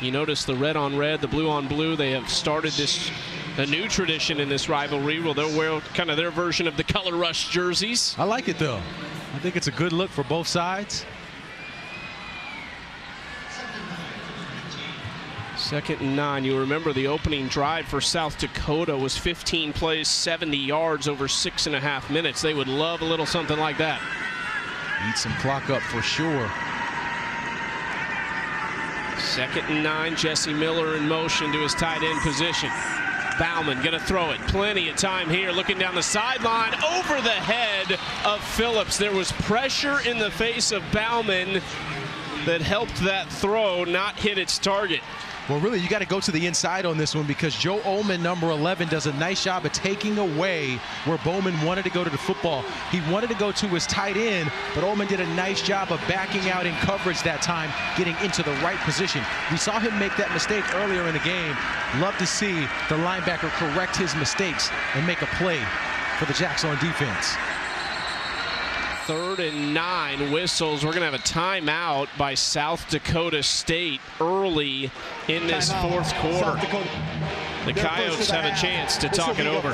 Speaker 1: You notice the red on red, the blue on blue. They have started a new tradition in this rivalry. Well, they'll wear kind of their version of the color rush jerseys.
Speaker 7: I like it, though. I think it's a good look for both sides.
Speaker 1: 2nd and 9. You remember the opening drive for South Dakota was 15 plays, 70 yards over 6.5 minutes. They would love a little something like that.
Speaker 7: Eat some clock up for sure.
Speaker 1: 2nd and 9. Jesse Miller in motion to his tight end position. Bauman going to throw it. Plenty of time here. Looking down the sideline over the head of Phillips. There was pressure in the face of Bauman that helped that throw not hit its target.
Speaker 7: Well, really, you got to go to the inside on this one because Joe Ullman, number 11, does a nice job of taking away where Bowman wanted to go to the football. He wanted to go to his tight end, but Ullman did a nice job of backing out in coverage that time, getting into the right position. We saw him make that mistake earlier in the game. Love to see the linebacker correct his mistakes and make a play for the Jacks on defense.
Speaker 1: 3rd and 9 whistles. We're going to have a timeout by South Dakota State early in this fourth quarter. The Coyotes have a chance to talk it over.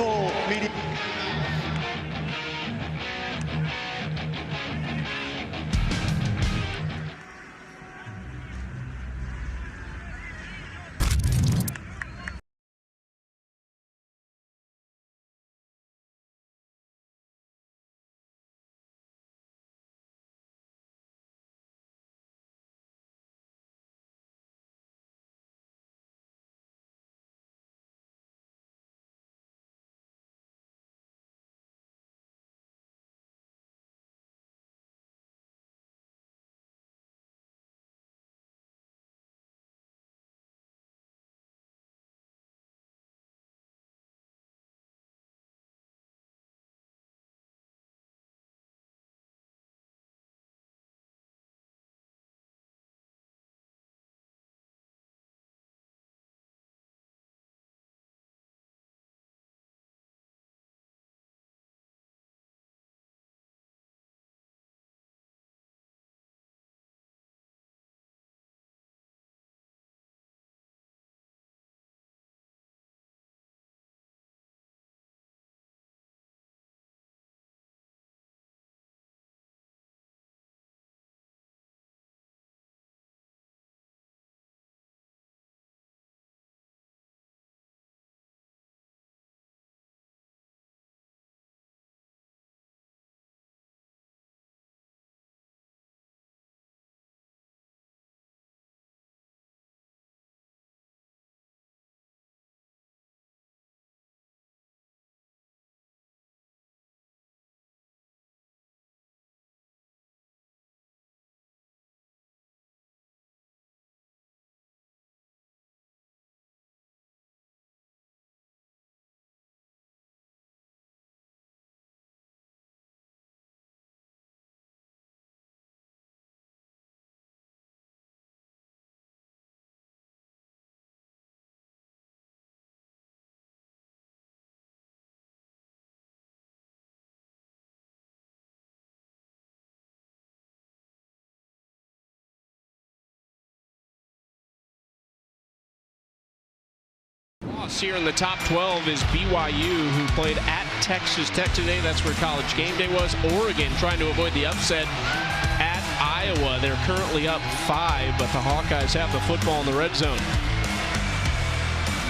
Speaker 1: Here in the top 12 is BYU, who played at Texas Tech today. That's where College Game Day was. Oregon trying to avoid the upset at Iowa. They're currently up 5, but the Hawkeyes have the football in the red zone.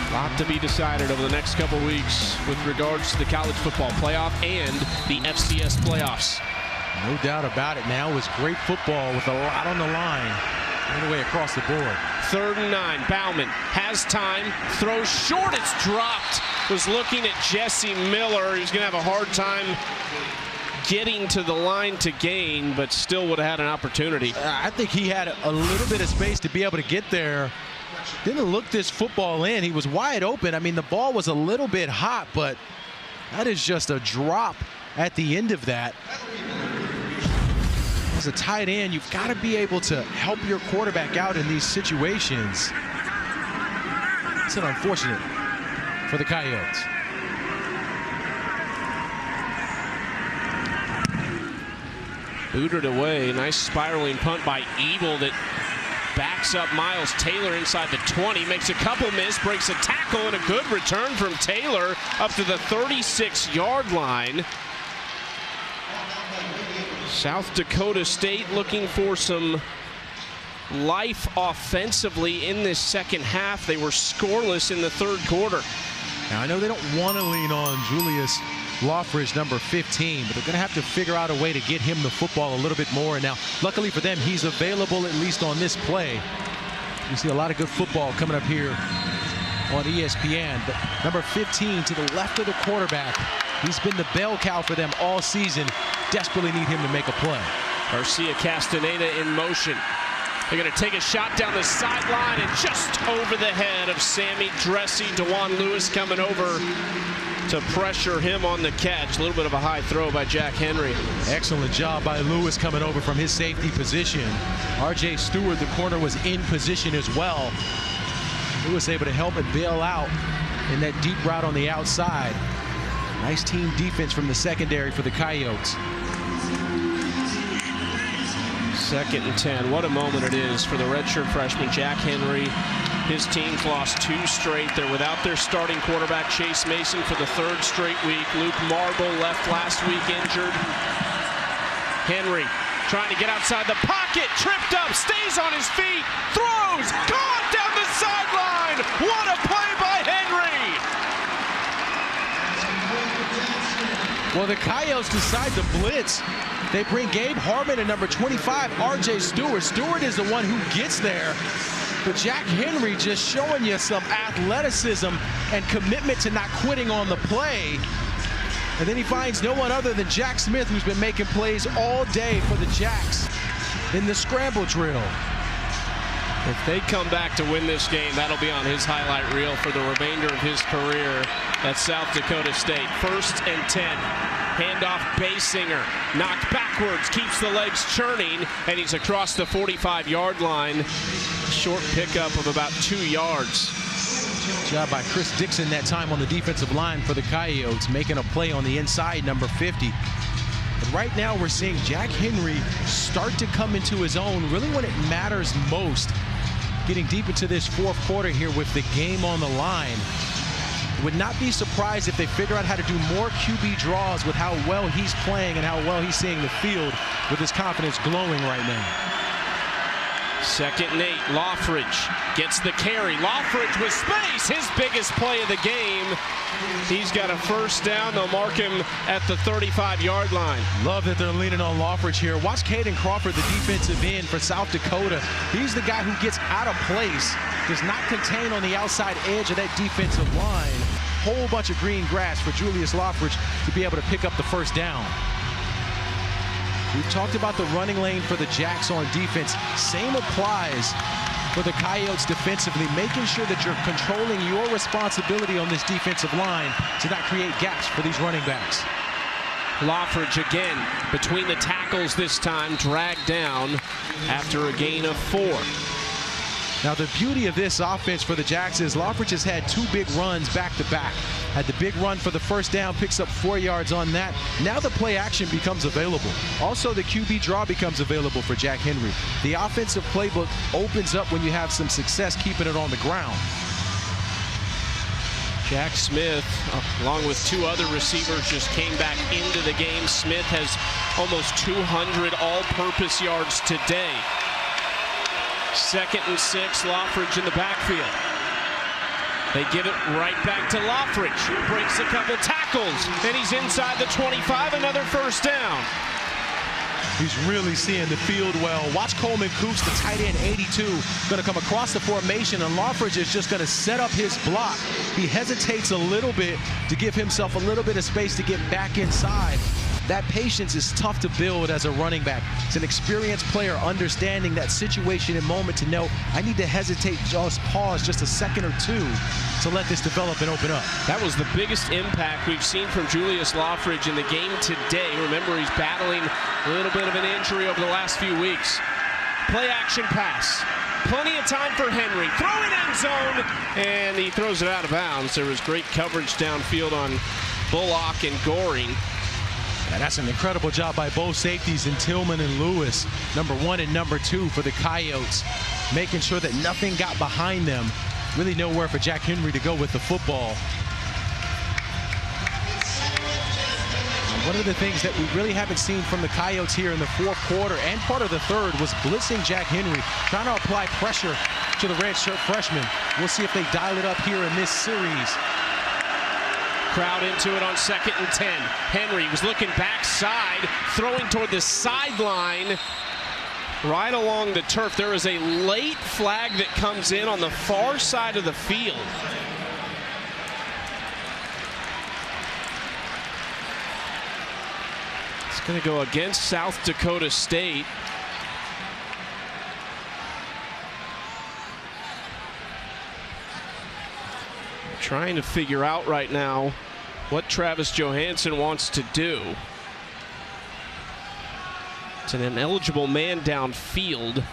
Speaker 1: A lot to be decided over the next couple weeks with regards to the college football playoff and the FCS playoffs.
Speaker 7: No doubt about it. Now is great football with a lot on the line all the way across the board.
Speaker 1: 3rd and 9. Bauman has time, throws short, it's dropped. Was looking at Jesse Miller. He's going to have a hard time getting to the line to gain, but still would have had an opportunity.
Speaker 7: I think he had a little bit of space to be able to get there. Didn't look this football in. He was wide open. I mean, the ball was a little bit hot, but that is just a drop at the end of that. As a tight end, you've got to be able to help your quarterback out in these situations. It's an unfortunate for the Coyotes.
Speaker 1: Booted away. Nice spiraling punt by Ebel that backs up Miles Taylor inside the 20. Makes a couple miss, breaks a tackle, and a good return from Taylor up to the 36-yard line. South Dakota State looking for some life offensively in this second half. They were scoreless in the 3rd quarter.
Speaker 7: Now, I know they don't want to lean on Julius Loffridge, number 15, but they're going to have to figure out a way to get him the football a little bit more. And now, luckily for them, he's available at least on this play. You see a lot of good football coming up here on ESPN. But number 15 to the left of the quarterback, he's been the bell cow for them all season. Desperately need him to make a play.
Speaker 1: Garcia Castaneda in motion. They're going to take a shot down the sideline and just over the head of Sammy Dressy. DeJuan Lewis coming over to pressure him on the catch. A little bit of a high throw by Jack Henry.
Speaker 7: Excellent job by Lewis coming over from his safety position. R.J. Stewart, the corner, was in position as well. Lewis able to help and bail out in that deep route on the outside. Nice team defense from the secondary for the Coyotes.
Speaker 1: 2nd and 10. What a moment it is for the redshirt freshman Jack Henry. His team's lost 2 straight. They're without their starting quarterback Chase Mason for the 3rd straight week. Luke Marble left last week injured. Henry trying to get outside the pocket, tripped up, stays on his feet, throws, caught down the sideline. What a play by Henry!
Speaker 7: Well, the Coyotes decide to blitz. They bring Gabe Harmon and number 25, R.J. Stewart. Stewart is the one who gets there. But Jack Henry just showing you some athleticism and commitment to not quitting on the play. And then he finds no one other than Jack Smith, who's been making plays all day for the Jacks in the scramble drill.
Speaker 1: If they come back to win this game, that'll be on his highlight reel for the remainder of his career at South Dakota State. 1st and 10. Handoff Basinger. Knocked backwards, keeps the legs churning, and he's across the 45-yard line. Short pickup of about 2 yards.
Speaker 7: Good job by Chris Dixon that time on the defensive line for the Coyotes, making a play on the inside, number 50. But right now we're seeing Jack Henry start to come into his own, really when it matters most. Getting deep into this 4th quarter here with the game on the line. Would not be surprised if they figure out how to do more QB draws with how well he's playing and how well he's seeing the field, with his confidence glowing right now.
Speaker 1: 2nd and 8. Loffridge gets the carry. Loffridge with space. His biggest play of the game. He's got a 1st down. They'll mark him at the 35-yard line.
Speaker 7: Love that they're leaning on Loffridge here. Watch Caden Crawford, the defensive end for South Dakota. He's the guy who gets out of place, does not contain on the outside edge of that defensive line. Whole bunch of green grass for Julius Loffridge to be able to pick up the 1st down. We've talked about the running lane for the Jacks on defense. Same applies for the Coyotes defensively, making sure that you're controlling your responsibility on this defensive line to not create gaps for these running backs.
Speaker 1: Loffridge again between the tackles this time, dragged down after a gain of 4.
Speaker 7: Now, the beauty of this offense for the Jacks is Loffridge has had 2 big runs back-to-back. Had the big run for the 1st down, picks up 4 yards on that. Now the play action becomes available. Also, the QB draw becomes available for Jack Henry. The offensive playbook opens up when you have some success keeping it on the ground.
Speaker 1: Jack Smith, along with two other receivers, just came back into the game. Smith has almost 200 all-purpose yards today. 2nd and 6, Loffridge in the backfield. They give it right back to Loffridge. Breaks a couple tackles, and he's inside the 25, another first down.
Speaker 7: He's really seeing the field well. Watch Coleman Coops, the tight end, 82, going to come across the formation, and Loffridge is just going to set up his block. He hesitates a little bit to give himself a little bit of space to get back inside. That patience is tough to build as a running back. It's an experienced player understanding that situation and moment to know I need to hesitate, just pause just a second or two to let this develop and open up.
Speaker 1: That was the biggest impact we've seen from Julius Loffridge in the game today. Remember, he's battling a little bit of an injury over the last few weeks. Play action pass. Plenty of time for Henry. Throwing end zone, and he throws it out of bounds. There was great coverage downfield on Bullock and Goring.
Speaker 7: Yeah, that's an incredible job by both safeties in Tillman and Lewis, number 1 and number 2 for the Coyotes, making sure that nothing got behind them. Really nowhere for Jack Henry to go with the football. One of the things that we really haven't seen from the Coyotes here in the 4th quarter and part of the 3rd was blitzing Jack Henry, trying to apply pressure to the redshirt freshman. We'll see if they dial it up here in this series.
Speaker 1: Crowd into it on 2nd and 10. Henry was looking backside, throwing toward the sideline, right along the turf. There is a late flag that comes in on the far side of the field. It's going to go against South Dakota State. Trying to figure out right now what Travis Johansson wants to do. It's an ineligible man downfield.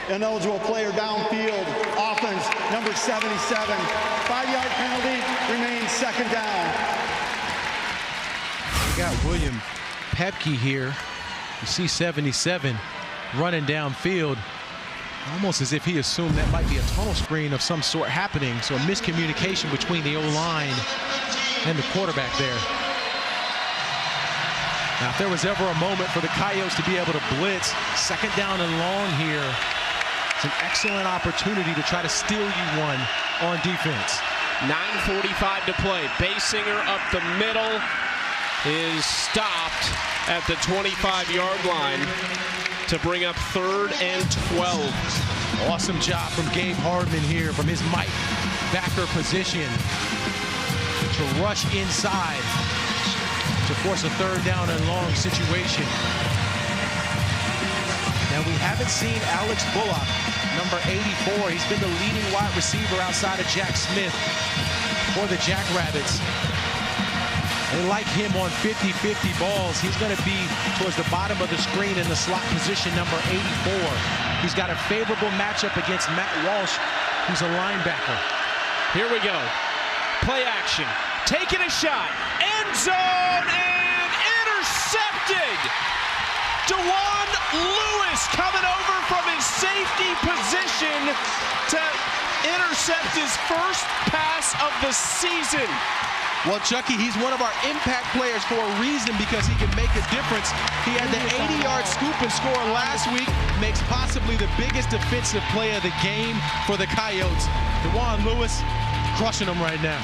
Speaker 8: Ineligible player downfield. Offense, number 77. 5-yard penalty, remains 2nd down.
Speaker 7: We got William Pepke here. You see 77 running downfield, almost as if he assumed that might be a tunnel screen of some sort happening. So a miscommunication between the O-line and the quarterback there. Now, if there was ever a moment for the Coyotes to be able to blitz, 2nd down and long here, it's an excellent opportunity to try to steal you one on defense.
Speaker 1: 9:45 to play. Basinger up the middle is stopped at the 25-yard line to bring up 3rd and 12.
Speaker 7: Awesome job from Gabe Hardman here from his Mike backer position to rush inside to force a 3rd down and long situation. Now, we haven't seen Alex Bullock, number 84. He's been the leading wide receiver outside of Jack Smith for the Jackrabbits. They like him on 50-50 balls. He's going to be towards the bottom of the screen in the slot position, number 84. He's got a favorable matchup against Matt Walsh, who's a linebacker.
Speaker 1: Here we go. Play action. Taking a shot. End zone and intercepted. DeJuan Lewis coming over from his safety position to intercept his first pass of the season.
Speaker 7: Well, Chucky, he's one of our impact players for a reason, because he can make a difference. He had the 80-yard scoop and score last week, makes possibly the biggest defensive play of the game for the Coyotes. DeJuan Lewis crushing them right now.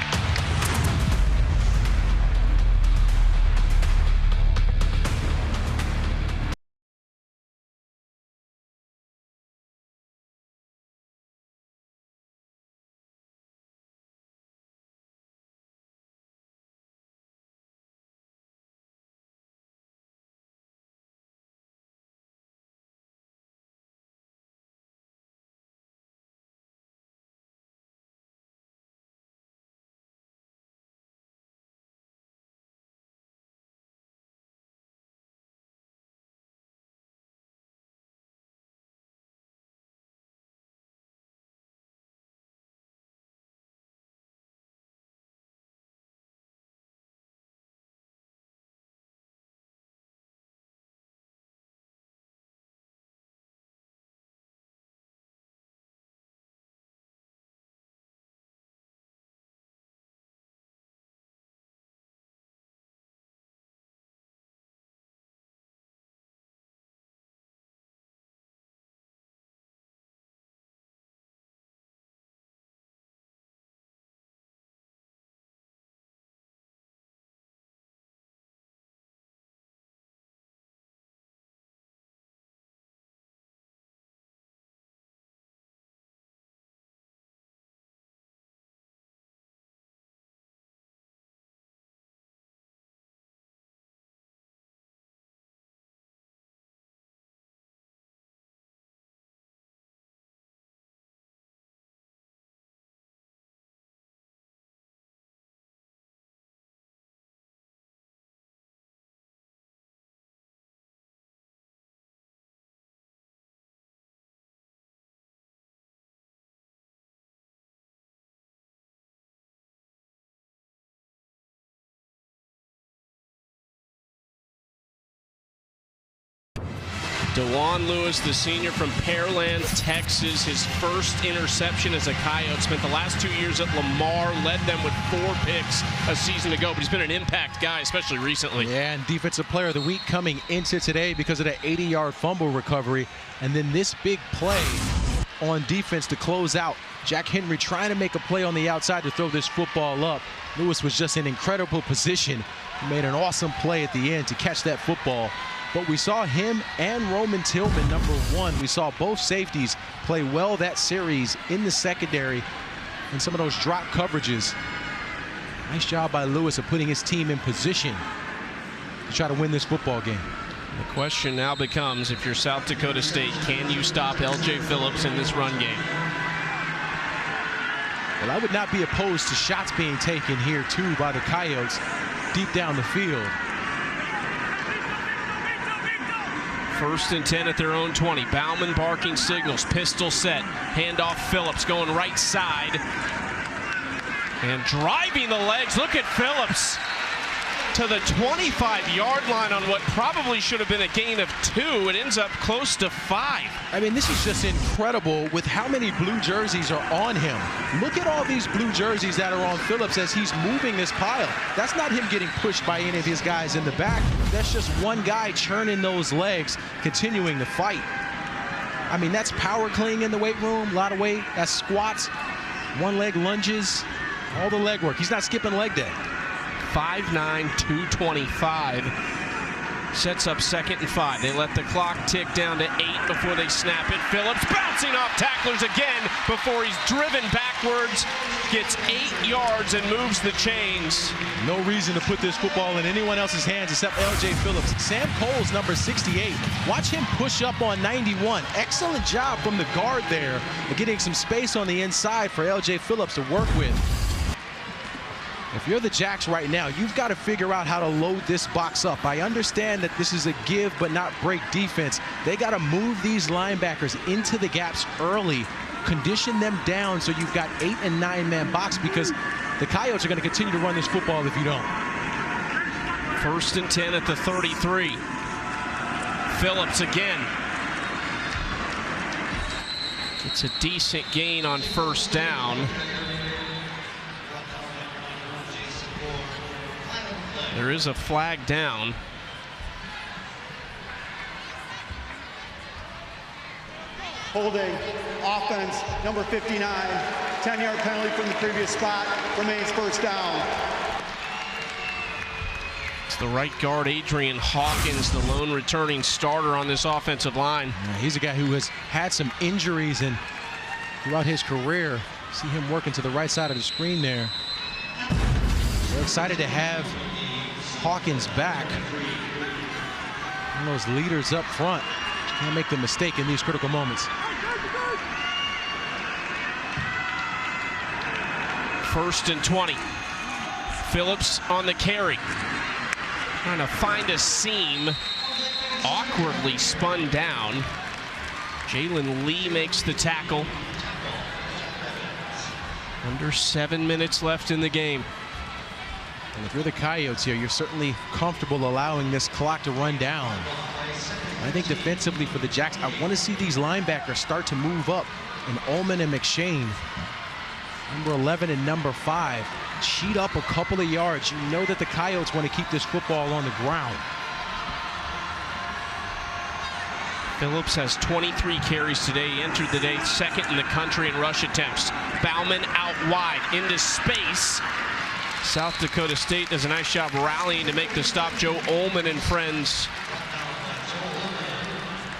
Speaker 1: DeJuan Lewis, the senior from Pearland, Texas, his first interception as a Coyote. Spent the last 2 years at Lamar, led them with 4 picks a season ago, but he's been an impact guy, especially recently.
Speaker 7: Yeah, and Defensive Player of the Week coming into today because of that 80-yard fumble recovery. And then this big play on defense to close out. Jack Henry trying to make a play on the outside to throw this football up. Lewis was just in incredible position. He made an awesome play at the end to catch that football. But we saw him and Roman Tillman, number 1. We saw both safeties play well that series in the secondary and some of those drop coverages. Nice job by Lewis of putting his team in position to try to win this football game.
Speaker 1: The question now becomes, if you're South Dakota State, can you stop L.J. Phillips in this run game?
Speaker 7: Well, I would not be opposed to shots being taken here, too, by the Coyotes deep down the field.
Speaker 1: 1st and 10 at their own 20. Bauman barking signals, pistol set, handoff Phillips going right side and driving the legs. Look at Phillips to the 25-yard line on what probably should have been a gain of 2. It ends up close to 5.
Speaker 7: I mean, this is just incredible with how many blue jerseys are on him. Look at all these blue jerseys that are on Phillips as he's moving this pile. That's not him getting pushed by any of his guys in the back. That's just one guy churning those legs, continuing to fight. I mean, that's power cleaning in the weight room, a lot of weight. That's squats, one leg lunges, all the leg work. He's not skipping leg day.
Speaker 1: 5'9", 225. Sets up 2nd and 5. They let the clock tick down to 8 before they snap it. Phillips bouncing off tacklers again before he's driven backwards. Gets 8 yards and moves the chains.
Speaker 7: No reason to put this football in anyone else's hands except L.J. Phillips. Sam Cole's number 68. Watch him push up on 91. Excellent job from the guard there, getting some space on the inside for L.J. Phillips to work with. If you're the Jacks right now, you've got to figure out how to load this box up. I understand that this is a give but not break defense. They got to move these linebackers into the gaps early, condition them down so you've got 8- and 9-man box, because the Coyotes are going to continue to run this football if you don't.
Speaker 1: 1st and 10 at the 33. Phillips again. It's a decent gain on 1st down. There is a flag down.
Speaker 8: Holding, offense, number 59. 10-yard penalty from the previous spot, remains 1st down.
Speaker 1: It's the right guard, Adrian Hawkins, the lone returning starter on this offensive line.
Speaker 7: Yeah, he's a guy who has had some injuries, and throughout his career, see him working to the right side of the screen there. We're excited to have Hawkins back. One of those leaders up front. Can't make the mistake in these critical moments.
Speaker 1: 1st and 20. Phillips on the carry. Trying to find a seam. Awkwardly spun down. Jalen Lee makes the tackle. Under 7 minutes left in the game.
Speaker 7: And if you're the Coyotes here, you're certainly comfortable allowing this clock to run down. I think defensively for the Jacks, I want to see these linebackers start to move up. And Ullman and McShane, number 11 and number 5, cheat up a couple of yards. You know that the Coyotes want to keep this football on the ground.
Speaker 1: Phillips has 23 carries today. He entered the day 2nd in the country in rush attempts. Bauman out wide into space. South Dakota State does a nice job rallying to make the stop. Joe Ullman and friends.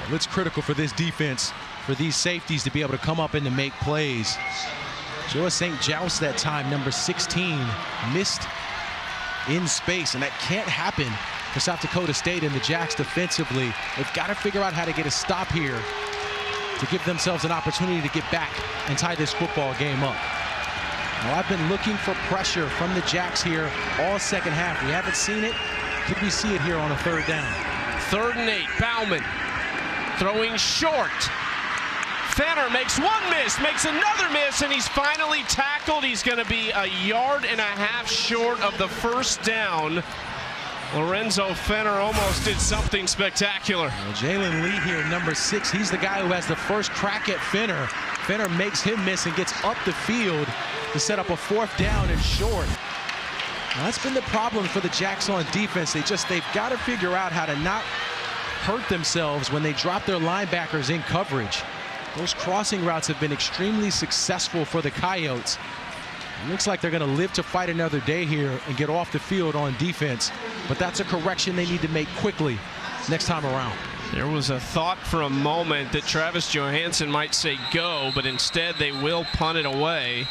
Speaker 7: Well, it's critical for this defense, for these safeties to be able to come up and to make plays. Joe St. Joust that time, number 16, missed in space, and that can't happen for South Dakota State and the Jacks defensively. They've got to figure out how to get a stop here to give themselves an opportunity to get back and tie this football game up. Now, I've been looking for pressure from the Jacks here all 2nd half. We haven't seen it. Could we see it here on a 3rd down?
Speaker 1: 3rd and 8. Bauman throwing short. Fenner makes one miss, makes another miss, and he's finally tackled. He's going to be 1.5 yards short of the 1st down. Lorenzo Fenner almost did something spectacular.
Speaker 7: Well, Jalen Lee here, number 6. He's the guy who has the first crack at Fenner. Fenner makes him miss and gets up the field to set up a 4th down and short. Now, that's been the problem for the Jacks on defense. They've got to figure out how to not hurt themselves when they drop their linebackers in coverage. Those crossing routes have been extremely successful for the Coyotes. It looks like they're going to live to fight another day here and get off the field on defense. But that's a correction they need to make quickly next time around.
Speaker 1: There was a thought for a moment that Travis Johansson might say go, but instead they will punt it away.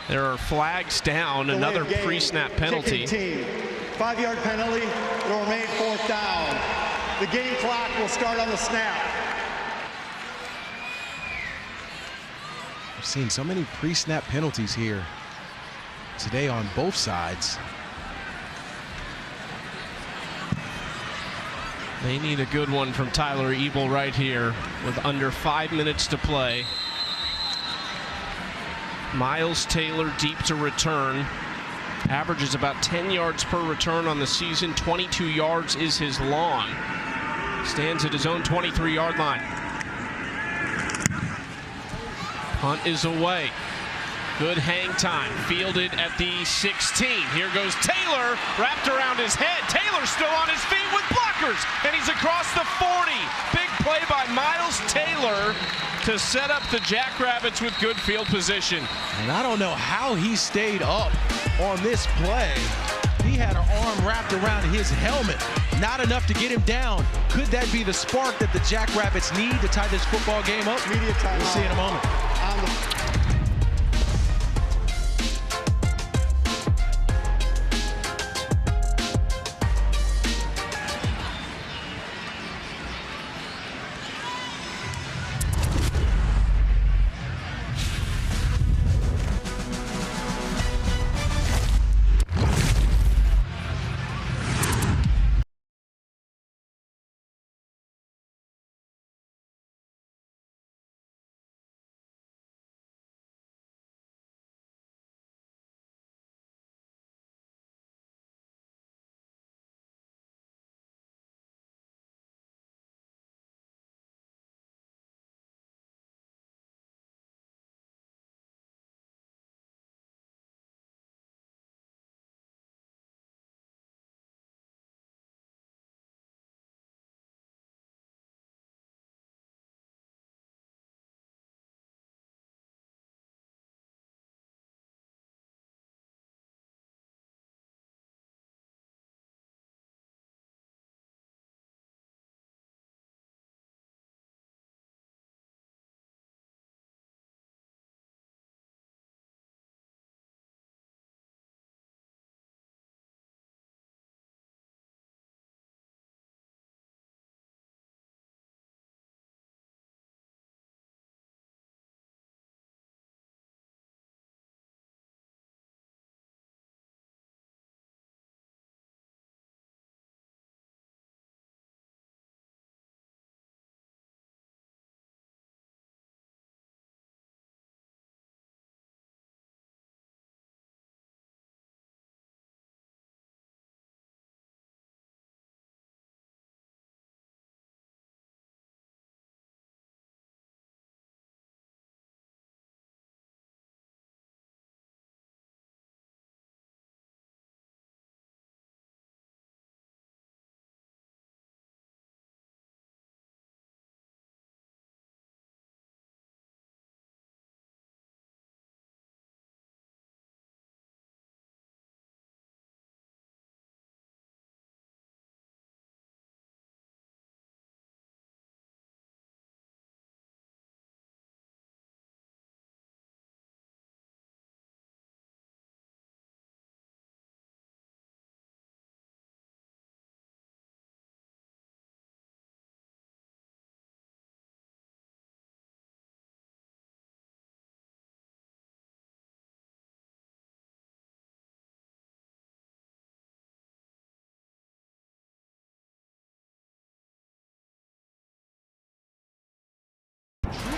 Speaker 1: There are flags down, another pre-snap penalty.
Speaker 8: 5-yard penalty, it'll remain 4th down. The game clock will start on the snap.
Speaker 7: We've seen so many pre-snap penalties here today on both sides.
Speaker 1: They need a good one from Tyler Ebel right here with under 5 minutes to play. Miles Taylor deep to return. Averages about 10 yards per return on the season. 22 yards is his long. Stands at his own 23-yard line. Punt is away. Good hang time. Fielded at the 16. Here goes Taylor, wrapped around his head. Taylor still on his feet with blockers, and he's across the 40. Big play by Miles Taylor to set up the Jackrabbits with good field position.
Speaker 7: And I don't know how he stayed up on this play. He had an arm wrapped around his helmet. Not enough to get him down. Could that be the spark that the Jackrabbits need to tie this football game up?
Speaker 8: Media timeout.
Speaker 7: We'll see in a moment.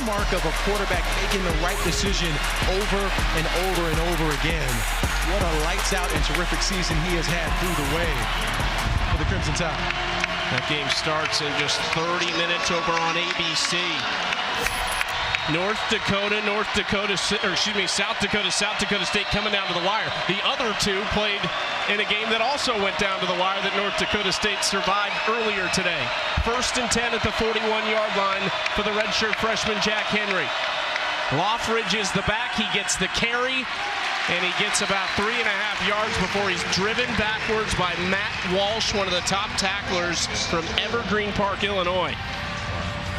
Speaker 7: Mark of a quarterback making the right decision over and over and over again. What a lights out and terrific season he has had through the way. for the Crimson Tide.
Speaker 1: That game starts in just 30 minutes over on ABC. South Dakota State coming down to the wire. The other two played in a game that also went down to the wire that North Dakota State survived earlier today. 1st and 10 at the 41-yard line for the redshirt freshman Jack Henry. Loffridge is the back. He gets the carry, and he gets about 3.5 yards before he's driven backwards by Matt Walsh, one of the top tacklers from Evergreen Park, Illinois.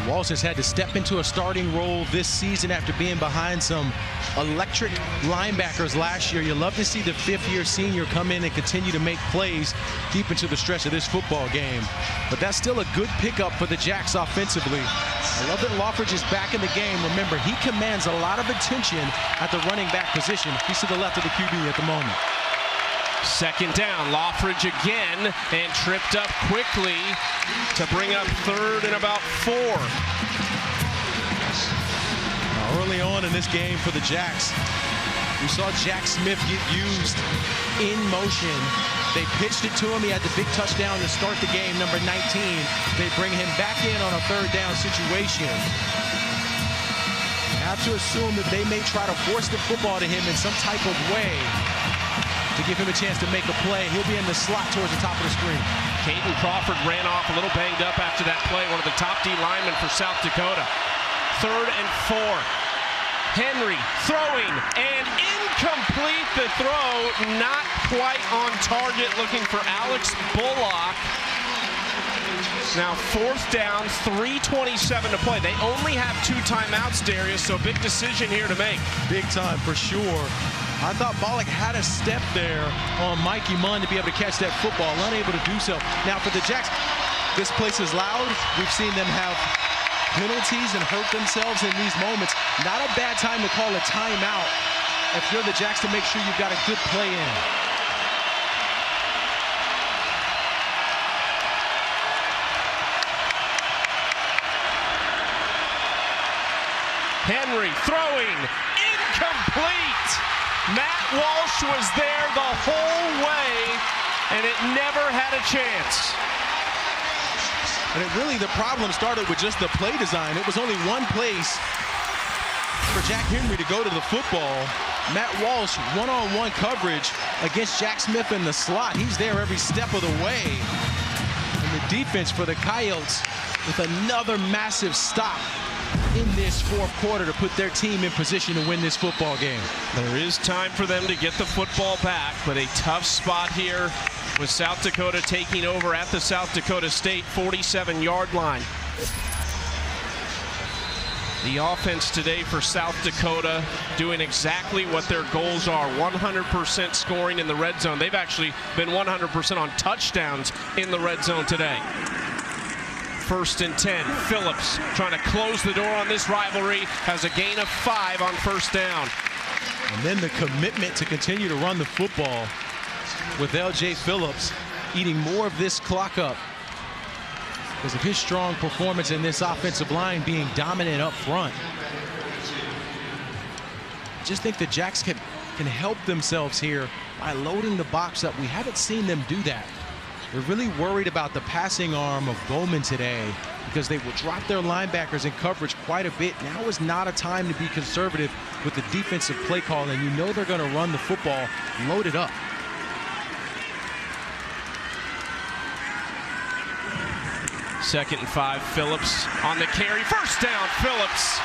Speaker 7: Walsh has had to step into a starting role this season after being behind some electric linebackers last year. You love to see the 5th-year senior come in and continue to make plays deep into the stretch of this football game. But that's still a good pickup for the Jacks offensively. I love that Loffridge is back in the game. Remember, he commands a lot of attention at the running back position. He's to the left of the QB at the moment.
Speaker 1: 2nd down, Loffridge again, and tripped up quickly to bring up 3rd and about 4.
Speaker 7: Early on in this game for the Jacks, we saw Jack Smith get used in motion. They pitched it to him. He had the big touchdown to start the game, number 19. They bring him back in on a 3rd down situation. You have to assume that they may try to force the football to him in some type of way to give him a chance to make a play. He'll be in the slot towards the top of the screen.
Speaker 1: Caden Crawford ran off a little banged up after that play, one of the top D linemen for South Dakota. 3rd and 4. Henry throwing and incomplete. The throw not quite on target, looking for Alex Bullock. Now 4th down, 3:27 to play. They only have 2 timeouts, Darius, so big decision here to make.
Speaker 7: Big time for sure. I thought Bullock had a step there on Mikey Munn to be able to catch that football, unable to do so. Now for the Jacks, this place is loud. We've seen them have penalties and hurt themselves in these moments. Not a bad time to call a timeout if you're the Jacks to make sure you've got a good play in.
Speaker 1: Henry throwing, incomplete. Matt Walsh was there the whole way, and it never had a chance.
Speaker 7: And the problem started with just the play design. It was only one place for Jack Henry to go to the football. Matt Walsh, one-on-one coverage against Jack Smith in the slot. He's there every step of the way. And the defense for the Coyotes with another massive stop in this 4th quarter to put their team in position to win this football game.
Speaker 1: There is time for them to get the football back, but a tough spot here with South Dakota taking over at the South Dakota State 47-yard line. The offense today for South Dakota doing exactly what their goals are, 100% scoring in the red zone. They've actually been 100% on touchdowns in the red zone today. 1st and 10. Phillips trying to close the door on this rivalry, has a gain of 5 on 1st down.
Speaker 7: And then the commitment to continue to run the football with L.J. Phillips eating more of this clock up because of his strong performance in this offensive line being dominant up front. I just think the Jacks can help themselves here by loading the box up. We haven't seen them do that. They're really worried about the passing arm of Bowman today because they will drop their linebackers in coverage quite a bit. Now is not a time to be conservative with the defensive play call, and you know they're going to run the football loaded up.
Speaker 1: Second and 5, Phillips on the carry. 1st down, Phillips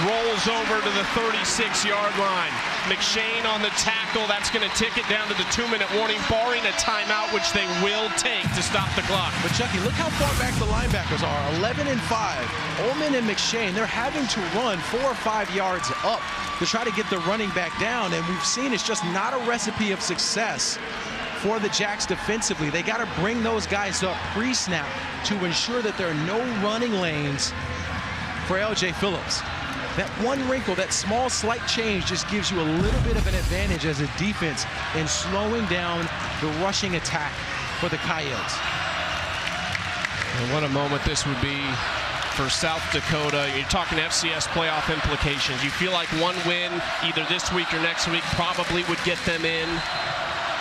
Speaker 1: rolls over to the 36-yard line. McShane on the tackle. That's going to tick it down to the 2-minute warning, barring a timeout, which they will take to stop the clock.
Speaker 7: But Chucky, look how far back the linebackers are. 11 and 5. Ullman and McShane, they're having to run 4 or 5 yards up to try to get the running back down, and we've seen it's just not a recipe of success for the Jacks defensively. They got to bring those guys up pre-snap to ensure that there are no running lanes for L.J. Phillips. That one wrinkle, that small slight change just gives you a little bit of an advantage as a defense in slowing down the rushing attack for the Coyotes.
Speaker 1: And what a moment this would be for South Dakota. You're talking FCS playoff implications. You feel like one win either this week or next week probably would get them in.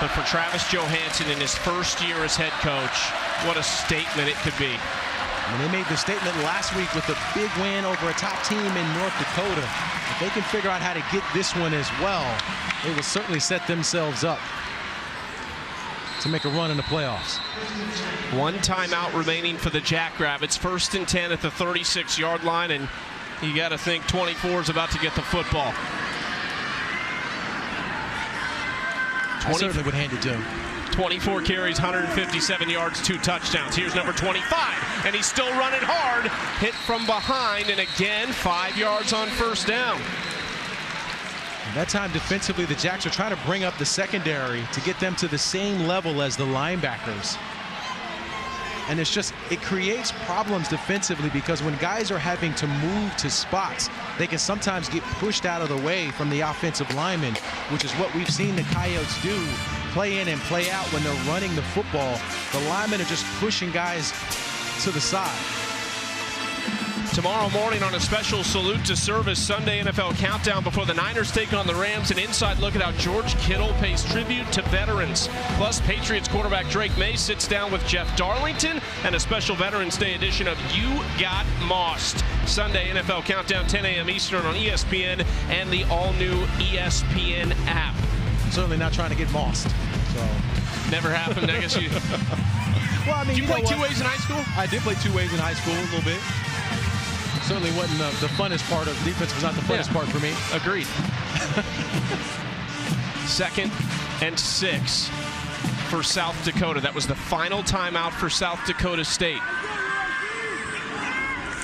Speaker 1: But for Travis Johansson in his first year as head coach, what a statement it could be.
Speaker 7: And they made the statement last week with a big win over a top team in North Dakota. If they can figure out how to get this one as well, they will certainly set themselves up to make a run in the playoffs.
Speaker 1: One timeout remaining for the Jackrabbits. 1st and 10 at the 36-yard line, and you got to think 24 is about to get the football.
Speaker 7: I certainly would hand it to him.
Speaker 1: 24 carries, 157 yards, 2 touchdowns. Here's number 25, and he's still running hard. Hit from behind, and again, 5 yards on 1st down.
Speaker 7: And that time defensively, the Jacks are trying to bring up the secondary to get them to the same level as the linebackers. And it creates problems defensively because when guys are having to move to spots, they can sometimes get pushed out of the way from the offensive linemen, which is what we've seen the Coyotes do, play in and play out when they're running the football. The linemen are just pushing guys to the side.
Speaker 1: Tomorrow morning on a special Salute to Service Sunday NFL Countdown before the Niners take on the Rams, an inside look at how George Kittle pays tribute to veterans. Plus, Patriots quarterback Drake May sits down with Jeff Darlington, and a special Veterans Day edition of You Got Mossed. Sunday NFL Countdown, 10 a.m. Eastern on ESPN and the all-new ESPN app.
Speaker 7: Certainly not trying to get mossed. So
Speaker 1: never happened, I guess you...
Speaker 7: Well, I mean,
Speaker 1: did you play 2 ways in high school?
Speaker 7: I did play 2 ways in high school a little bit. Certainly wasn't the funnest part of defense. Was not the funnest part for me.
Speaker 1: Agreed. 2nd and 6 for South Dakota. That was the final timeout for South Dakota State.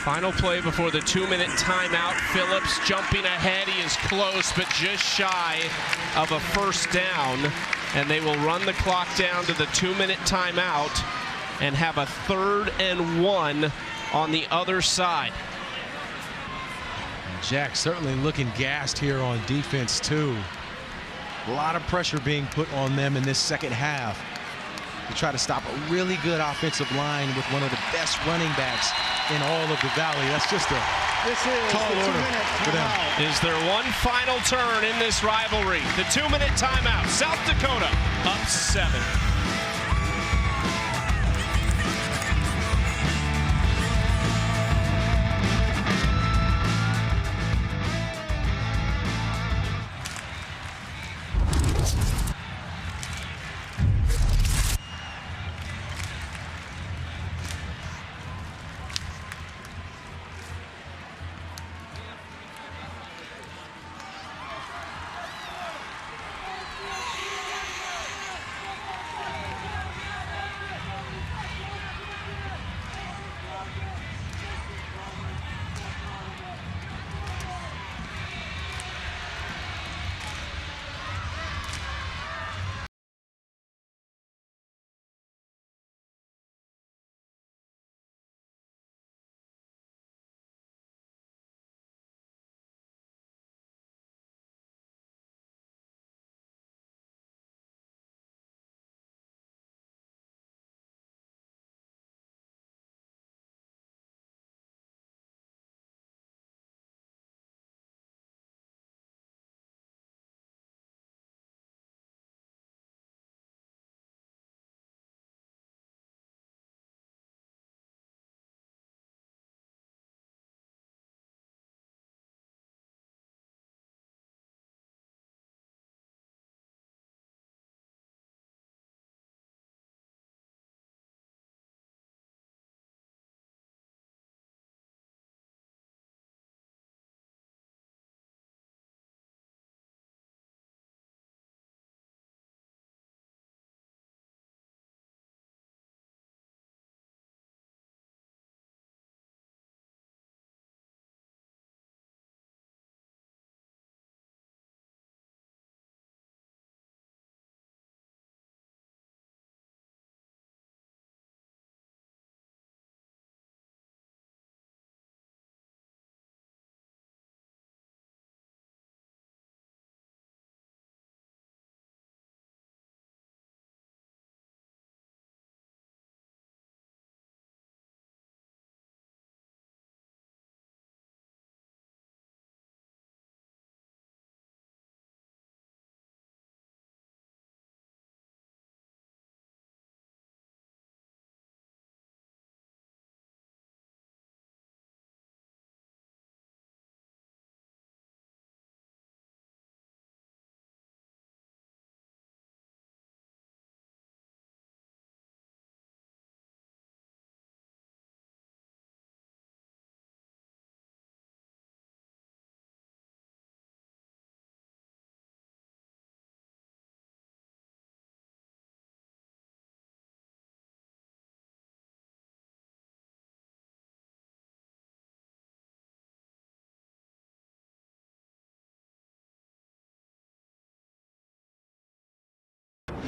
Speaker 1: Final play before the 2-minute timeout. Phillips jumping ahead. He is close, but just shy of a 1st down. And they will run the clock down to the 2-minute timeout and have a 3rd and 1 on the other side.
Speaker 7: Jack certainly looking gassed here on defense too. A lot of pressure being put on them in this second half to try to stop a really good offensive line with one of the best running backs in all of the Valley. That's just a tall order for them.
Speaker 1: Is there one final turn in this rivalry? The 2-minute timeout. South Dakota up 7.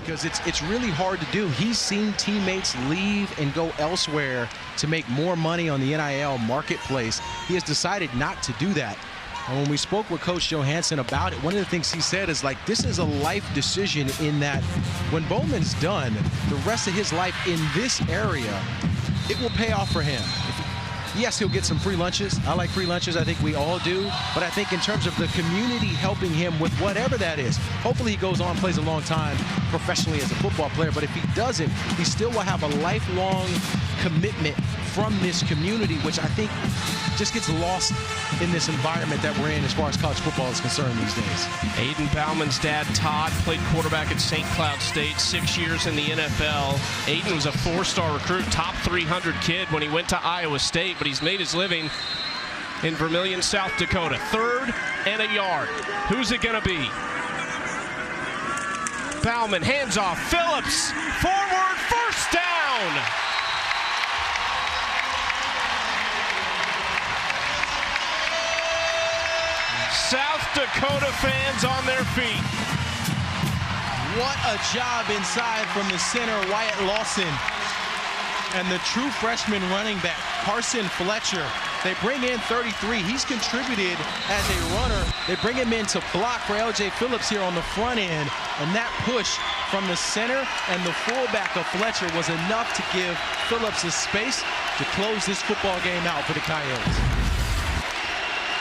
Speaker 7: because it's really hard to do. He's seen teammates leave and go elsewhere to make more money on the NIL marketplace. He has decided not to do that. And when we spoke with Coach Johansson about it, one of the things he said is like, this is a life decision in that when Bowman's done, the rest of his life in this area, it will pay off for him. Yes, he'll get some free lunches. I like free lunches. I think we all do. But I think in terms of the community helping him with whatever that is, hopefully he goes on and plays a long time professionally as a football player. But if he doesn't, he still will have a lifelong commitment from this community, which I think just gets lost in this environment that we're in as far as college football is concerned these days.
Speaker 1: Aiden Bauman's dad, Todd, played quarterback at St. Cloud State, 6 years in the NFL. Aiden was a 4-star recruit, top 300 kid when he went to Iowa State, but he's made his living in Vermillion, South Dakota. 3rd and a yard. Who's it going to be? Bauman, hands off, Phillips, forward, first down. South Dakota fans on their feet.
Speaker 7: What a job inside from the center, Wyatt Lawson. And the true freshman running back, Carson Fletcher. They bring in 33. He's contributed as a runner. They bring him in to block for L.J. Phillips here on the front end. And that push from the center and the fullback of Fletcher was enough to give Phillips a space to close this football game out for the Coyotes.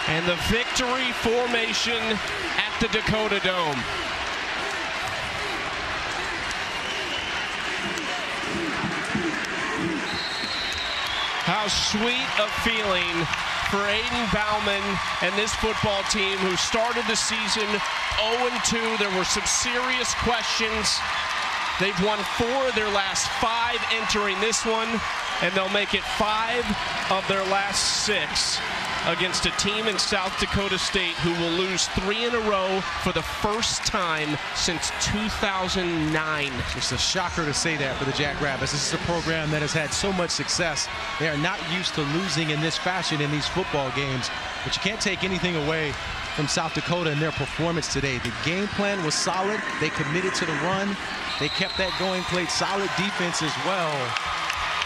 Speaker 1: And the victory formation at the Dakota Dome. How sweet a feeling for Aiden Bauman and this football team who started the season 0-2. There were some serious questions. They've won 4 of their last 5 entering this one, and they'll make it 5 of their last 6 against a team in South Dakota State who will lose 3 in a row for the first time since 2009.
Speaker 7: It's a shocker to say that for the Jackrabbits. This is a program that has had so much success. They are not used to losing in this fashion in these football games, but you can't take anything away from South Dakota and their performance today. The game plan was solid. They committed to the run. They kept that going, played solid defense as well.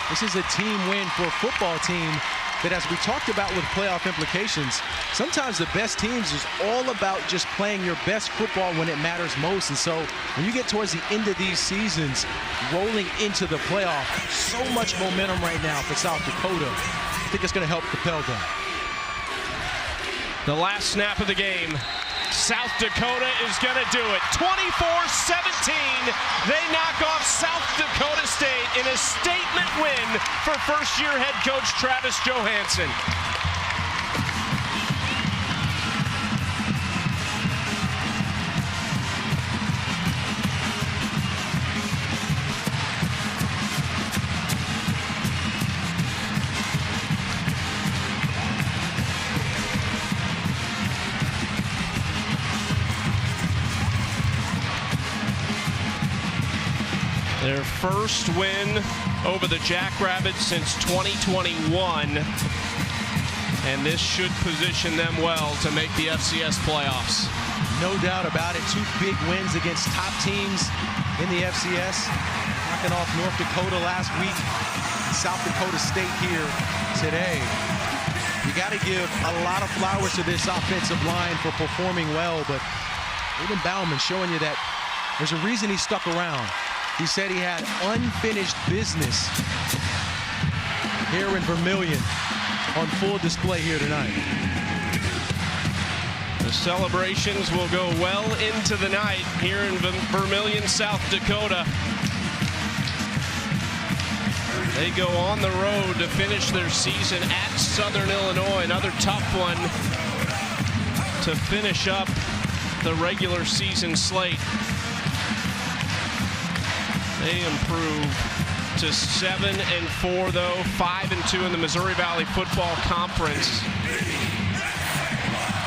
Speaker 7: This is a team win for a football team that, as we talked about with playoff implications, sometimes the best teams is all about just playing your best football when it matters most. And so when you get towards the end of these seasons, rolling into the playoff, so much momentum right now for South Dakota. I think it's going to help propel them.
Speaker 1: The last snap of the game. South Dakota is going to do it. 24-17. They knock off South Dakota State in a statement win for first-year head coach Travis Johansson. Their first win over the Jackrabbits since 2021. And this should position them well to make the FCS playoffs.
Speaker 7: No doubt about it. 2 big wins against top teams in the FCS. Knocking off North Dakota last week. South Dakota State here today. You got to give a lot of flowers to this offensive line for performing well, but Aiden Bauman showing you that there's a reason he stuck around. He said he had unfinished business here in Vermillion on full display here tonight.
Speaker 1: The celebrations will go well into the night here in Vermillion, South Dakota. They go on the road to finish their season at Southern Illinois, another tough one to finish up the regular season slate. They improve to 7-4, though, 5-2 in the Missouri Valley Football Conference.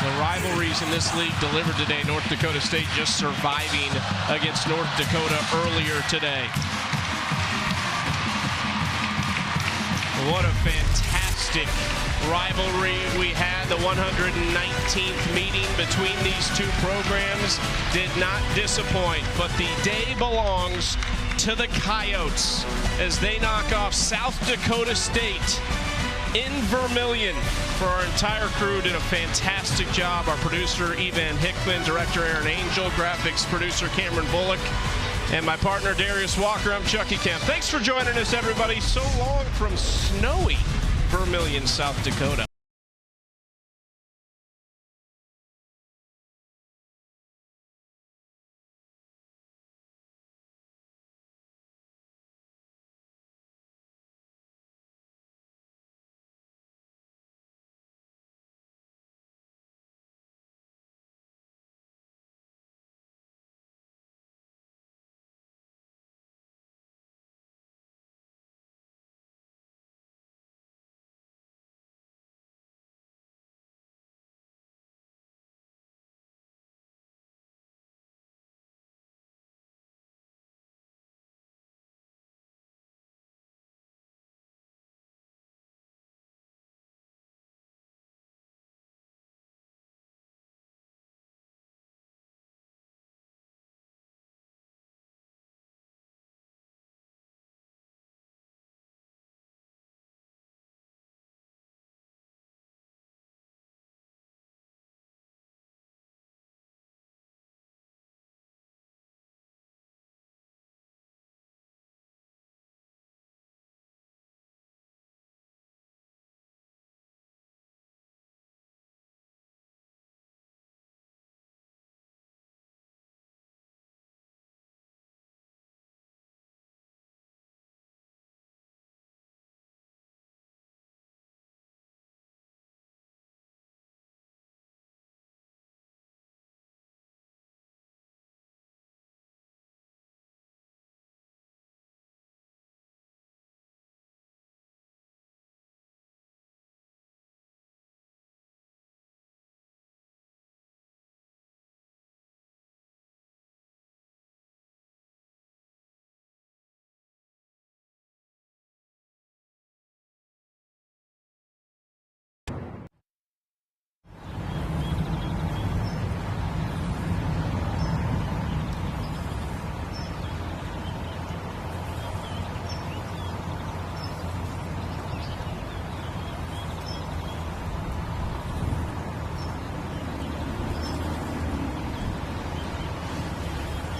Speaker 1: The rivalries in this league delivered today. North Dakota State just surviving against North Dakota earlier today. What a fantastic rivalry we had. The 119th meeting between these two programs did not disappoint, but the day belongs to the Coyotes as they knock off South Dakota State in Vermillion. For our entire crew, did a fantastic job. Our producer, Evan Hickman, director, Aaron Angel, graphics producer, Cameron Bullock, and my partner, Darius Walker. I'm Chucky Kemp. Thanks for joining us, everybody. So long from snowy Vermillion, South Dakota.